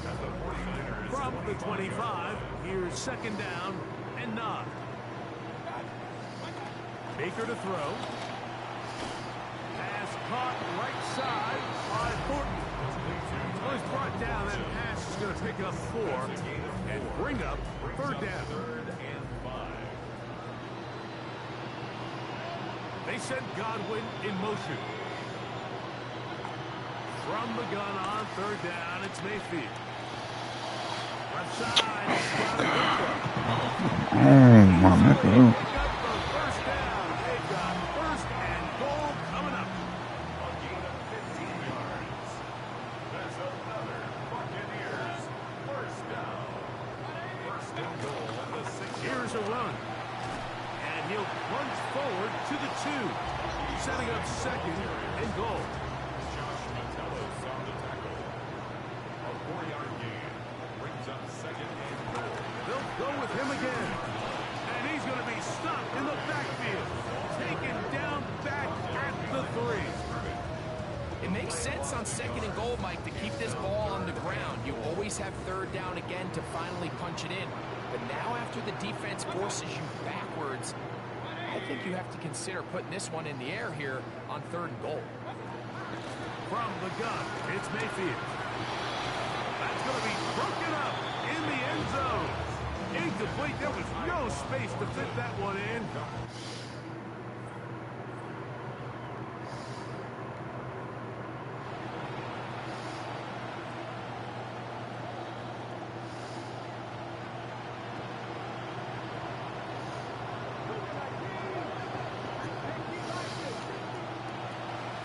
at the 49ers. From the 25, here's second down and 9. Baker to throw. Pass caught right side by Thornton. Well, he's brought down. That pass is going to pick up 4 and bring up third down. Third and 5. They send Godwin in motion. From the gun on third down, it's Mayfield. Left side, Oh, my nigga. first down. They've got first and goal coming up. A gain of 15 yards. That's another Buccaneers first down. First and goal at the 6. Here's a run. And he'll plunge forward to the 2. Setting up second and goal. They'll go with him again. And he's going to be stopped in the backfield. Taken down back at the 3. It makes sense on second and goal, Mike, to keep this ball on the ground. You always have third down again to finally punch it in. But now after the defense forces you backwards, I think you have to consider putting this one in the air here on third and goal. From the gun, it's Mayfield. That's going to be broken up in the end zone. Incomplete. There was no space to fit that one in.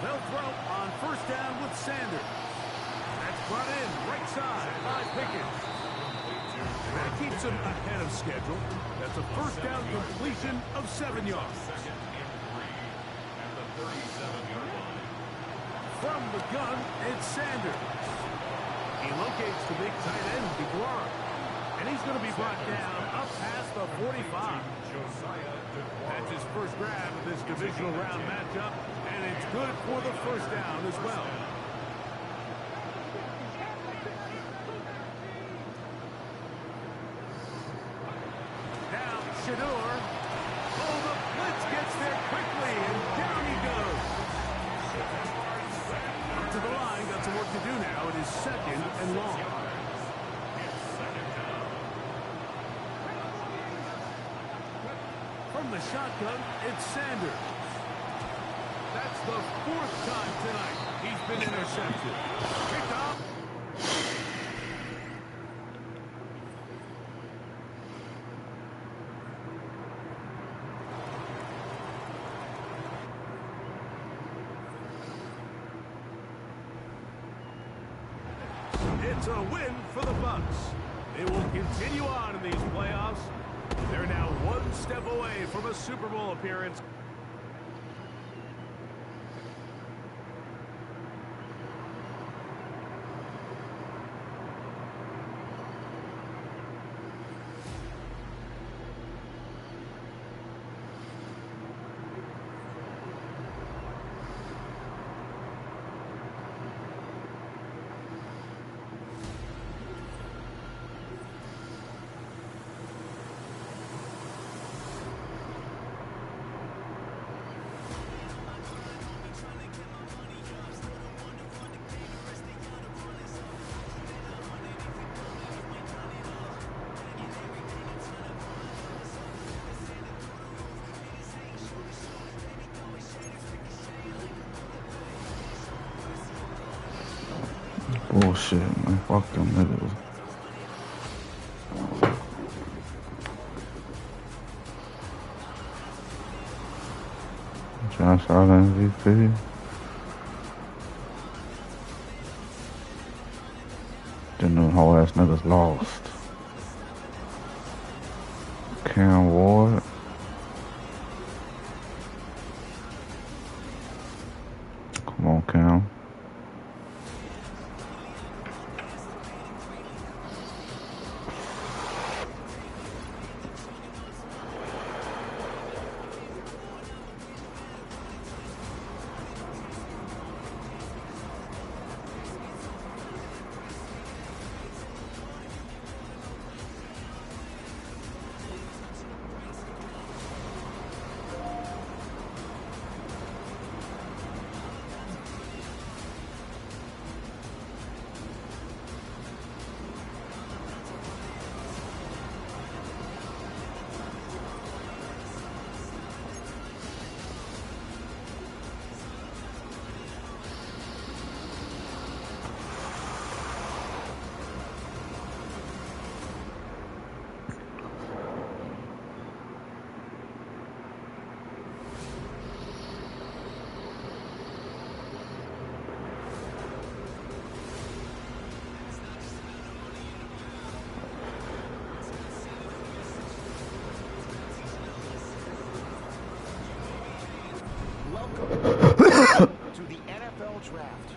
They'll throw on first down with Sanders. That's brought in right side by Pickens. That keeps him ahead of schedule. That's a first down completion of 7 yards. Second and 3 at the 37-yard line. From the gun, it's Sanders. He locates the big tight end, DeGuara. And he's going to be brought down up past the 45. That's his first grab of this divisional round matchup, and it's good for the first down as well. Now, Shador. Oh, the blitz gets there quickly, and down he goes. Up to the line, got some work to do now. It is second and long. From the shotgun, it's Sanders. That's the 4th time tonight he's been intercepted. Picked up. It's a win for the Bucs. They will continue on in these playoffs. They're now one step away from a Super Bowl appearance. Bullshit, man. Fuck them niggas. Josh Allen MVP. Then them whole ass niggas lost. Cam Ward. Come on, Cam. To the NFL Draft.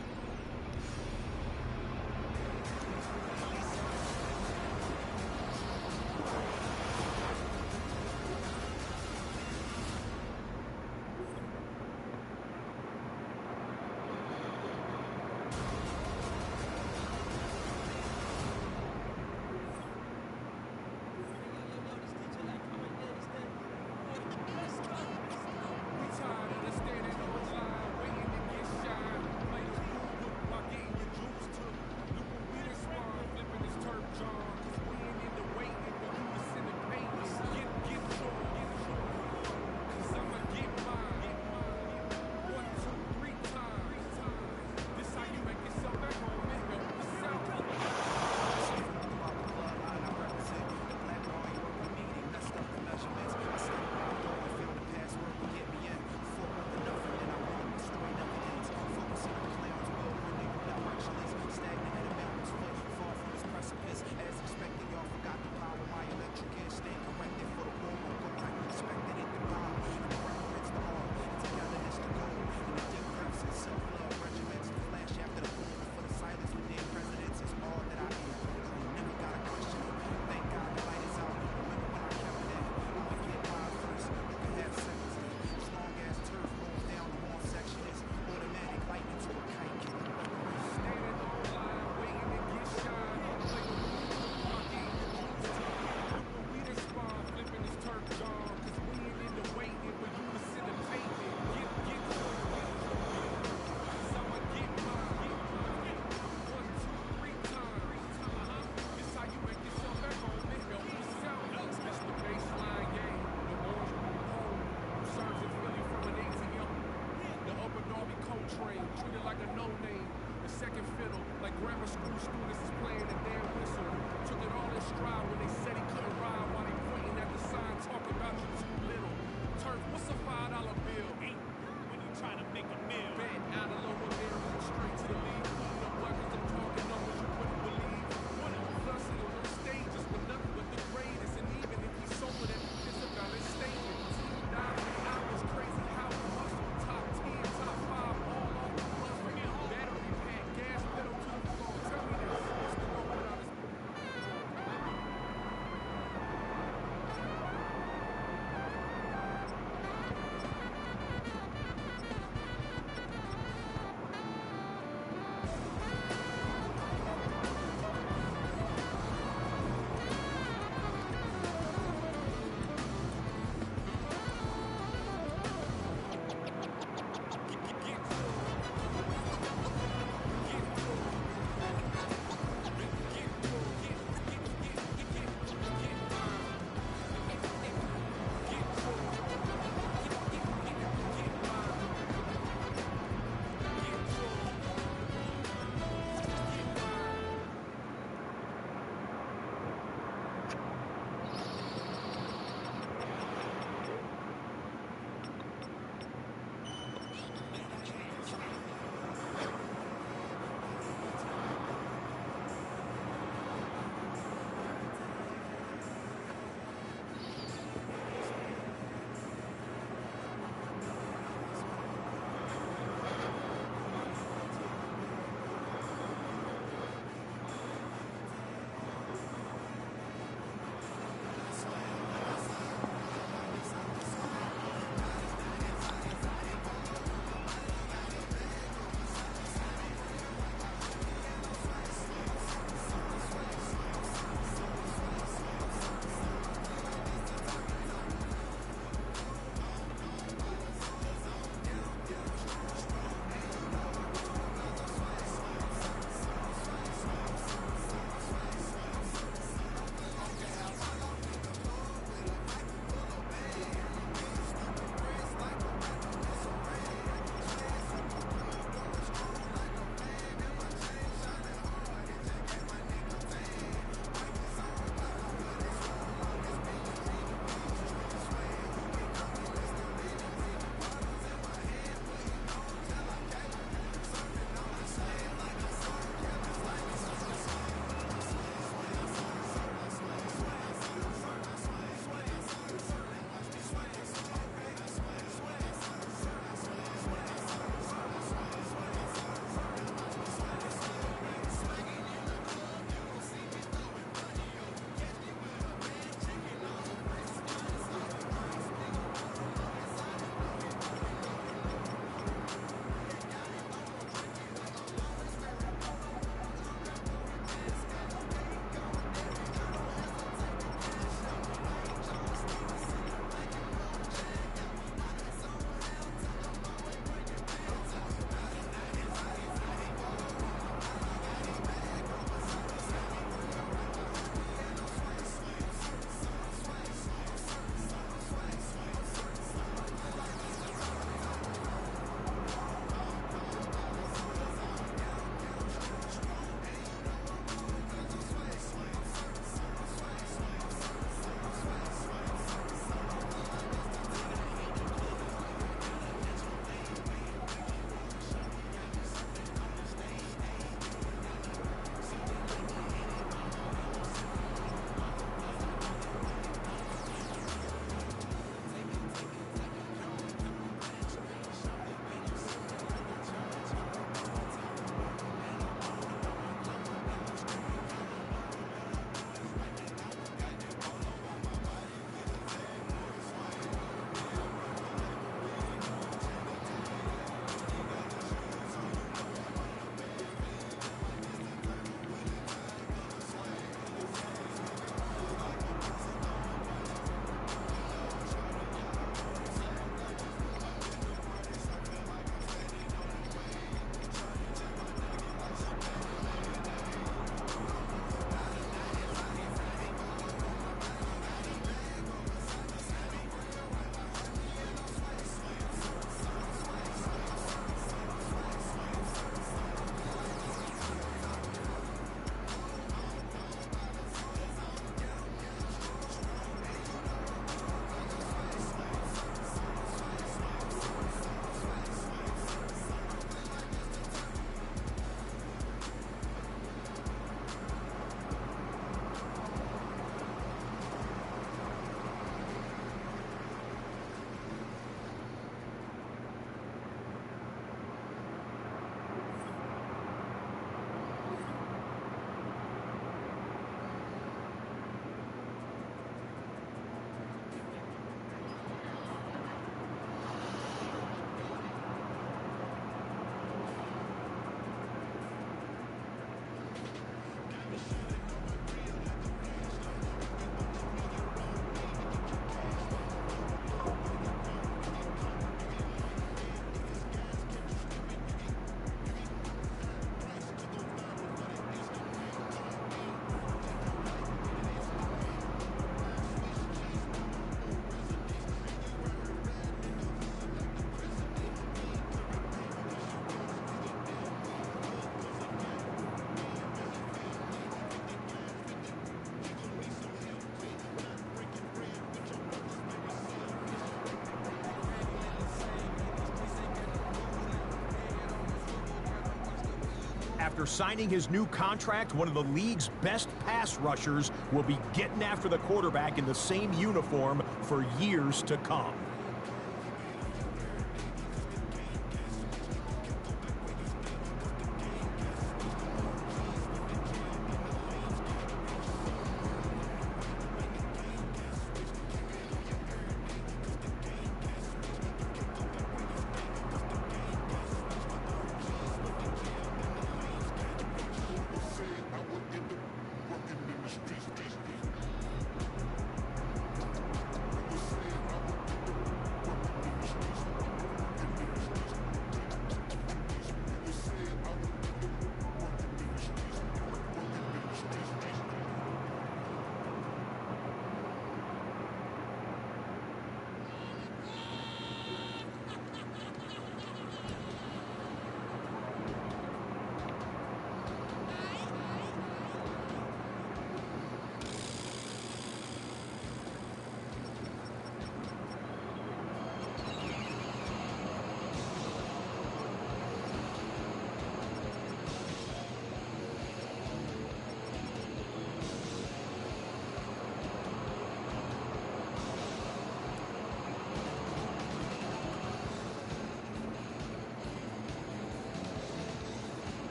After signing his new contract, one of the league's best pass rushers will be getting after the quarterback in the same uniform for years to come.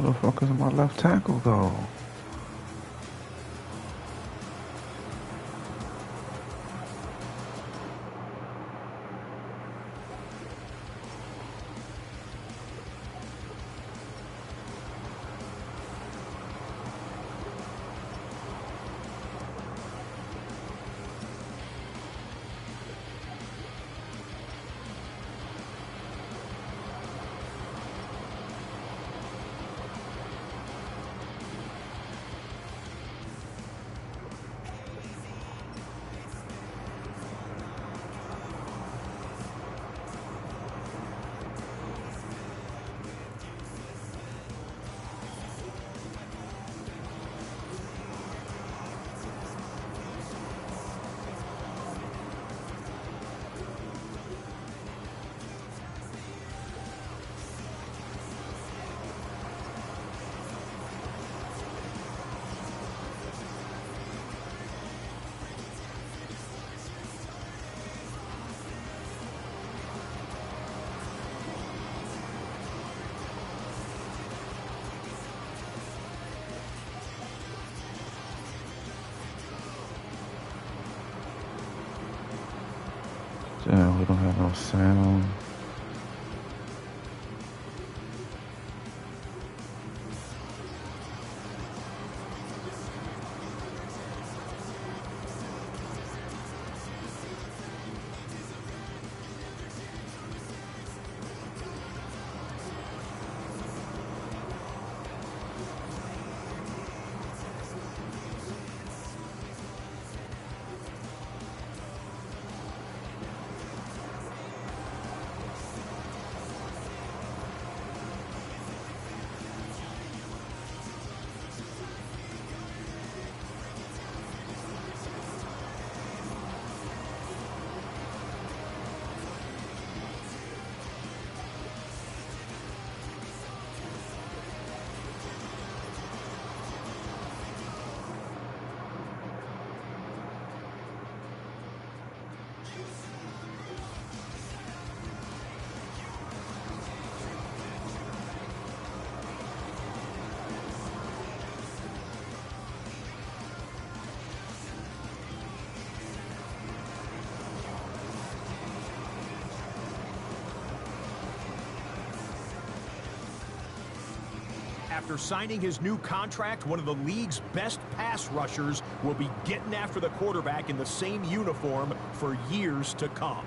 Where the fuck is my left tackle go? Damn, we don't have no sound. After signing his new contract, one of the league's best pass rushers will be getting after the quarterback in the same uniform for years to come.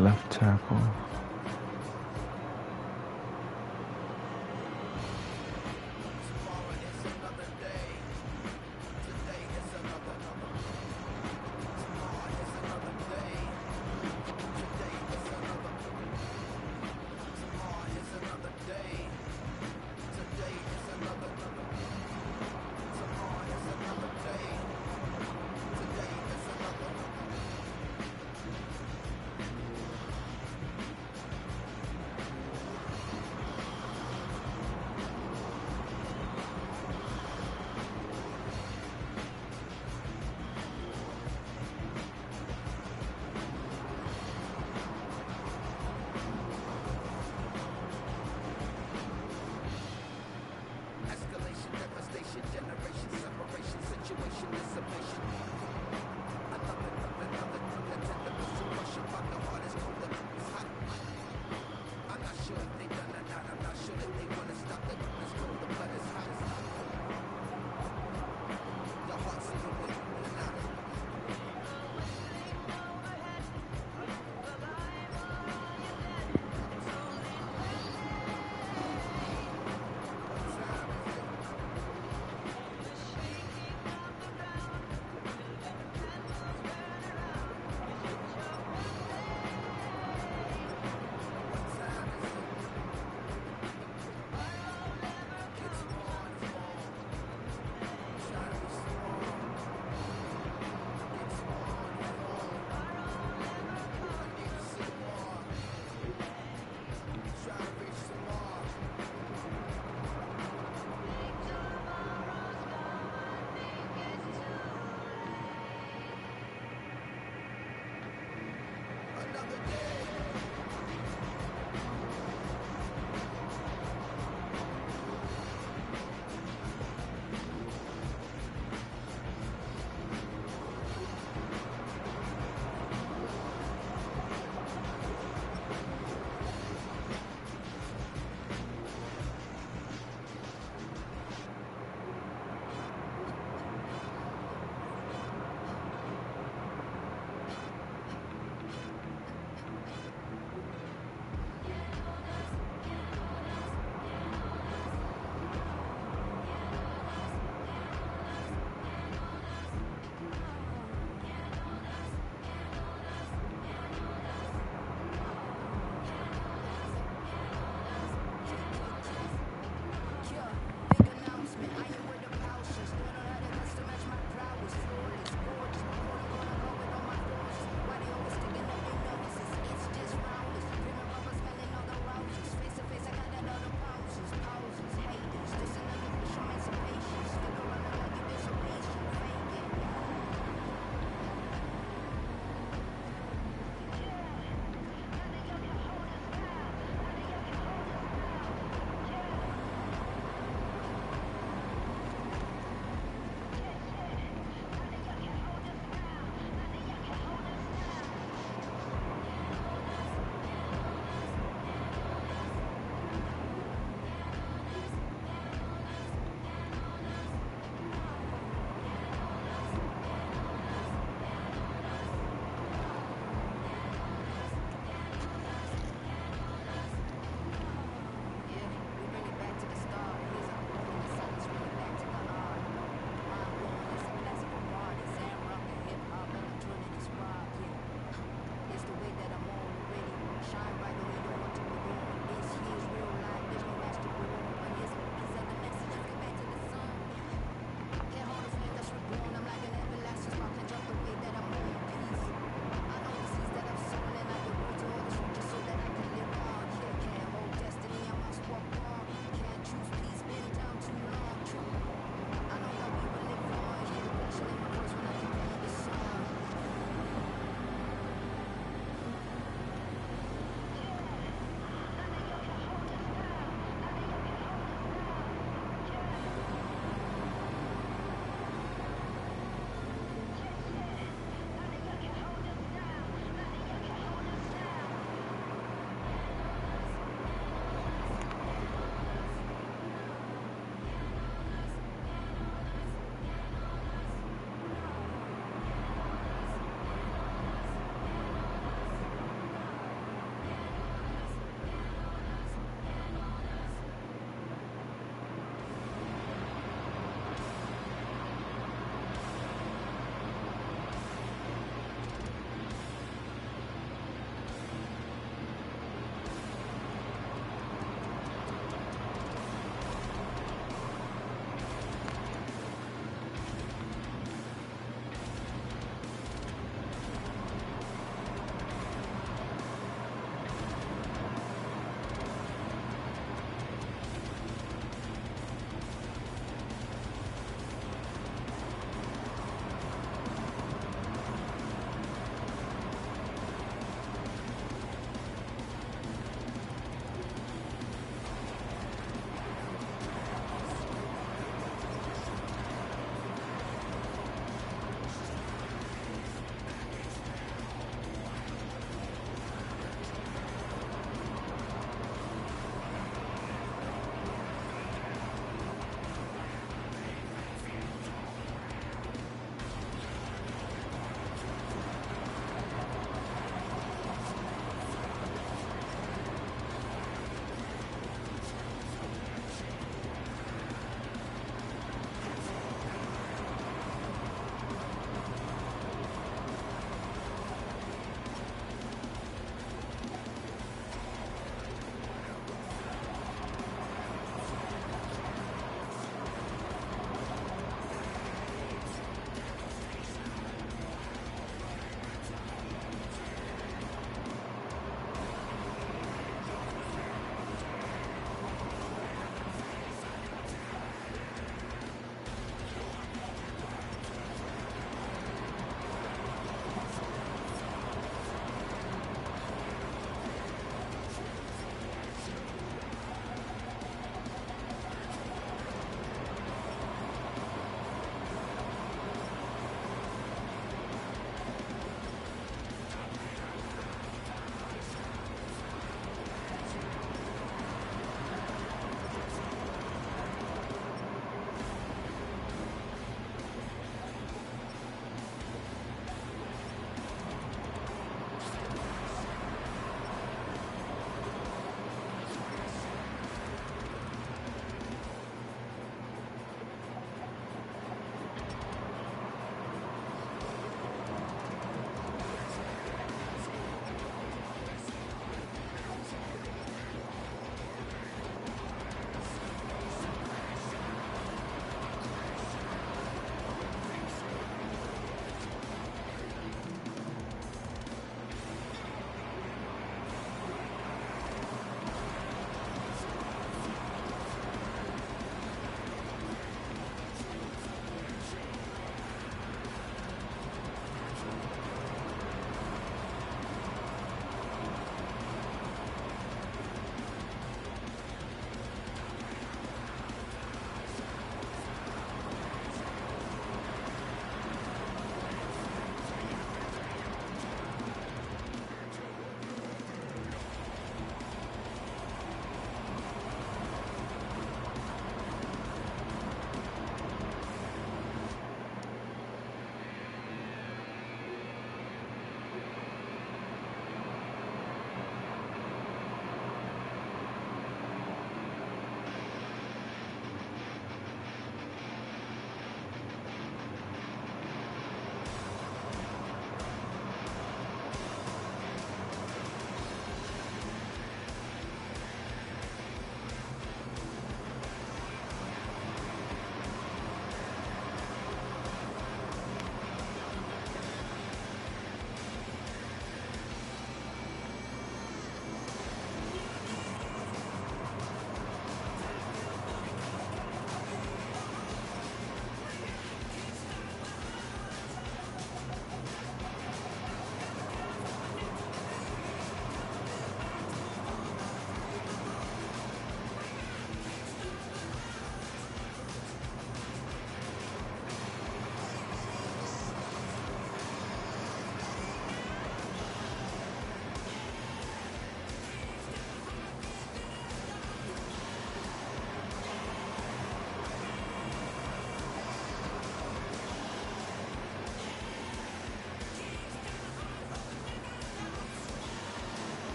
Left tackle.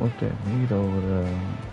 with that meat over there.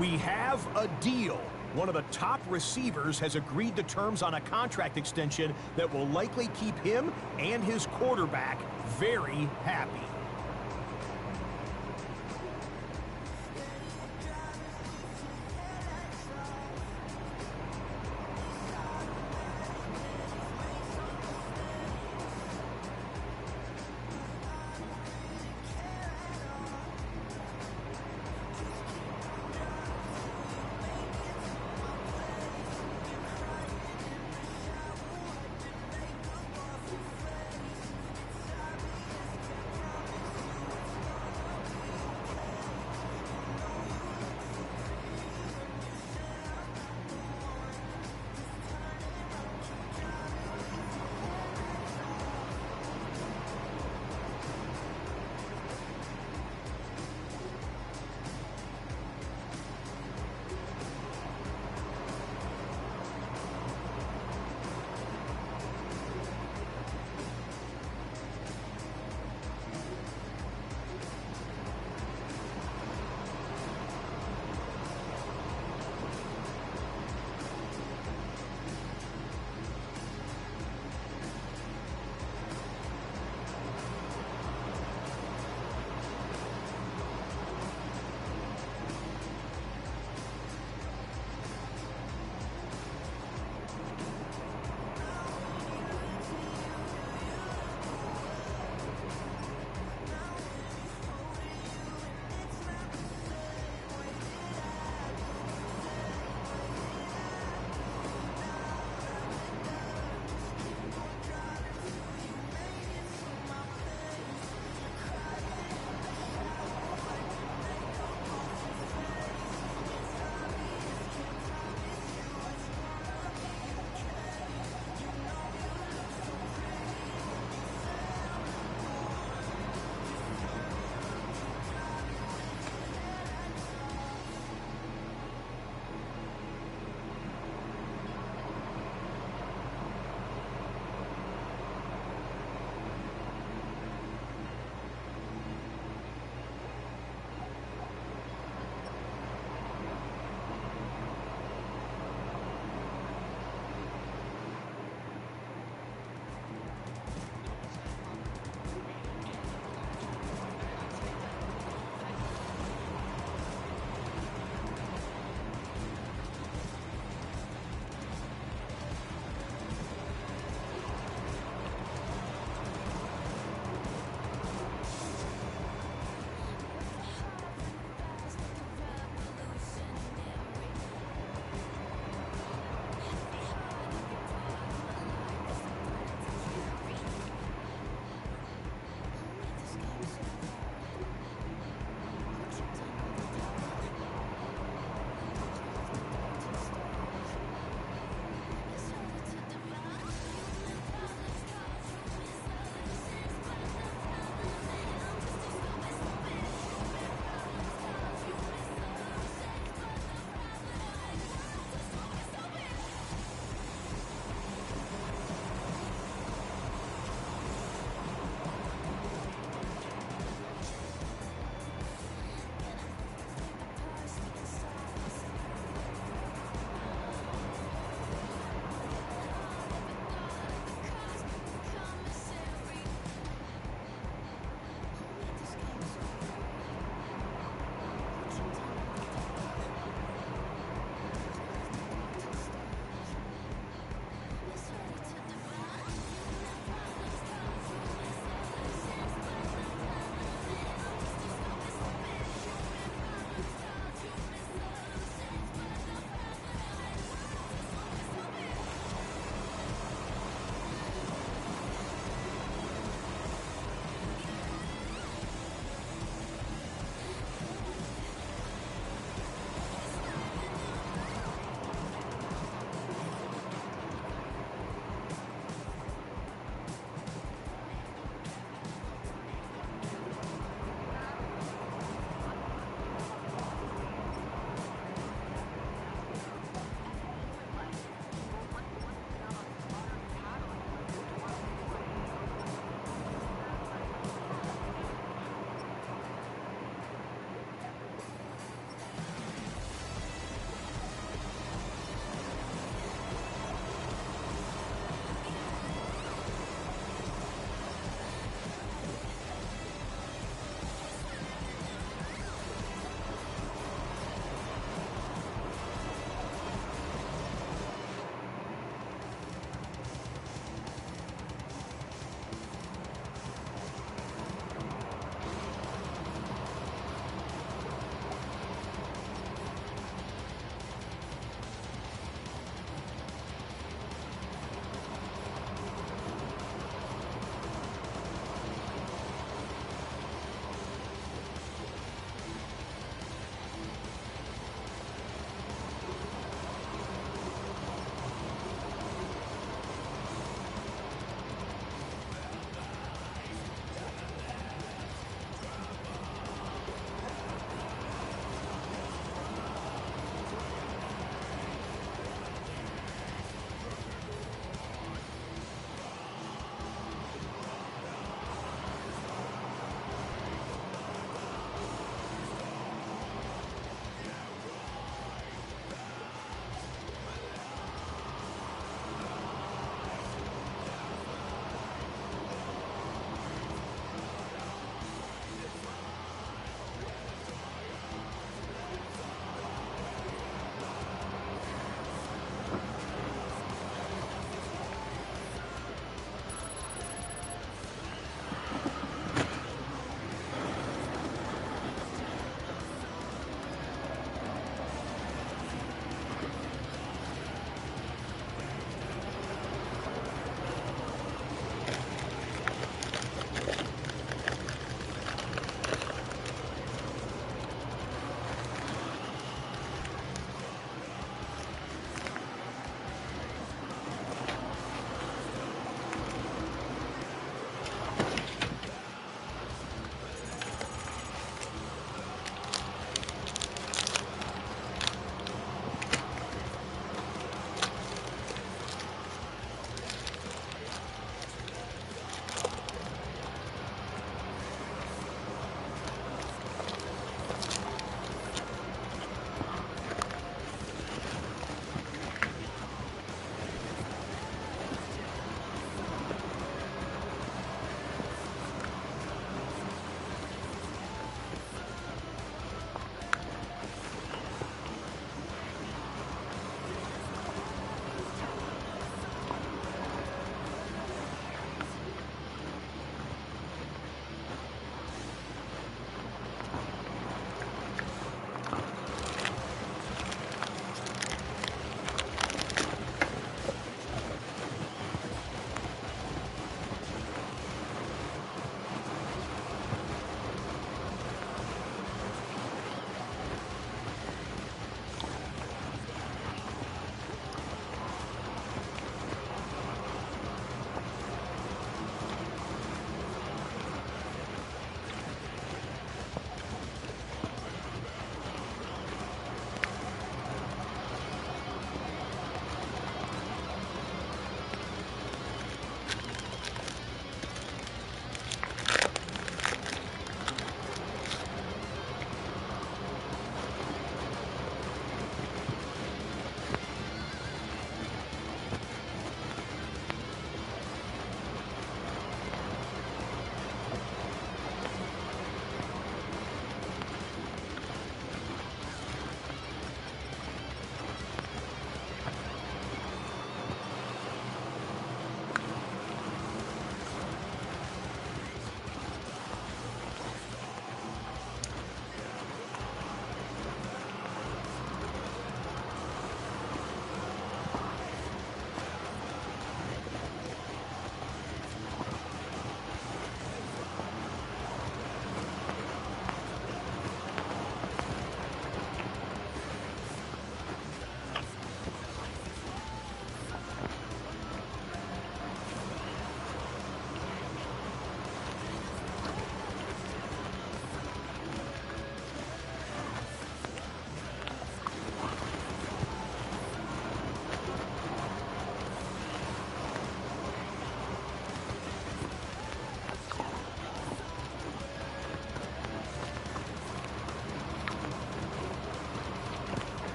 We have a deal. One of the top receivers has agreed to terms on a contract extension that will likely keep him and his quarterback very happy.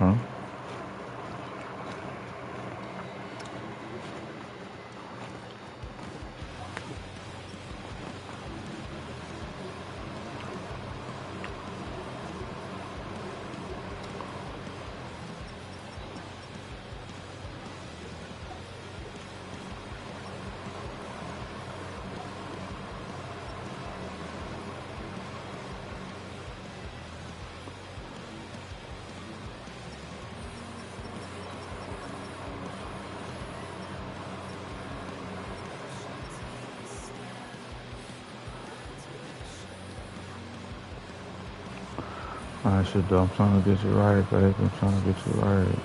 bro. Alright, shit, though. I'm trying to get you right, baby. I'm trying to get you right.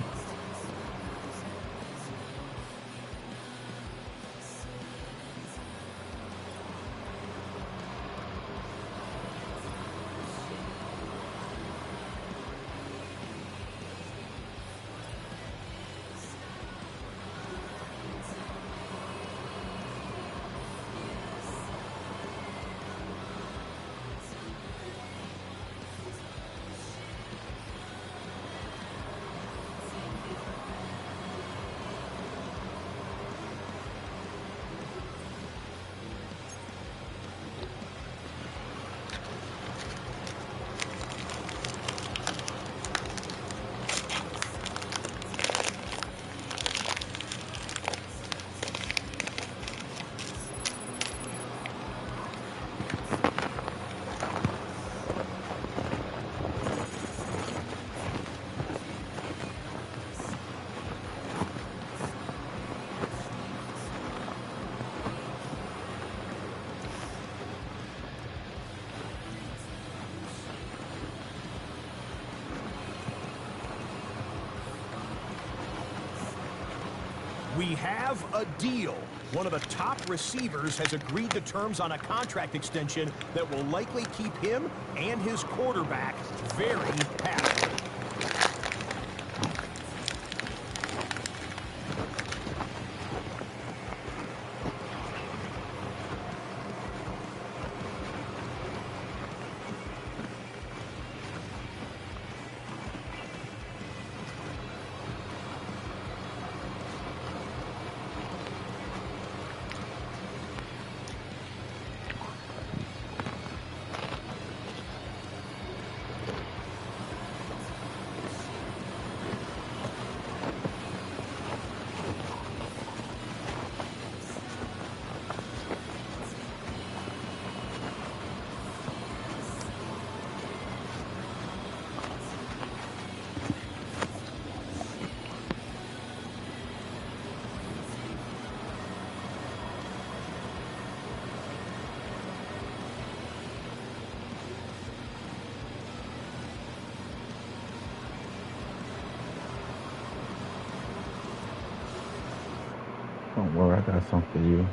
We have a deal. One of the top receivers has agreed to terms on a contract extension that will likely keep him and his quarterback very happy. Don't worry, I got something for you.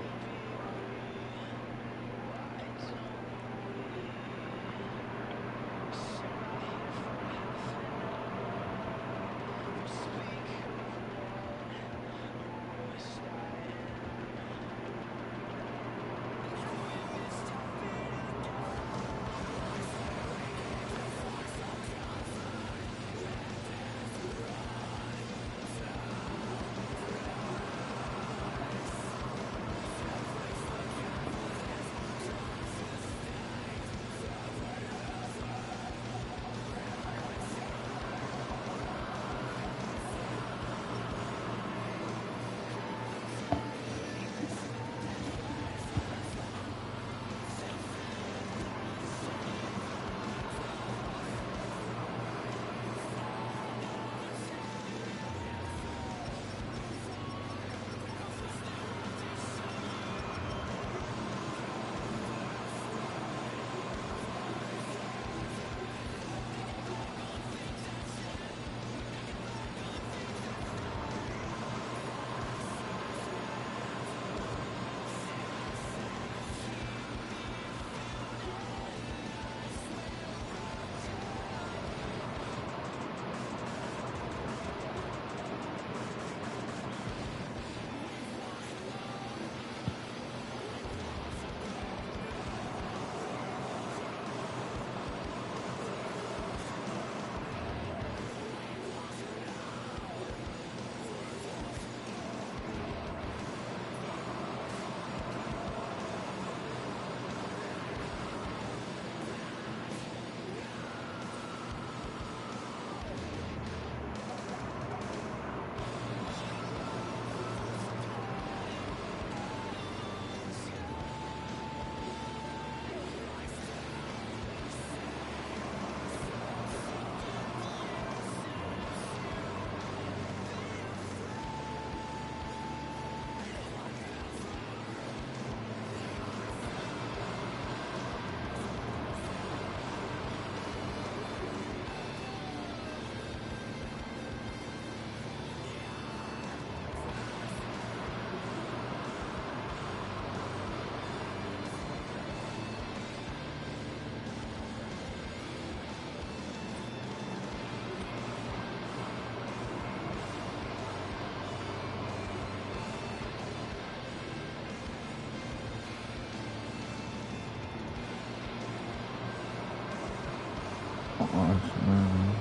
Gosh, man.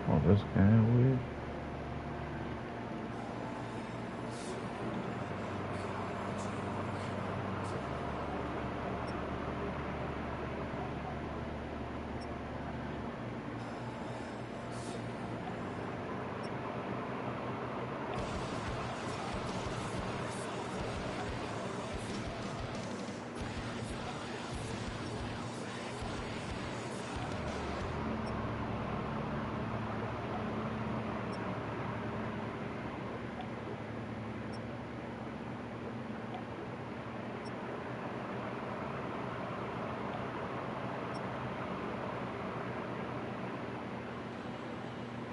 Oh, this game weird.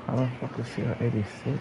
How the fuck is he at 86?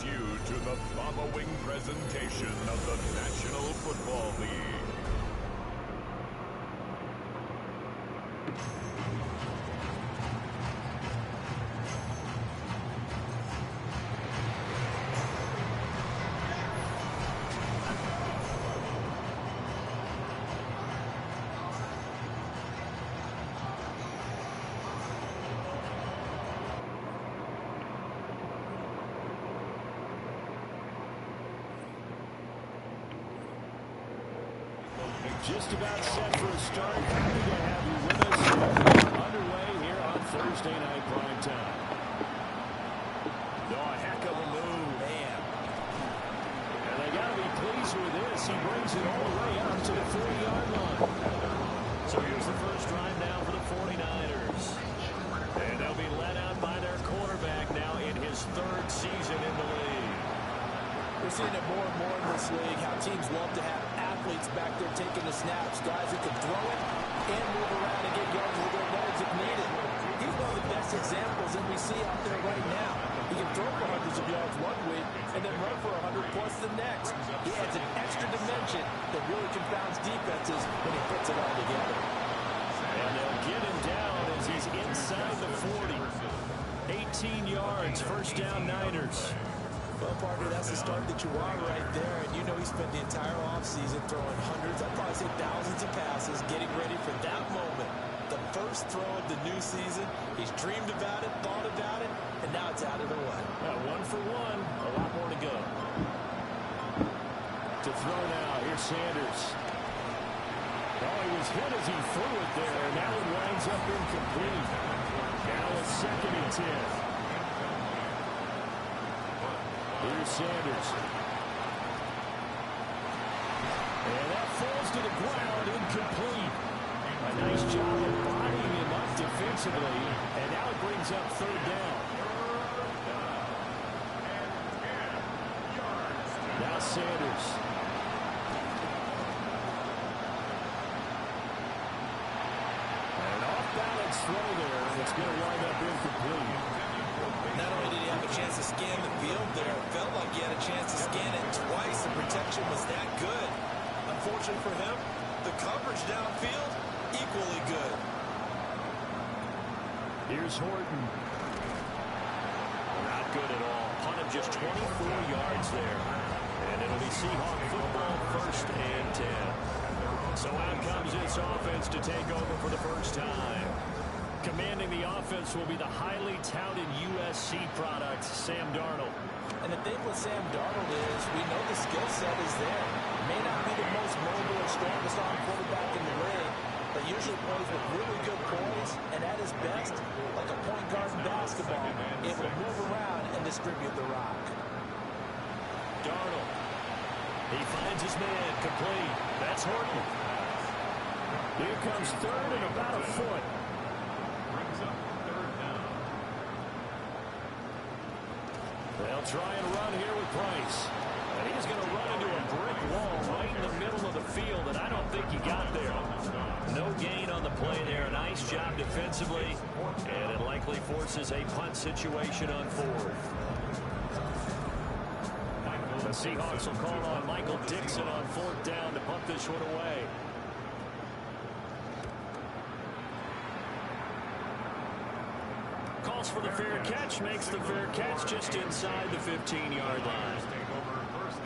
You to the following presentation of the National Football League. Just about set for a start. Happy to have you with us. Underway here on Thursday night prime time. Oh, a heck of a move, man. And they got to be pleased with this. He brings it all the way up to the 40-yard line. So here's the first drive now for the 49ers. And they'll be led out by their quarterback now in his third season in the league. We're seeing it more and more in this league, how teams love to have athletes back there taking the snaps, guys who can throw it and move around and get yards with their legs if needed. He's one of the best examples that we see out there right now. He can throw for hundreds of yards one week and then run for 100 plus the next. He adds an extra dimension that really confounds defenses when he puts it all together. And they'll get him down as he's inside the 40. 19 yards. First down, Niners. Well, partner, that's the start that you want right there. And you know he spent the entire offseason throwing hundreds, I'd probably say thousands of passes, getting ready for that moment. The first throw of the new season. He's dreamed about it, thought about it, and now it's out of the way. 1 for 1. A lot more to go. To throw now. Here's Sanders. Oh, he was hit as he threw it there, and now it winds up incomplete. Now it's 2nd and 10. Here's Sanders. And that falls to the ground, incomplete. A nice job of bodying him up defensively, and now it brings up 3rd down. Now Sanders. An off-balance throw there, and it's going to wind up incomplete. Not only did he have a chance to scan the field there, it felt like he had a chance to scan it twice. The protection was that good. Unfortunately for him, the coverage downfield, equally good. Here's Horton. Not good at all. Punt of just 24 yards there. And it'll be Seahawk football, 1st and 10. So out comes this offense to take over for the first time. Commanding the offense will be the highly touted USC product, Sam Darnold. And the thing with Sam Darnold is we know the skill set is there. May not be the most mobile or strongest arm quarterback in the league, but usually plays with really good poise, and at his best, like a point guard in basketball, able to move around and distribute the rock. Darnold. He finds his man, complete. That's Horton. Here comes 3rd and about a foot. Brings up 3rd down. They'll try and run here with Price. And he's going to run into a brick wall right in the middle of the field, and I don't think he got there. No gain on the play there. Nice job defensively, and it likely forces a punt situation on 4th. The Seahawks will call on Michael Dixon on 4th down to punt this one away. Calls for the fair catch, makes the fair catch just inside the 15-yard line.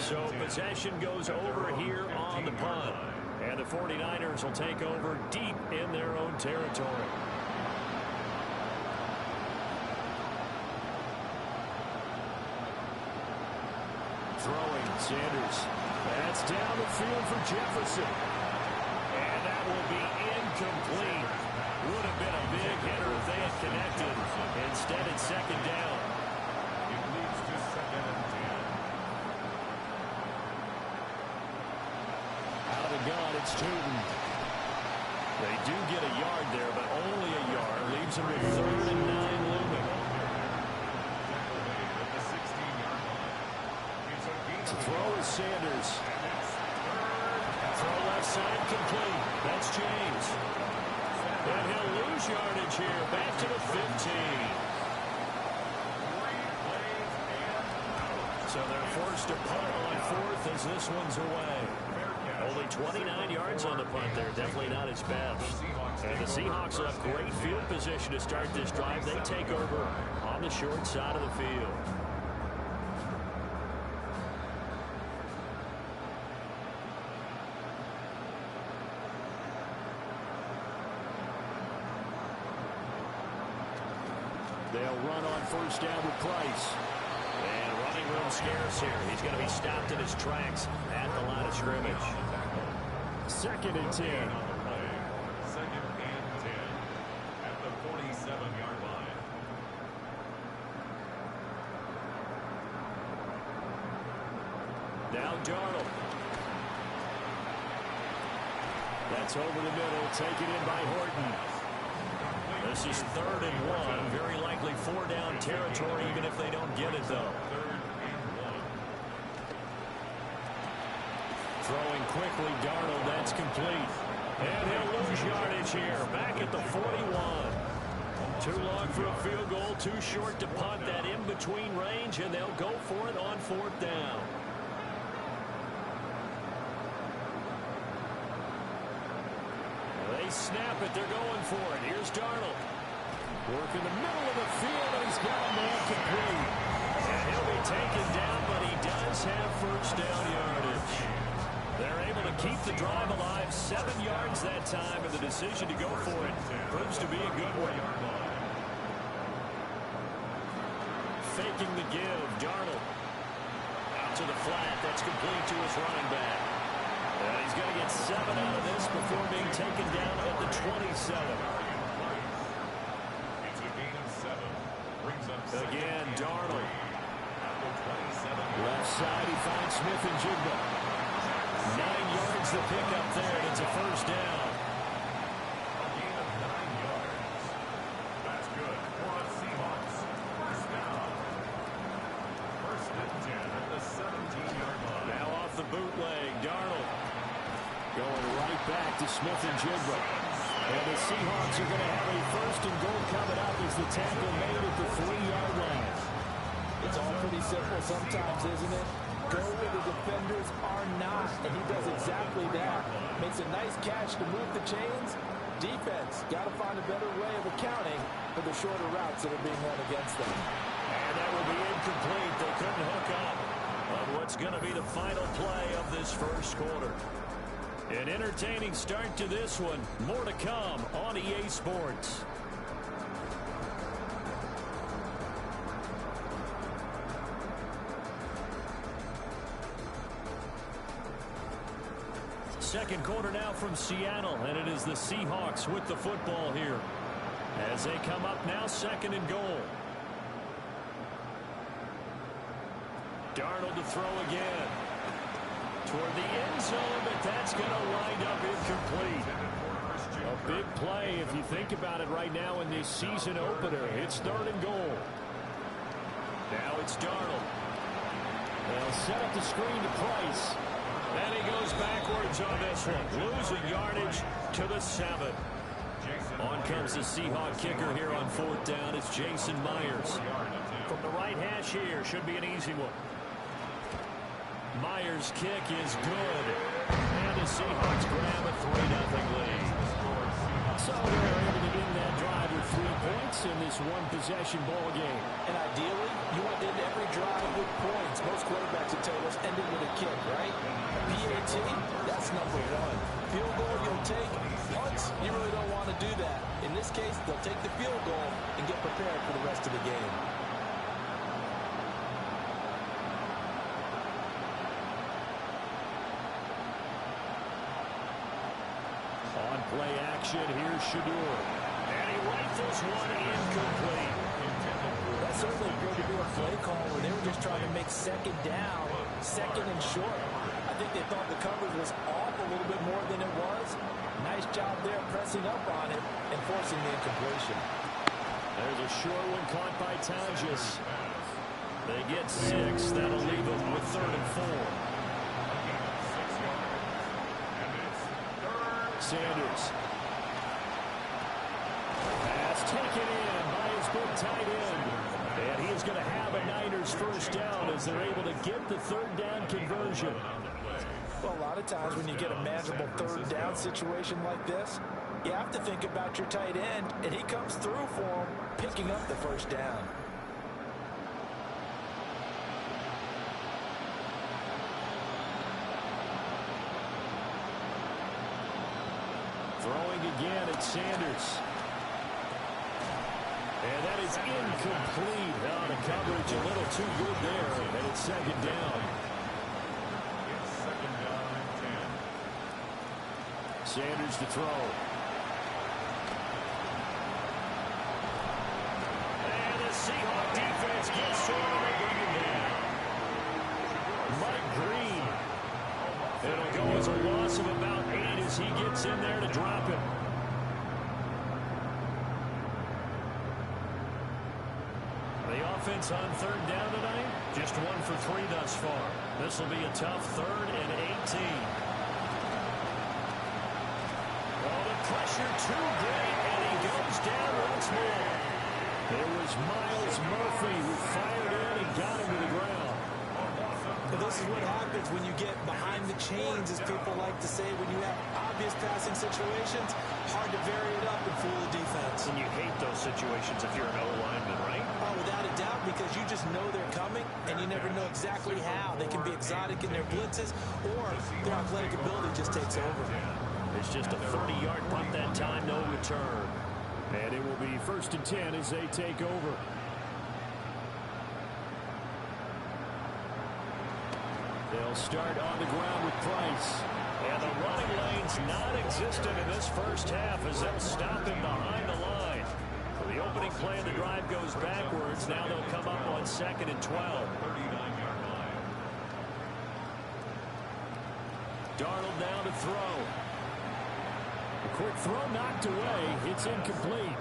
So possession goes over here on the punt. And the 49ers will take over deep in their own territory. Throwing, Sanders. That's down the field for Jefferson. And that will be incomplete. Would have been a big hitter if they had connected. Instead, it's 2nd down. It leads to 2nd and 10. Out of the gun, it's Tootin. They do get a yard there, but only a yard. Leaves them with 3rd and 9 looming. To throw is Sanders. Throw left side complete. That's James. And he'll lose yardage here. Back to the 15. So they're forced to punt on 4th as this one's away. Only 29 yards on the punt there. Definitely not his best. And the Seahawks will have great field position to start this drive. They take over on the short side of the field. They'll run on 1st down with Price. And running room scarce here. He's going to be stopped in his tracks at the line of scrimmage. 2nd and 10. 2nd and 10 at the 47-yard line. Now Darnold. That's over the middle. Taken in by Horton. This is 3rd and 1. Very likely 4-down territory, even if they don't get it, though. Throwing quickly, Darnold. That's complete. And he'll lose yardage here. Back at the 41. Too long for a field goal. Too short to punt. That in-between range, and they'll go for it on 4th down. They snap it. They're going for it. Here's Darnold. Work in the middle of the field, and he's got a man complete. And he'll be taken down, but he does have first down yardage. They're able to keep the drive alive, 7 yards that time, and the decision to go for it proves to be a good one. Faking the give, Darnold. Out to the flat, that's complete to his running back. And he's going to get 7 out of this before being taken down at the 27. It's a gain of 7. Brings up again, Darnold. Left side, he finds Smith and Jigba. 9 yards to pick up there, and it's a first down. A gain of 9 yards. That's good for the Seahawks. First down. First and 10 at the 17-yard line. Now off the bootleg, Darnold. Going right back to Smith and Jigba. And the Seahawks are going to have a first and goal coming up as the tackle made at the 3-yard line. It's all pretty simple sometimes, isn't it? Go where the defenders are not, and he does exactly that. Makes a nice catch to move the chains. Defense got to find a better way of accounting for the shorter routes that are being run against them. And that will be incomplete. They couldn't hook up on what's going to be the final play of this first quarter. An entertaining start to this one. More to come on EA Sports. Second quarter now from Seattle, and it is the Seahawks with the football here as they come up now, second and goal. Darnold to throw again toward the end zone, but that's going to wind up incomplete. A big play if you think about it right now in this season opener. It's third and goal. Now it's Darnold. They'll set up the screen to Price. And he goes backwards on this one. Losing yardage to the 7. On comes the Seahawk kicker here on fourth down. It's Jason Myers. From the right hash here. Should be an easy one. Myers' kick is good. And the Seahawks grab a 3-0 lead. So they're able to win that drive with 3 points in this one-possession ball game. And ideally, you want to end every drive with points. Most quarterbacks at tables ended with a kick, right? PAT, that's number 1. Field goal you'll take. Punts, you really don't want to do that. In this case, they'll take the field goal and get prepared for the rest of the game. On play action, here's Shador. And he rifles one incomplete. That certainly appeared to be a play call where they were just trying to make second down, second and short. I think they thought the coverage was off a little bit more than it was. Nice job there pressing up on it and forcing the incompletion. There's a short one caught by Tajas. They get 6. That'll leave them with third and 4. Sanders. Pass taken in by his big tight end. And he is going to have a Niners first down as they're able to get the third down conversion. Well, a lot of times when you get a manageable third down situation like this, you have to think about your tight end, and he comes through for him, picking up the first down. Throwing again at Sanders. And that is incomplete. Now the coverage a little too good there, and it's second down. It's second down and 10. Sanders to throw. And the Seahawk defense gets to him and bring him down. Mike Green. It'll go as a loss of about 8 as he gets in there to drop him. The offense on third down tonight, just 1 for 3 thus far. This will be a tough 3rd and 18. Oh, the pressure too great, and he goes down once more. It was Miles Murphy who fired in and got him to the ground. But this is what happens when you get behind the chains, as people like to say, when you have obvious passing situations, hard to vary it up and fool the defense. And you hate those situations if you're an O-lineman, right? Oh, because you just know they're coming, and you never know exactly how. They can be exotic in their blitzes, or their athletic ability just takes over. It's just a 30-yard punt that time, no return. And it will be 1st and 10 as they take over. They'll start on the ground with Price. And the running lane's non-existent in this first half as they'll stop him behind the line. The opening play of the drive goes backwards. Now they'll come up on 2nd and 12. Darnold now to throw. A quick throw knocked away. It's incomplete.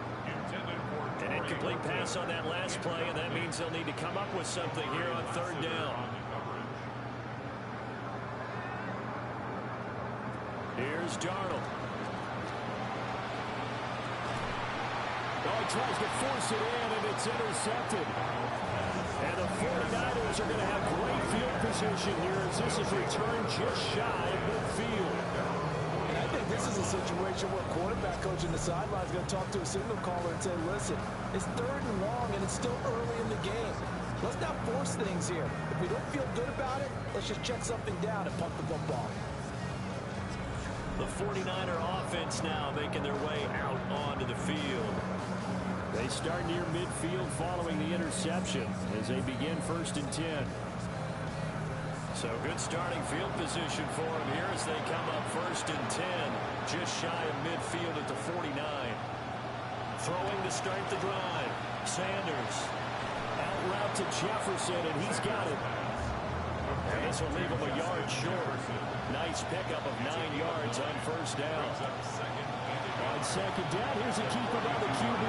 An incomplete pass on that last play, and that means they'll need to come up with something here on 3rd down. Here's Darnold. Oh, he tries to force it in, and it's intercepted. And the 49ers are going to have great field position here as this is returned just shy of midfield. And I think this is a situation where quarterback coach in the sideline is going to talk to a signal caller and say, listen, it's 3rd and long, and it's still early in the game. Let's not force things here. If we don't feel good about it, let's just check something down and pump the football. The 49er offense now making their way out onto the field. They start near midfield following the interception as they begin 1st and 10. So good starting field position for them here as they come up 1st and 10. Just shy of midfield at the 49. Throwing to start the drive. Sanders. Out route to Jefferson, and he's got it. And this will leave him a yard short. Nice pickup of 9 yards on 1st down. On 2nd down, here's a keeper by the QB.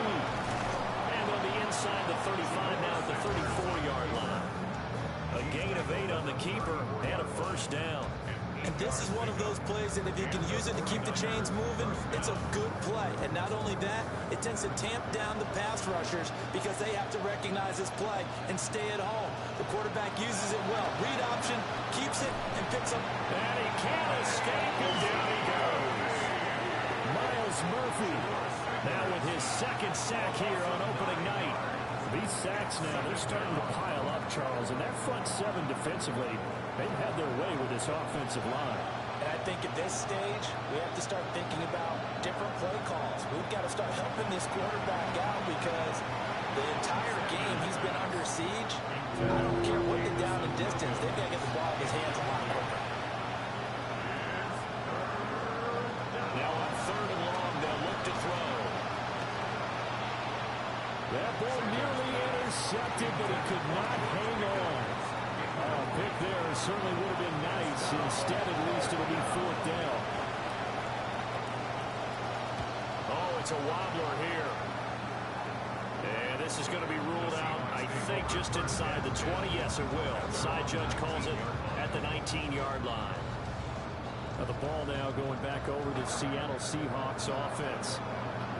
And on the inside, the 35 now at the 34-yard line. A gain of 8 on the keeper and a 1st down. And this is one of those plays that if you can use it to keep the chains moving, it's a good play. And not only that, it tends to tamp down the pass rushers because they have to recognize this play and stay at home. The quarterback uses it well. Read option, keeps it, and picks up. And he can't escape, and down he goes. Myles Murphy now with his 2nd sack here on opening night. These sacks now, they're starting to pile up, Charles, and that front 7 defensively, they've had their way with this offensive line. And I think at this stage, we have to start thinking about different play calls. We've got to start helping this quarterback out because the entire game he's been under siege. I don't care what the down and distance, they've got to get the ball in his hands a lot quicker. Now on 3rd and long, they'll look to throw. That ball nearly intercepted, but he could not hang on. Oh, pick there certainly would have been nice. Instead, at least, it'll be 4th down. Oh, it's a wobbler here. And this is going to be ruled out, I think, just inside the 20. Yes, it will. Side judge calls it at the 19-yard line. Now the ball now going back over to Seattle Seahawks offense.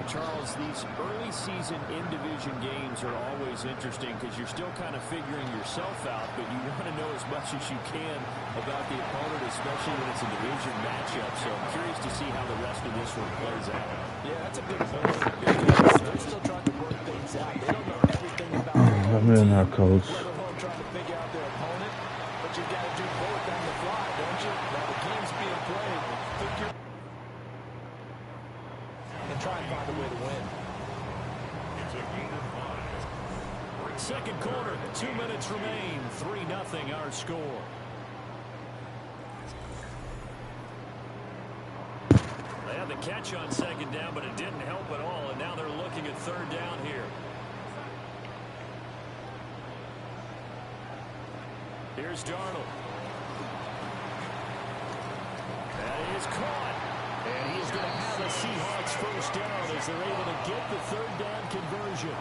Charles, these early season in-division games are always interesting because you're still kind of figuring yourself out, but you want to know as much as you can about the opponent, especially when it's a division matchup. So I'm curious to see how the rest of this one plays out. Yeah, that's a good point. Because they're still trying to work things out. They don't know everything about I'm in there, coach. let alone trying to figure out their opponent. But you've got to do both on the fly, don't you? While the game's being played, figure and try and find a way to win. It's a gain of 5. 2nd quarter, 2 minutes remain. 3-0 our score. They had the catch on 2nd down, but it didn't help at all. And now they're looking at 3rd down here. Here's Darnold. That is caught. And he's going to have a Seahawks 1st down as they're able to get the 3rd down conversion.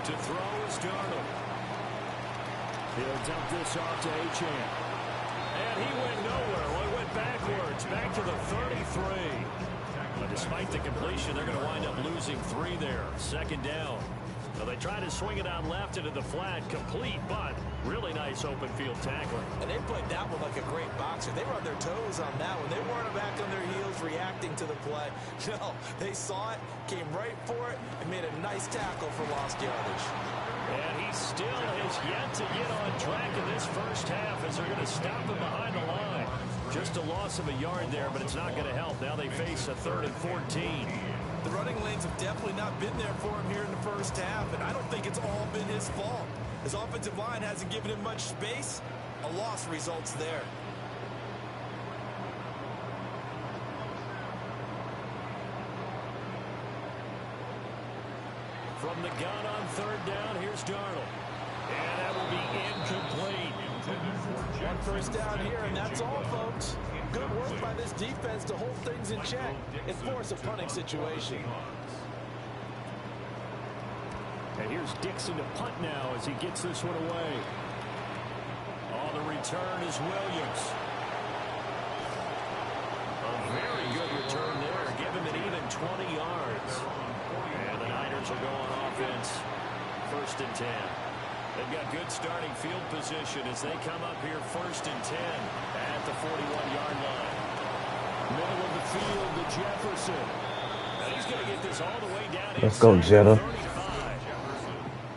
To throw is Darnold. He'll dump this off to Achane. And he went nowhere. Well, he went backwards. Back to the 33. But despite the completion, they're going to wind up losing 3 there. 2nd down. Well, they try to swing it out left into the flat, complete, but really nice open field tackling. And they played that one like a great boxer. They were on their toes on that one. They weren't back on their heels reacting to the play. No, they saw it, came right for it, and made a nice tackle for lost yardage. And he still has yet to get on track in this first half as they're going to stop him behind the line. Just a loss of a yard there, but it's not going to help. Now they face a 3rd and 14. The running lanes have definitely not been there for him here in the first half, and I don't think it's all been his fault. His offensive line hasn't given him much space. A loss results there. From the gun on 3rd down, here's Darnold. And that will be incomplete. One first down here, and that's all, folks. Good work by this defense to hold things in check and force a punting situation. And here's Dixon to punt now as he gets this one away. On the return is Williams. A very good return there, giving it even 20 yards. And the Niners will go on offense, 1st and 10. They've got good starting field position as they come up here 1st and 10 at the 41-yard line. Middle of the field to Jefferson. And he's going to get this all the way down. Let's go, Jetta.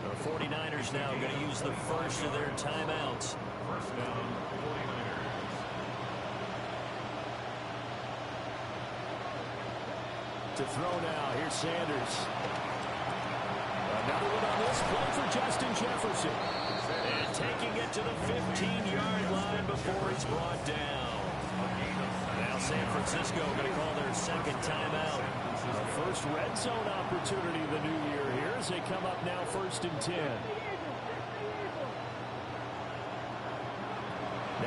The 49ers now going to use the first of their timeouts. First down, 49ers. To throw now, here's Sanders. Another one on this play for Justin Jefferson. And taking it to the 15-yard line before he's brought down. Now San Francisco going to call their 2nd timeout. The first red zone opportunity of the new year here as they come up now 1st and 10.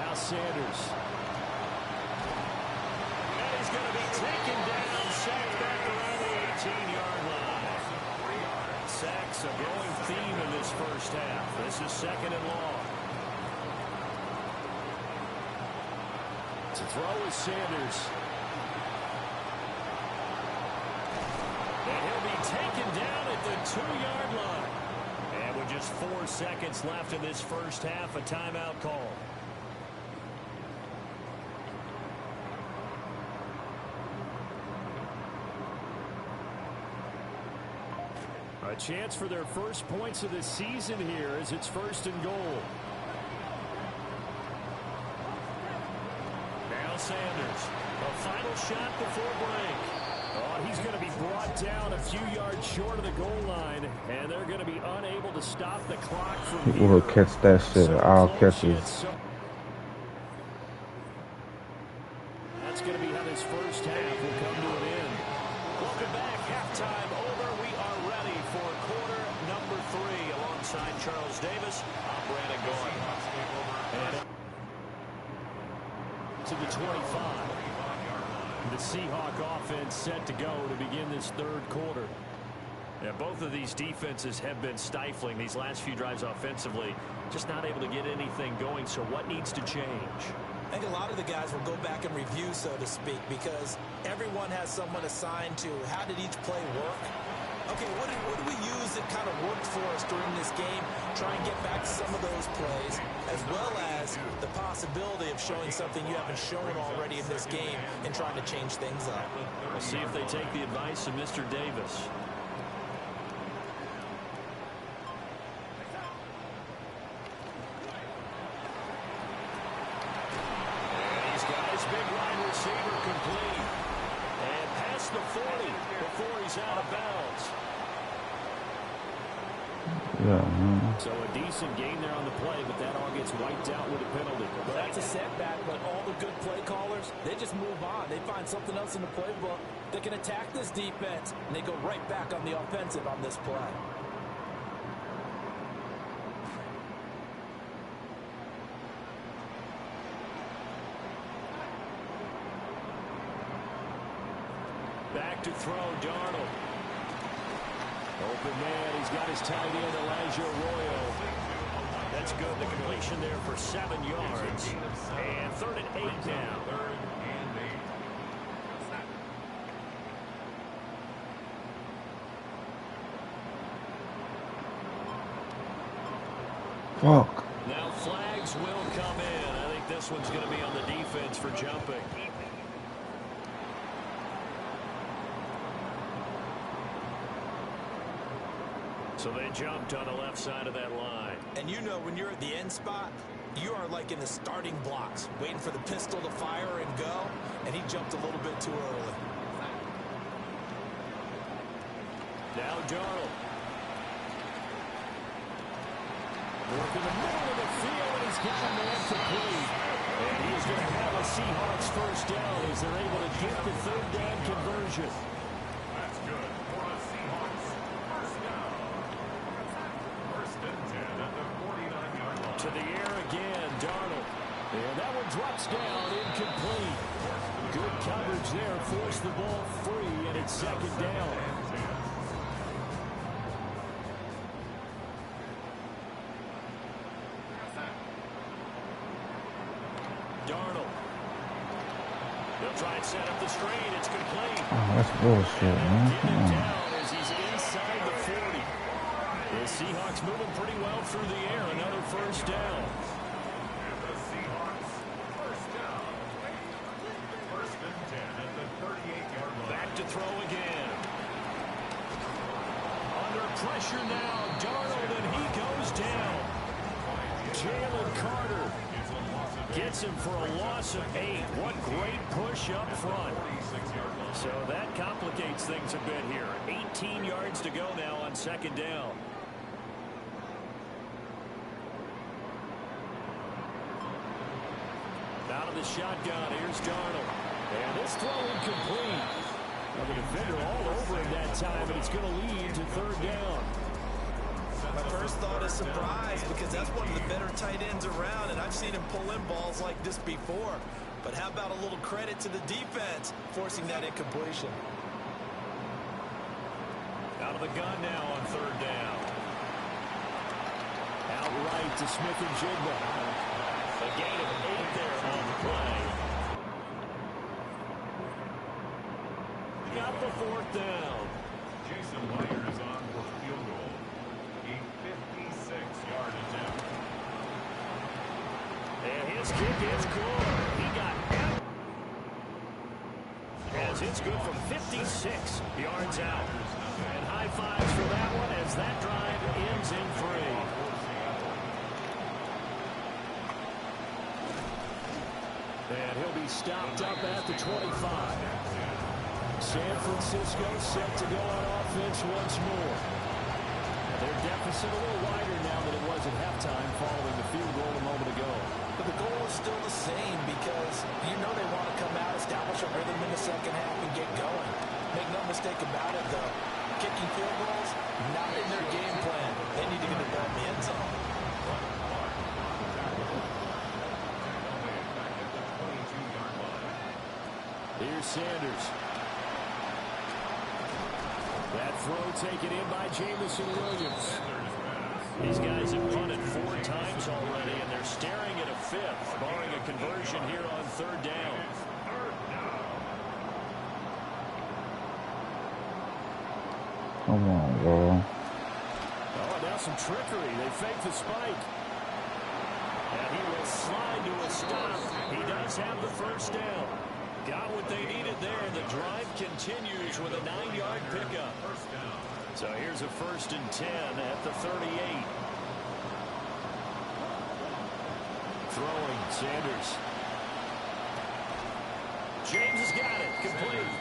Now Sanders. And he's going to be taken down, sacked back around the 18-yard line. Sacks a growing theme in this first half. This is 2nd and long. To throw is Sanders. And he'll be taken down at the 2-yard line. And with just 4 seconds left in this first half, a timeout call. A chance for their first points of the season here as it's 1st and goal. Now Sanders. A final shot before break. Oh, he's going to be brought down a few yards short of the goal line, and they're going to be unable to stop the clock from here. We'll catch that shit. I'll catch it. That's going to be how this first half will come to an end. Welcome back. Halftime over. We are ready for quarter number 3. Alongside Charles Davis, I'm Brandon Gordon. And to the 25. The Seahawk offense set to go to begin this 3rd quarter. Yeah, both of these defenses have been stifling these last few drives offensively. Just not able to get anything going, so what needs to change? I think a lot of the guys will go back and review, so to speak, because everyone has someone assigned to how did each play work. Okay, what did we use that kind of worked for us during this game? Try and get back to some of those plays, as well as the possibility of showing something you haven't shown already in this game and trying to change things up. We'll see if they take the advice of Mr. Davis. And he's got his big wide receiver complete. And past the 40 before he's out of bounds. Yeah, man. So a decent gain there on the play, but that all gets wiped out with a penalty. Well, that's a setback, but all the good play callers, they just move on. They find something else in the playbook that can attack this defense, and they go right back on the offensive on this play. Back to throw, Darnold. Open man, he's got his tight end, Elijah Arroyo. That's good. The completion there for 7 yards. And 3rd and 8 now. Fuck. Now flags will come in. I think this one's going to be on the defense for jumping. So they jumped on the left side of that line. And you know when you're at the end spot, you are like in the starting blocks, waiting for the pistol to fire and go, and he jumped a little bit too early. Now Darnold. Working the middle of the field, and he's got a man complete. And he's going to have a Seahawks first down as they're able to get the third down conversion. That's good for the Seahawks. First down. First and 10 at the 49-yard line. To the air again, Darnold. And that one drops down, incomplete. Good coverage there, forced the ball free, and it's second down. Darnold. They'll try and set up the screen. It's complete. Oh, that's bullshit, man. Get him down as he's inside the 40. The Seahawks moving pretty well through the air. Another first down. And the Seahawks first down. First and 10 at the 38-yard line. Back to throw again. Under pressure now, Darnold, and he goes down. Jalen Carter gets him for a loss of 8. What great push up front. So that complicates things a bit here. 18 yards to go now on second down. Out of the shotgun, here's Darnold. And this throw incomplete. Well, the defender all over him that time, and it's going to lead to third down. My first thought is surprise because that's one of the better tight ends around, and I've seen him pull in balls like this before. But how about a little credit to the defense forcing that incompletion? Out of the gun now on third down. Outright to Smith and Jigba. A gain of 8 there on the play. Got the fourth down. Jason Myers on for field goal. A 56-yard attempt. And his kick is good. He got out. As it's good from 56 yards out. And high fives for that one as that drive ends in 3. And he'll be stopped up at the 25. San Francisco set to go on offense once more. Their deficit a little wider now than it was at halftime following the field goal a moment ago. But the goal is still the same because you know they want to come out, establish a rhythm in the second half, and get going. Make no mistake about it, though. Kicking field goals, not in their game plan. They need to get the ball in the end zone. Here's Sanders. That throw taken in by Jamison Williams. These guys have punted 4 times already, and they're staring at a 5th, barring a conversion here on third down. Come on, bro. Oh, now some trickery. They fake the spike. And he will slide to a stop. He does have the first down. Got what they needed there. The drive continues with a 9-yard pickup. So here's a 1st and 10 at the 38. Throwing, Sanders. James has got it. Complete.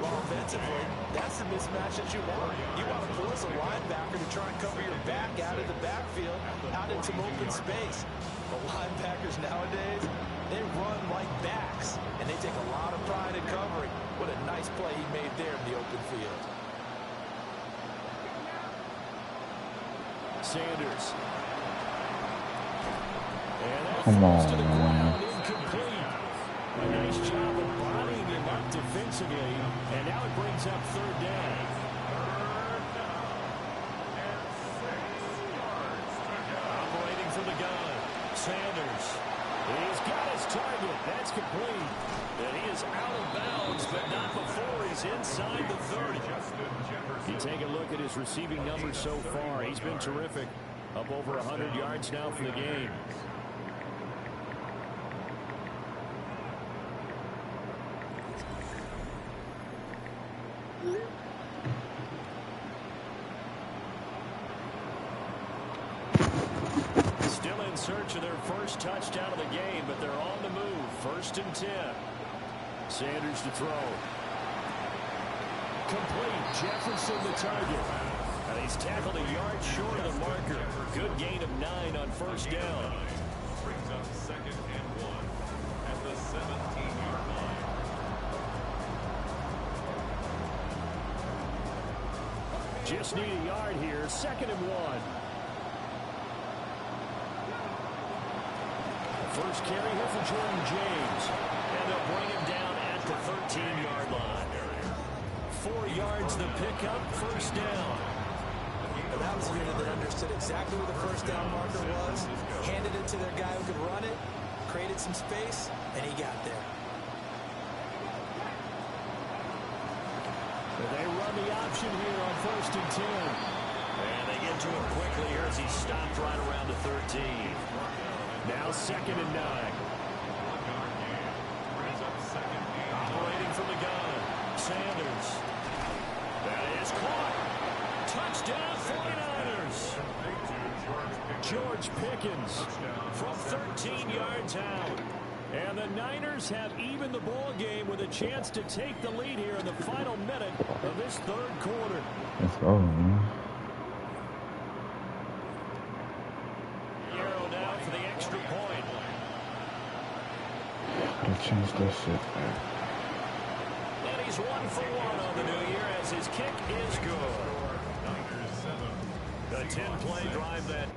Well, offensively, that's the mismatch that you want. You want to force a linebacker to try and cover your back out of the backfield, out in some open space. But linebackers nowadays, they run like backs, and they take a lot of pride in covering. What a nice play he made there in the open field. Sanders. And that Come falls on, to the man. ground, incomplete. A nice job of bodying him up defensively, and now it brings up third down. Operating from the gun, Sanders. He's got his target. That's complete. And he is out of bounds, but not before he's inside the 30. You take a look at his receiving numbers so far. He's been terrific. Up over 100 yards now for the game. Still in search of their first touchdown of the game, but they're on the move. 1st and 10. Sanders to throw. Complete. Jefferson the target. And he's tackled a yard short of the marker. Good gain of 9 on 1st down. Brings up 2nd and 1 at the 17-yard line. Just need a yard here. 2nd and 1. First carry here for Jordan James. And they'll bring him down at the 13-yard line. 4 yards the pickup, 1st down. And that was a unit that understood exactly where the 1st down marker was, handed it to their guy who could run it, created some space, and he got there. They run the option here on 1st and 10. And they get to him quickly here as he stopped right around the 13. Now 2nd and 9. Operating from the gun. Sanders. That is caught. Touchdown 49ers. George Pickens from 13 yards out. And the Niners have evened the ball game with a chance to take the lead here in the final minute of this 3rd quarter. Let's go, man. Arrow now for the extra point. Gotta change that shit back. And he's 1 for 1 on the new year as his kick is good. A 10-play drive that.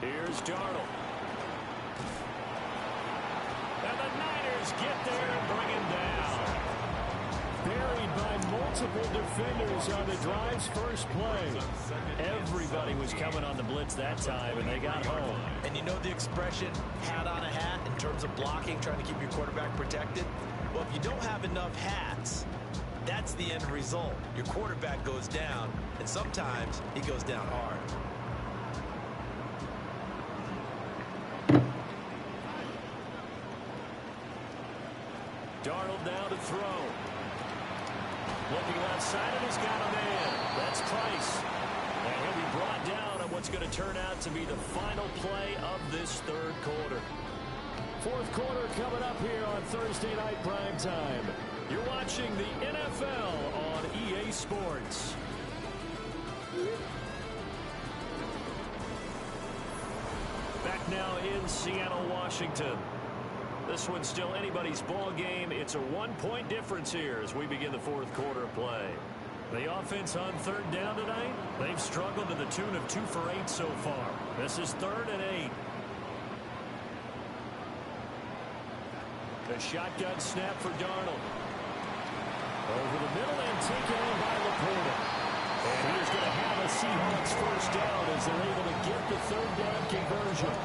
Here's Darnold. And the Niners get there and bring him down. Buried by multiple defenders on the drive's first play. Everybody was coming on the blitz that time, and they got home. And you know the expression, hat on a hat, in terms of blocking, trying to keep your quarterback protected? Well, if you don't have enough hats, that's the end result. Your quarterback goes down, and sometimes he goes down hard. Darnold down to throw. Looking outside, and he's got a man. That's Price. And he'll be brought down on what's going to turn out to be the final play of this 3rd quarter. 4th quarter coming up here on Thursday night prime time. You're watching the NFL on EA Sports. Back now in Seattle, Washington. This one's still anybody's ball game. It's a 1-point difference here as we begin the 4th quarter of play. The offense on 3rd down tonight, they've struggled to the tune of 2 for 8 so far. This is 3rd and 8. The shotgun snap for Darnold. Over the middle and taken in by Laporta. And he's going to have a Seahawks 1st down as they're able to get the 3rd down conversion.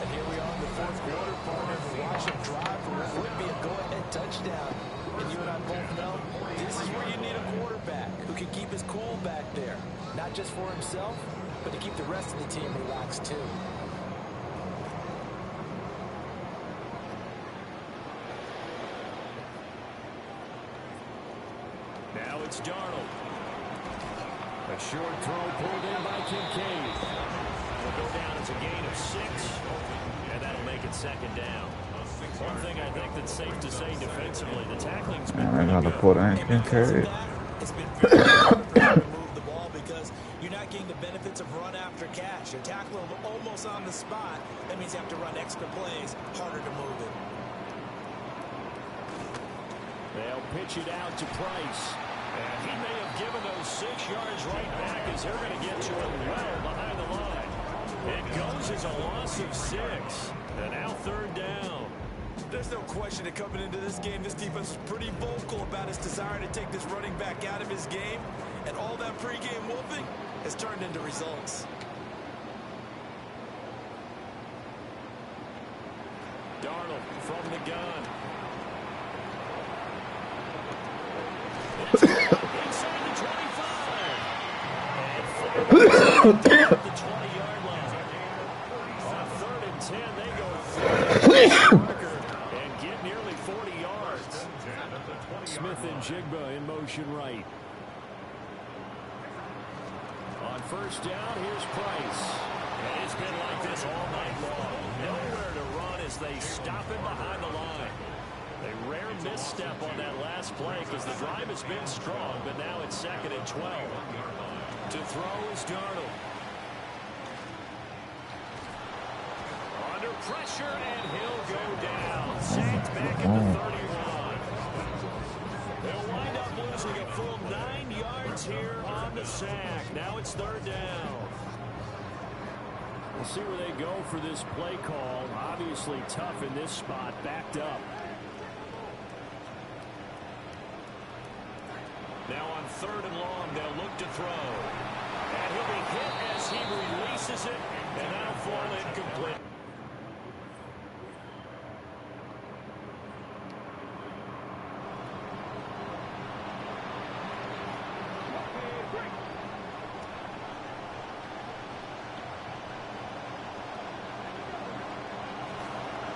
And here we are in the 4th quarter, partner, watch him drive for what would be a go-ahead touchdown. And you and I both know this is where you need a quarterback who can keep his cool back there. Not just for himself, but to keep the rest of the team relaxed too. Now it's Darnold. A short throw pulled in by Kincaid. Will go down as a gain of 6, and that'll make it 2nd down. One thing I think that's safe to say defensively, the tackling's been I got Laporta and Kincaid. It's been very hard for him to move the ball because you're not getting the benefits of run after catch. You're tackling him almost on the spot. That means you have to run extra plays, harder to move it. They'll pitch it out to Price. And he may have given those 6 yards right back as they're going to get to him well behind the line. It goes as a loss of 6. And now third down. There's no question that coming into this game, this defense was pretty vocal about its desire to take this running back out of his game. And all that pregame whooping has turned into results. Darnold from the gun. Inside the 25. And the 20-yard line. On 3rd and 10, they go and get nearly 40 yards. Smith and Jigba in motion right. On 1st down, here's Price. And it's been like this all night long. Nowhere to run as they stop him behind the line. A rare misstep on that last play because the drive has been strong, but now it's 2nd and 12. To throw is Darnold. Under pressure, and he'll go down. Sacked back at the 31. They'll wind up losing a full 9 yards here on the sack. Now it's 3rd down. We'll see where they go for this play call. Obviously tough in this spot, backed up. Now on 3rd and long, they'll look to throw. And he'll be hit as he releases it, and that'll fall incomplete.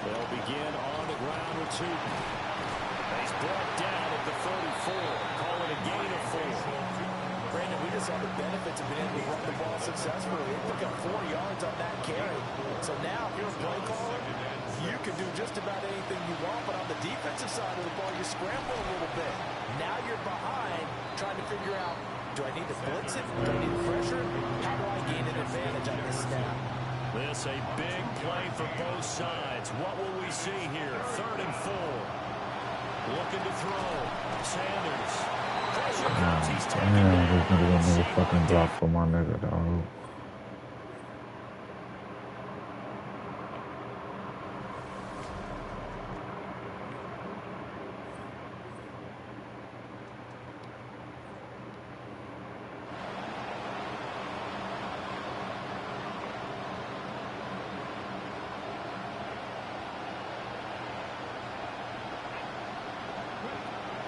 They'll begin on the ground with 2. He's brought down at the 34. Call it a gain of 4. Brandon, we just have the benefits of being able to run the ball successfully. They pick up 4 yards on that carry. So now, if you're a play caller, you can do just about anything you want. But on the defensive side of the ball, you scramble a little bit. Now you're behind, trying to figure out, do I need to blitz it? Do I need to pressure it? How do I gain an advantage on this snap? This a big play for both sides. What will we see here? 3rd and 4. Looking to throw. Sanders. Pressure comes. He's taken down. This nigga gonna make a fucking block for my nigga, dog.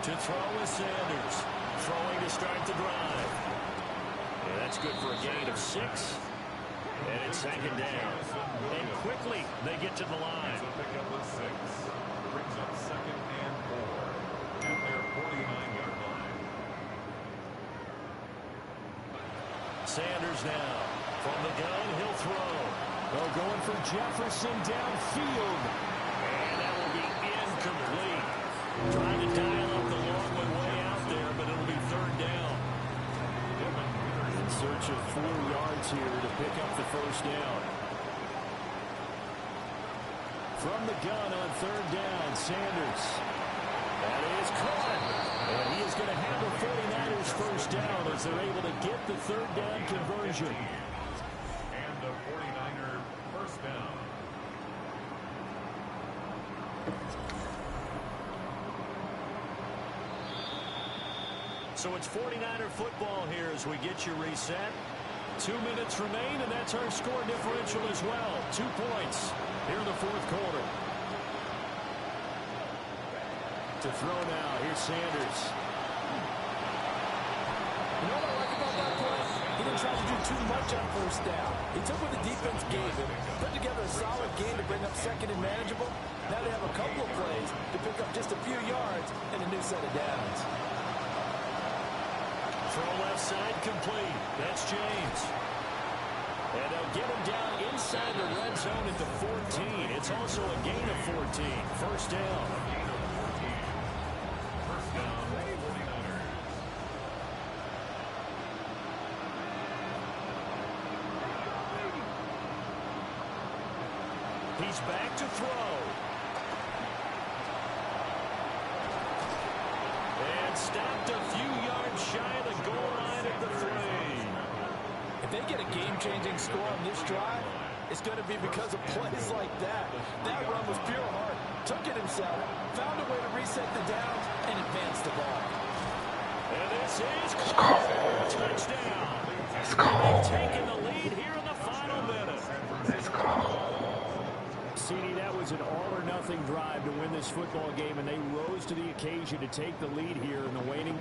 To throw is Sanders. Throwing to start the drive. Yeah, that's good for a gain of 6. And it's 2nd down. And quickly they get to the line. Pick up the 6. Brings up 2nd and 4. At their 49-yard line. Sanders now. From the gun, he'll throw. They're going for Jefferson downfield. And that will be incomplete. Trying to dial up the long way out there, but it'll be 3rd down. In search of 4 yards here to pick up the 1st down. From the gun on 3rd down, Sanders. That is caught. And he is going to have the 49ers 1st down as they're able to get the 3rd down conversion. And the 49er 1st down. So it's 49er football here as we get you reset. 2 minutes remain, and that's our score differential as well. 2 points here in the 4th quarter. To throw now, here's Sanders. You know what I like about that play? He didn't try to do too much on 1st down. He took what the defense gave him, put together a solid game to bring up 2nd and manageable. Now they have a couple of plays to pick up just a few yards and a new set of downs. Throw left side complete. That's James. And they'll get him down inside the red zone at the 14. It's also a gain of 14. 1st down. He's back to throw. And stopped a few yards shy of the goal line at the 3. If they get a game-changing score on this drive, It's going to be because of plays like that. That run was pure heart. Took it himself, found a way to reset the downs, and advance the ball. And this is called. Touchdown. Let's go. Taking the lead here in the final minute. Let's go. CD, that was an all-or-nothing drive to win this football game, and they rose to the occasion to take the lead here in the waning.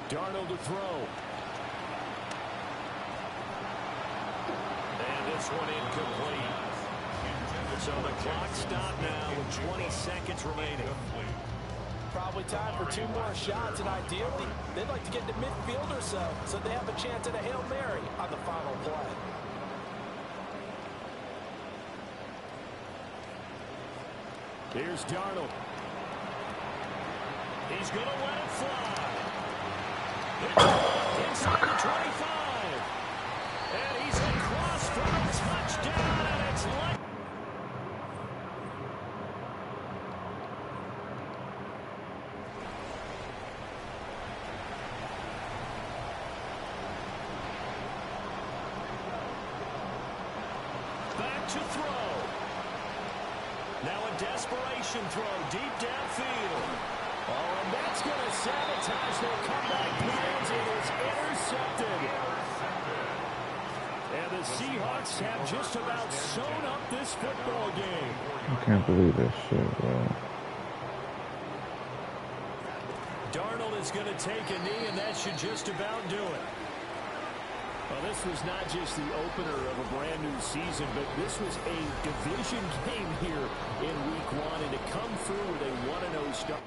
Darnold to throw. And this one incomplete. So the clock stopped now with 20 seconds remaining. Probably time for 2 more shots, and ideally, they'd like to get to midfield or so they have a chance at a Hail Mary on the final play. Here's Darnold. He's going to let it fly. Inside the 25. And he's across for a touchdown, and it's like... Back to throw. Now a desperation throw deep downfield. Oh, and that's going to sabotage their comeback plans. It is intercepted. And the Seahawks have just about sewn up this football game. I can't believe this shit, bro. Darnold is going to take a knee, and that should just about do it. Well, this was not just the opener of a brand new season, but this was a division game here in Week 1, and to come through with a 1-0 start.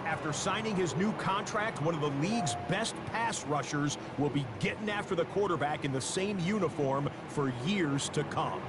After signing his new contract, one of the league's best pass rushers will be getting after the quarterback in the same uniform for years to come.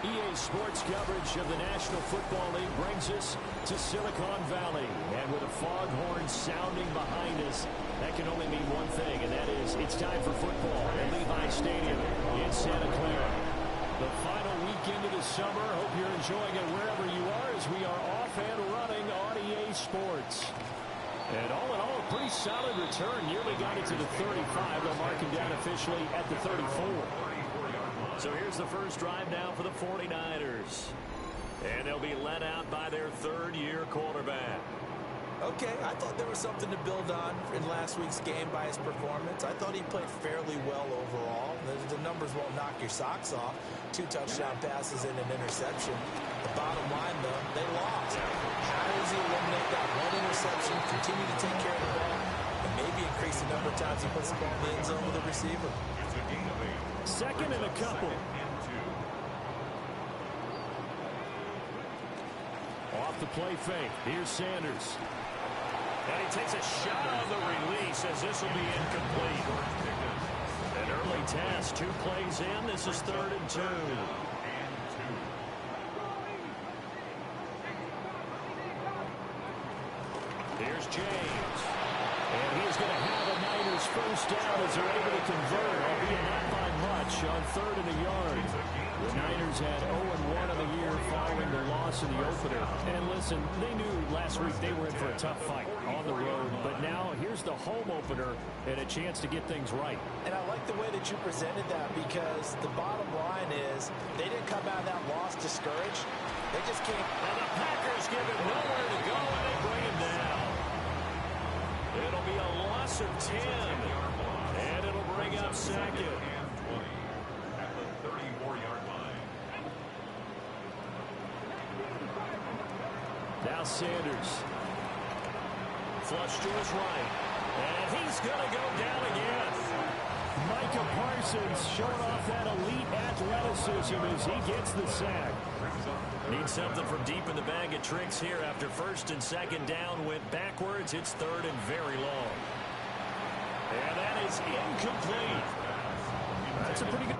EA Sports coverage of the National Football League brings us to Silicon Valley. And with a foghorn sounding behind us, that can only mean one thing, and that is it's time for football at Levi Stadium in Santa Clara. The final weekend of the summer. Hope you're enjoying it wherever you are as we are off and running on EA Sports. And all in all, a pretty solid return. Nearly got it to the 35. They'll mark him down officially at the 34. So here's the first drive now for the 49ers. And they'll be led out by their third-year quarterback. Okay, I thought there was something to build on in last week's game by his performance. I thought he played fairly well overall. The numbers won't knock your socks off. 2 touchdown passes and an interception. The bottom line, though, they lost. How does he eliminate that one interception, continue to take care of the ball, and maybe increase the number of times he puts the ball in the end zone with a receiver? Second and a couple. Off the play fake. Here's Sanders. And he takes a shot on the release as this will be incomplete. An early test. 2 plays in. This is 3rd and 2. Here's James. And he's going to have a Niners first down as they're able to convert, albeit not by much, on 3rd and a yard. The Niners had 0-1 of the year following the loss in the opener. And listen, they knew last week they were in for a tough fight on the road. But now here's the home opener and a chance to get things right. And I like the way that you presented that, because the bottom line is they didn't come out of that loss discouraged. They just came. And the Packers give him nowhere to go, and they bring him down. It'll be a loss of 10. And it'll bring up second. Now Sanders. Flush to his right. And he's going to go down again. Micah Parsons showing off that elite athleticism as he gets the sack. Needs something from deep in the bag of tricks here after 1st and 2nd down. Went backwards. It's 3rd and very long. And that is incomplete. That's a pretty good...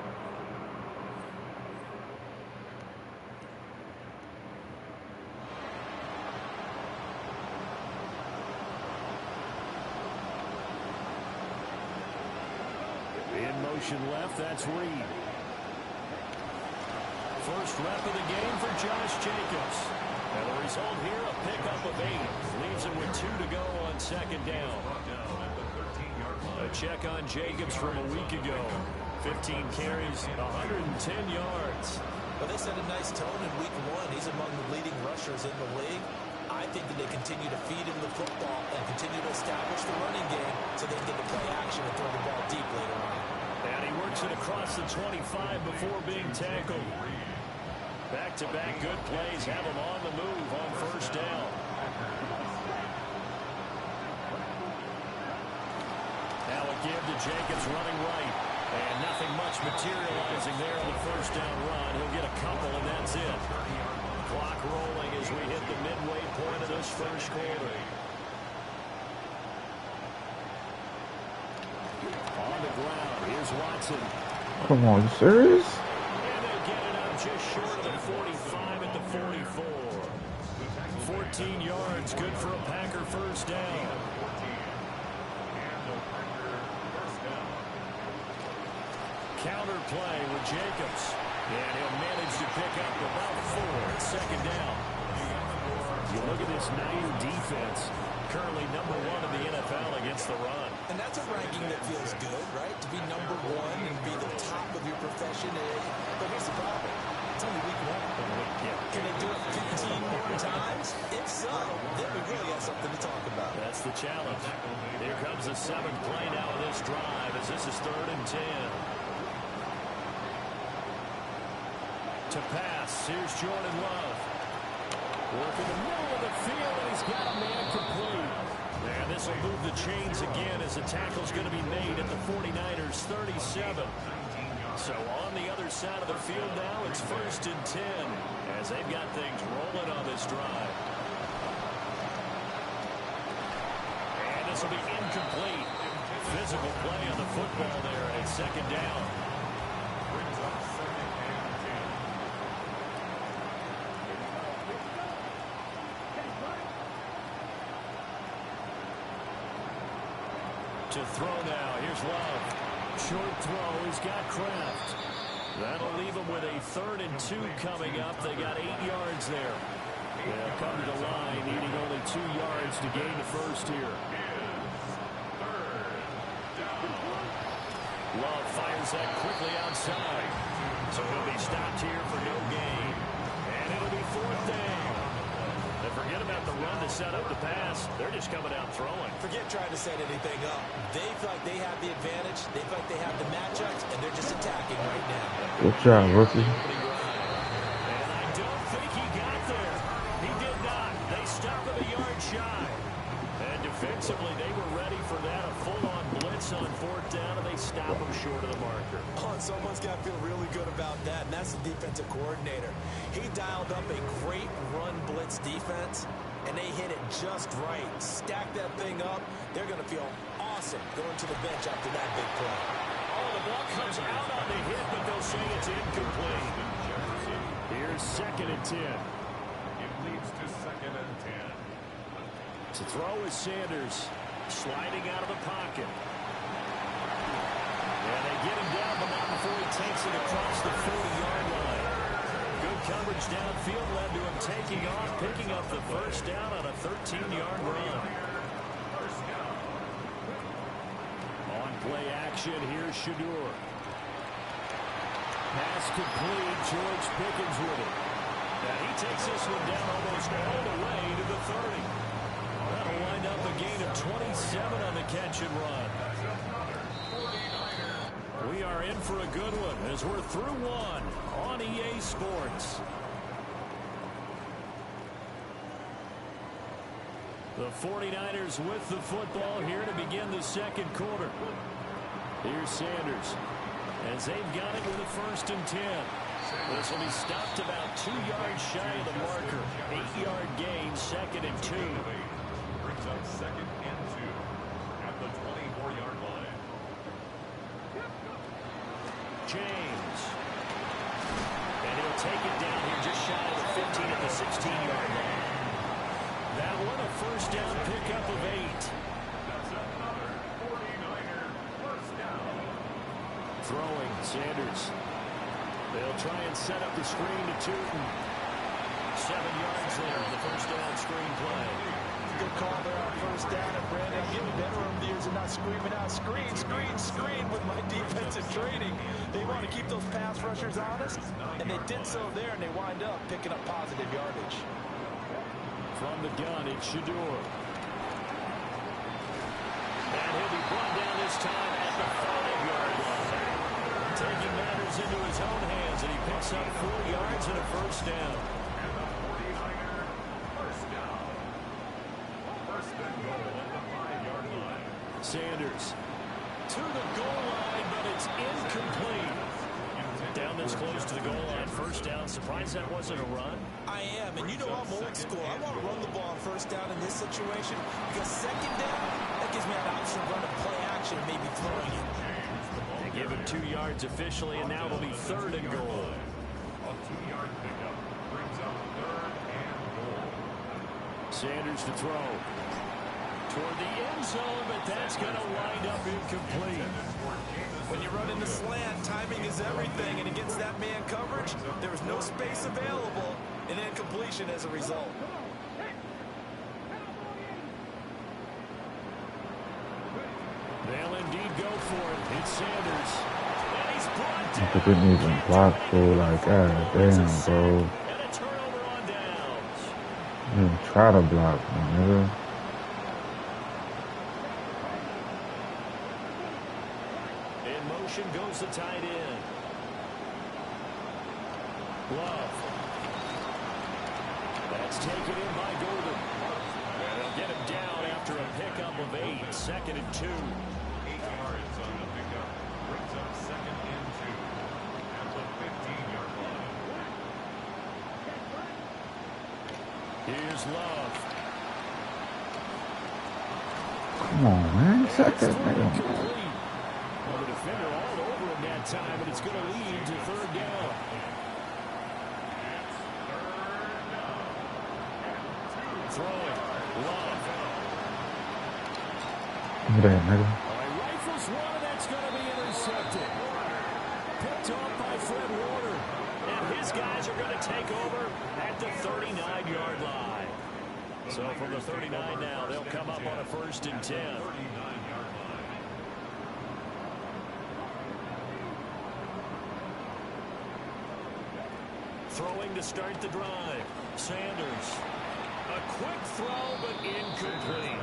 In motion left, that's Reed. First rep of the game for Josh Jacobs. And the result here, a pickup of 8. Leaves him with 2 to go on 2nd down. A check on Jacobs from a week ago. 15 carries, 110 yards. Well, they set a nice tone in week 1. He's among the leading rushers in the league. I think that they continue to feed him the football and continue to establish the running game so they can get the play action and throw the ball deep later on. And he works it across the 25 before being tackled. Back-to-back good plays have him on the move on 1st down. Now a give to Jacobs running right. And nothing much materializing there on the 1st down run. He'll get a couple, and that's it. Clock rolling as we hit the midway point of this 1st quarter. On the ground, here's Watson. Come on, you serious? And they get it up just short of the 45 at the 44. 14 yards, good for a Packer 1st down. Counter play with Jacobs. And he'll manage to pick up about 4 at 2nd down. You look at this Niner defense, currently number 1 in the NFL against the run. And that's a ranking that feels good, right? To be number 1 and be the top of your profession. But here's the problem. It's only week 1. Can they do it 15 more times? If so, then we really have something to talk about. That's the challenge. Here comes the 7th play now of this drive as this is 3rd and 10. To pass, here's Jordan Love. Working the middle of the field, and he's got a man complete. And this will move the chains again as the tackle's going to be made at the 49ers 37. So on the other side of the field now, it's 1st and 10 as they've got things rolling on this drive. And this will be incomplete. Physical play on the football there at 2nd down. To throw now. Here's Love. Short throw. He's got Kraft. That'll leave him with a 3rd and 2 coming up. They got 8 yards there. They'll come to the line, needing only 2 yards to gain the first here. Love fires that quickly outside. So he'll be stopped here for no gain. And it'll be 4th down. And forget about the run to set up the pass. They're just coming out throwing. Forget trying to set anything up. They feel like they have the advantage. They feel like they have the matchups, and they're just attacking right now. Good job, rookie. And I don't think he got there. He did not. They stopped him a yard shy. And defensively, they were ready for that. A full-on blitz on 4th down, and they stop him short of the marker. Oh, someone's got to feel really good about that, and that's the defensive coordinator. He dialed up a great run blitz defense, and they hit it just right. Stack that thing up. They're going to feel awesome going to the bench after that big play. Oh, the ball comes out on the hit, but they'll say it's incomplete. Here's 2nd and 10. It leads to 2nd and 10. To throw is Sanders, sliding out of the pocket. And they get him down, but not before he takes it across the 40-yard line. Good coverage downfield led to him taking off, picking up the 1st down on a 13-yard run. On play action, here's Shador. Pass complete, George Pickens with it. And he takes this one down almost all the way to the 30. That'll wind up a gain of 27 on the catch and run. We are in for a good one as we're through one on EA Sports. The 49ers with the football here to begin the 2nd quarter. Here's Sanders as they've got it with a 1st and 10. This will be stopped about 2 yards shy of the marker. 8-yard gain, 2nd and 2. Brings up 2nd and 2 at the 24-yard line. James. And he'll take it down here just shy of the 15 at the 16-yard line. That one a 1st down pickup of 8. That's another 49er 1st down. Throwing, Sanders. They'll try and set up the screen to Tootin. 7 yards there on the 1st down screen play. Good call there on 1st down, and Brandon, I'm getting better over the years and not screaming out, screen, screen, screen with my defensive training. They want to keep those pass rushers honest, and they did so there, and they wind up picking up positive yardage. From the gun, it's Shador. And he'll be brought down this time at the 5-yard line. Taking matters into his own hands, and he picks up 4 yards and a 1st down. And the 49er 1st down. 1st and goal at the 5-yard line. Sanders to the goal line, but it's incomplete. Down this close to the goal line, 1st down. Surprised that wasn't a run? I am, and you know I'm old school. I want to run the ball on 1st down in this situation because 2nd down, that gives me an option to run a play action, maybe throwing it. They give him 2 yards officially, and now it'll be 3rd and goal. A 2-yard pickup brings up 3rd and goal. Sanders to throw toward the end zone, but that's going to wind up incomplete. When you run in the slant, timing is everything, and against that man coverage, there was no space available, and incompletion as a result. They'll indeed go for it. It's Sanders. And he's brought down. I didn't even block, bro. Like, god damn, bro. And a turnover on downs. I didn't try to block, my nigga. In motion goes the tight end. Love. That's taken in by Golden. And they'll get him down after a pickup of 8. 2nd and 2. 8 yards on the pickup. Brings up 2nd and 2 at the 15-yard line. Here's Love. Come on, man. Set that nigga. Well, the defender all over him that time, and it's going to lead to 3rd down. Throwing. Love. There, nigga. Rifles one, that's going to be intercepted. Picked off by Fred Warner. And his guys are going to take over at the 39-yard line. So from the 39 now, they'll come up on a 1st and 10. Throwing to start the drive. Sanders. A quick throw, but incomplete.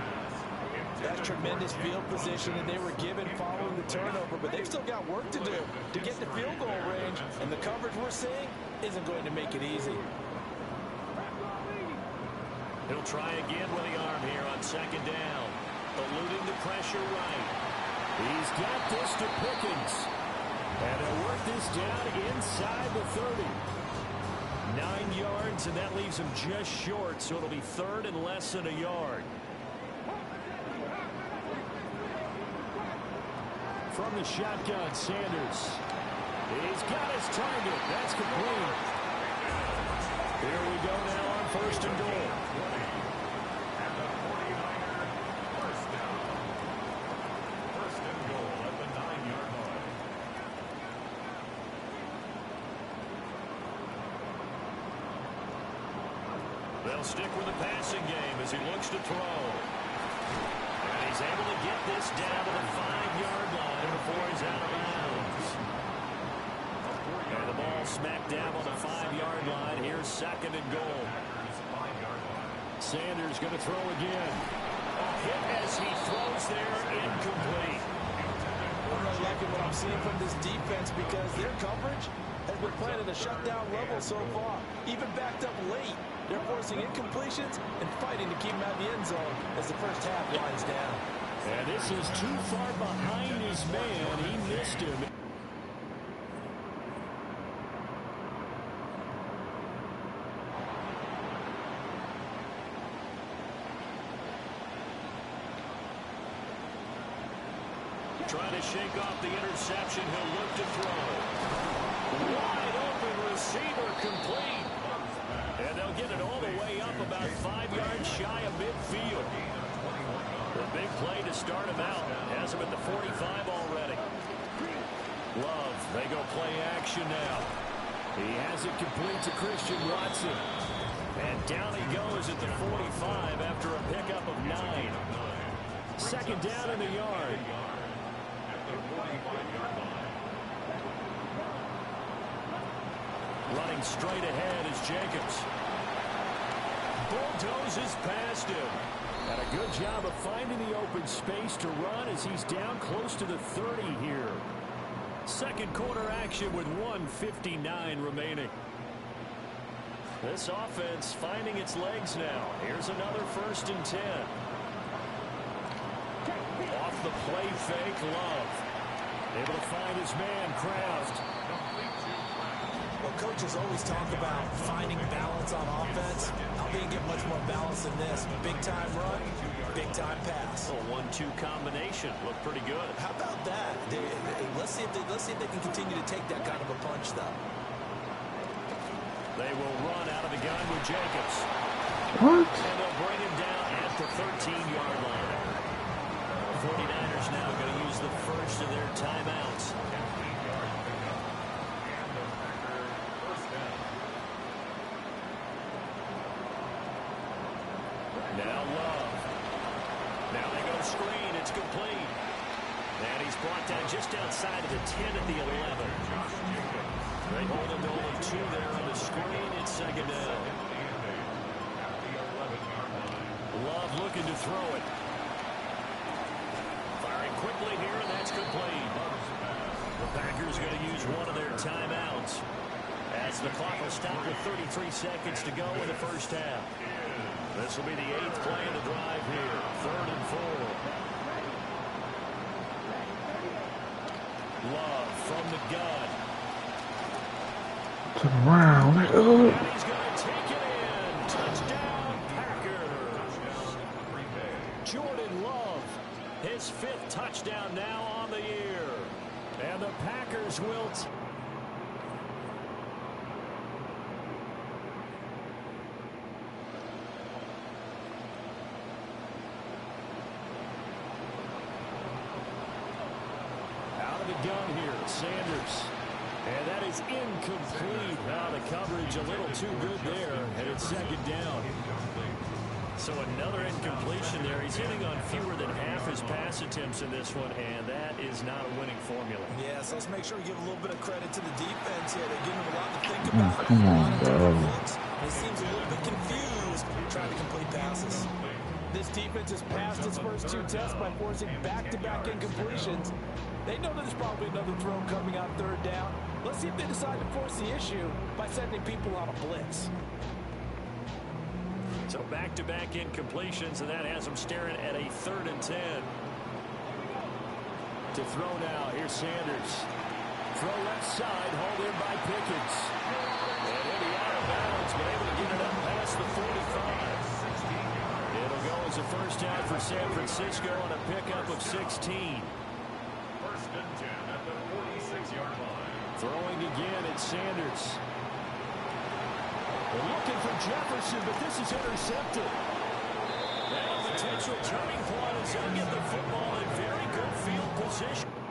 That's tremendous field position that they were given following the turnover, but they've still got work to do to get to field goal range, and the coverage we're seeing isn't going to make it easy. He'll try again with the arm here on 2nd down. Eluding the pressure right. He's got this to Pickens. And he'll work this down inside the 30. 9 yards, and that leaves him just short, so it'll be 3rd and less than a yard. From the shotgun, Sanders. He's got his target. That's complete. Here we go now on 1st and goal. And the 49er, 1st down. 1st and goal at the 9-yard line. They'll stick with the passing game as he looks to throw. And he's able to get this down to the 5-yard line before he's out of bounds. And the ball smacked down on the 5-yard line. Here's 2nd and goal. Sanders going to throw again. A hit as he throws there, incomplete. I'm really liking what I'm seeing from this defense because their coverage has been playing at a shutdown level so far. Even backed up late, they're forcing incompletions and fighting to keep him out of the end zone as the first half winds down. And this is too far behind his man. He missed him. Trying to shake off the interception. He'll look to throw. Wide open receiver complete. And they'll get it all the way up about 5 yards shy of midfield. The big play to start him out. Has him at the 45 already. Love, they go play action now. He has it complete to Christian Watson. And down he goes at the 45 after a pickup of 9. 2nd down in the yard. Running straight ahead is Jacobs. Bulldozes past him. And a good job of finding the open space to run as he's down close to the 30 here. 2nd quarter action with 1:59 remaining. This offense finding its legs now. Here's another 1st and 10. Off the play fake, Love. Able to find his man, Kraft. Well, coaches always talk about finding balance on offense. How they can get much more balance than this. Big-time run, big-time pass. A 1-2 combination. Looked pretty good. How about that? Let's see if they can continue to take that kind of a punch, though. They will run out of the gun with Jacobs. What? And they'll bring him down at the 13-yard line. The 49ers now going to use the first of their timeouts. Now Love. Now they go screen. It's complete. And he's brought down just outside of the 10 at the 11. They hold him to only 2 there on the screen. It's 2nd down. Love looking to throw it. Firing quickly here, and that's complete. The Packers going to use one of their timeouts as the clock will stop with 33 seconds to go in the first half. This will be the 8th play of the drive here. 3rd and 4. Love from the gun. Wow, and he's going to take it in. Touchdown, Packers. Jordan Love, his 5th touchdown now on the year. And the Packers will... Out of the gun here, Sanders. And that is incomplete. Now the coverage a little too good there, and it's second down. So another incompletion there. He's hitting on fewer than half his pass attempts in this one, and that is not a winning formula. Yeah, so let's make sure we give a little bit of credit to the defense here. They're giving him a lot to think about. Come on, bro. He seems a little bit confused trying to complete passes. This defense has passed its first two tests by forcing back-to-back incompletions. They know that there's probably another throw coming on third down. Let's see if they decide to force the issue by sending people on a blitz. So back-to-back incompletions, and that has them staring at a 3rd and 10. To throw now, here's Sanders. Throw left side, hauled in by Pickens. And he'll be out of bounds, but able to get it up past the 45. It'll go as a first down for San Francisco on a pickup of 16. 1st and 10 at the 46-yard line. Throwing again, it's Sanders. They're looking for Jefferson, but this is intercepted. Now potential turning point as they get the football in very good field position.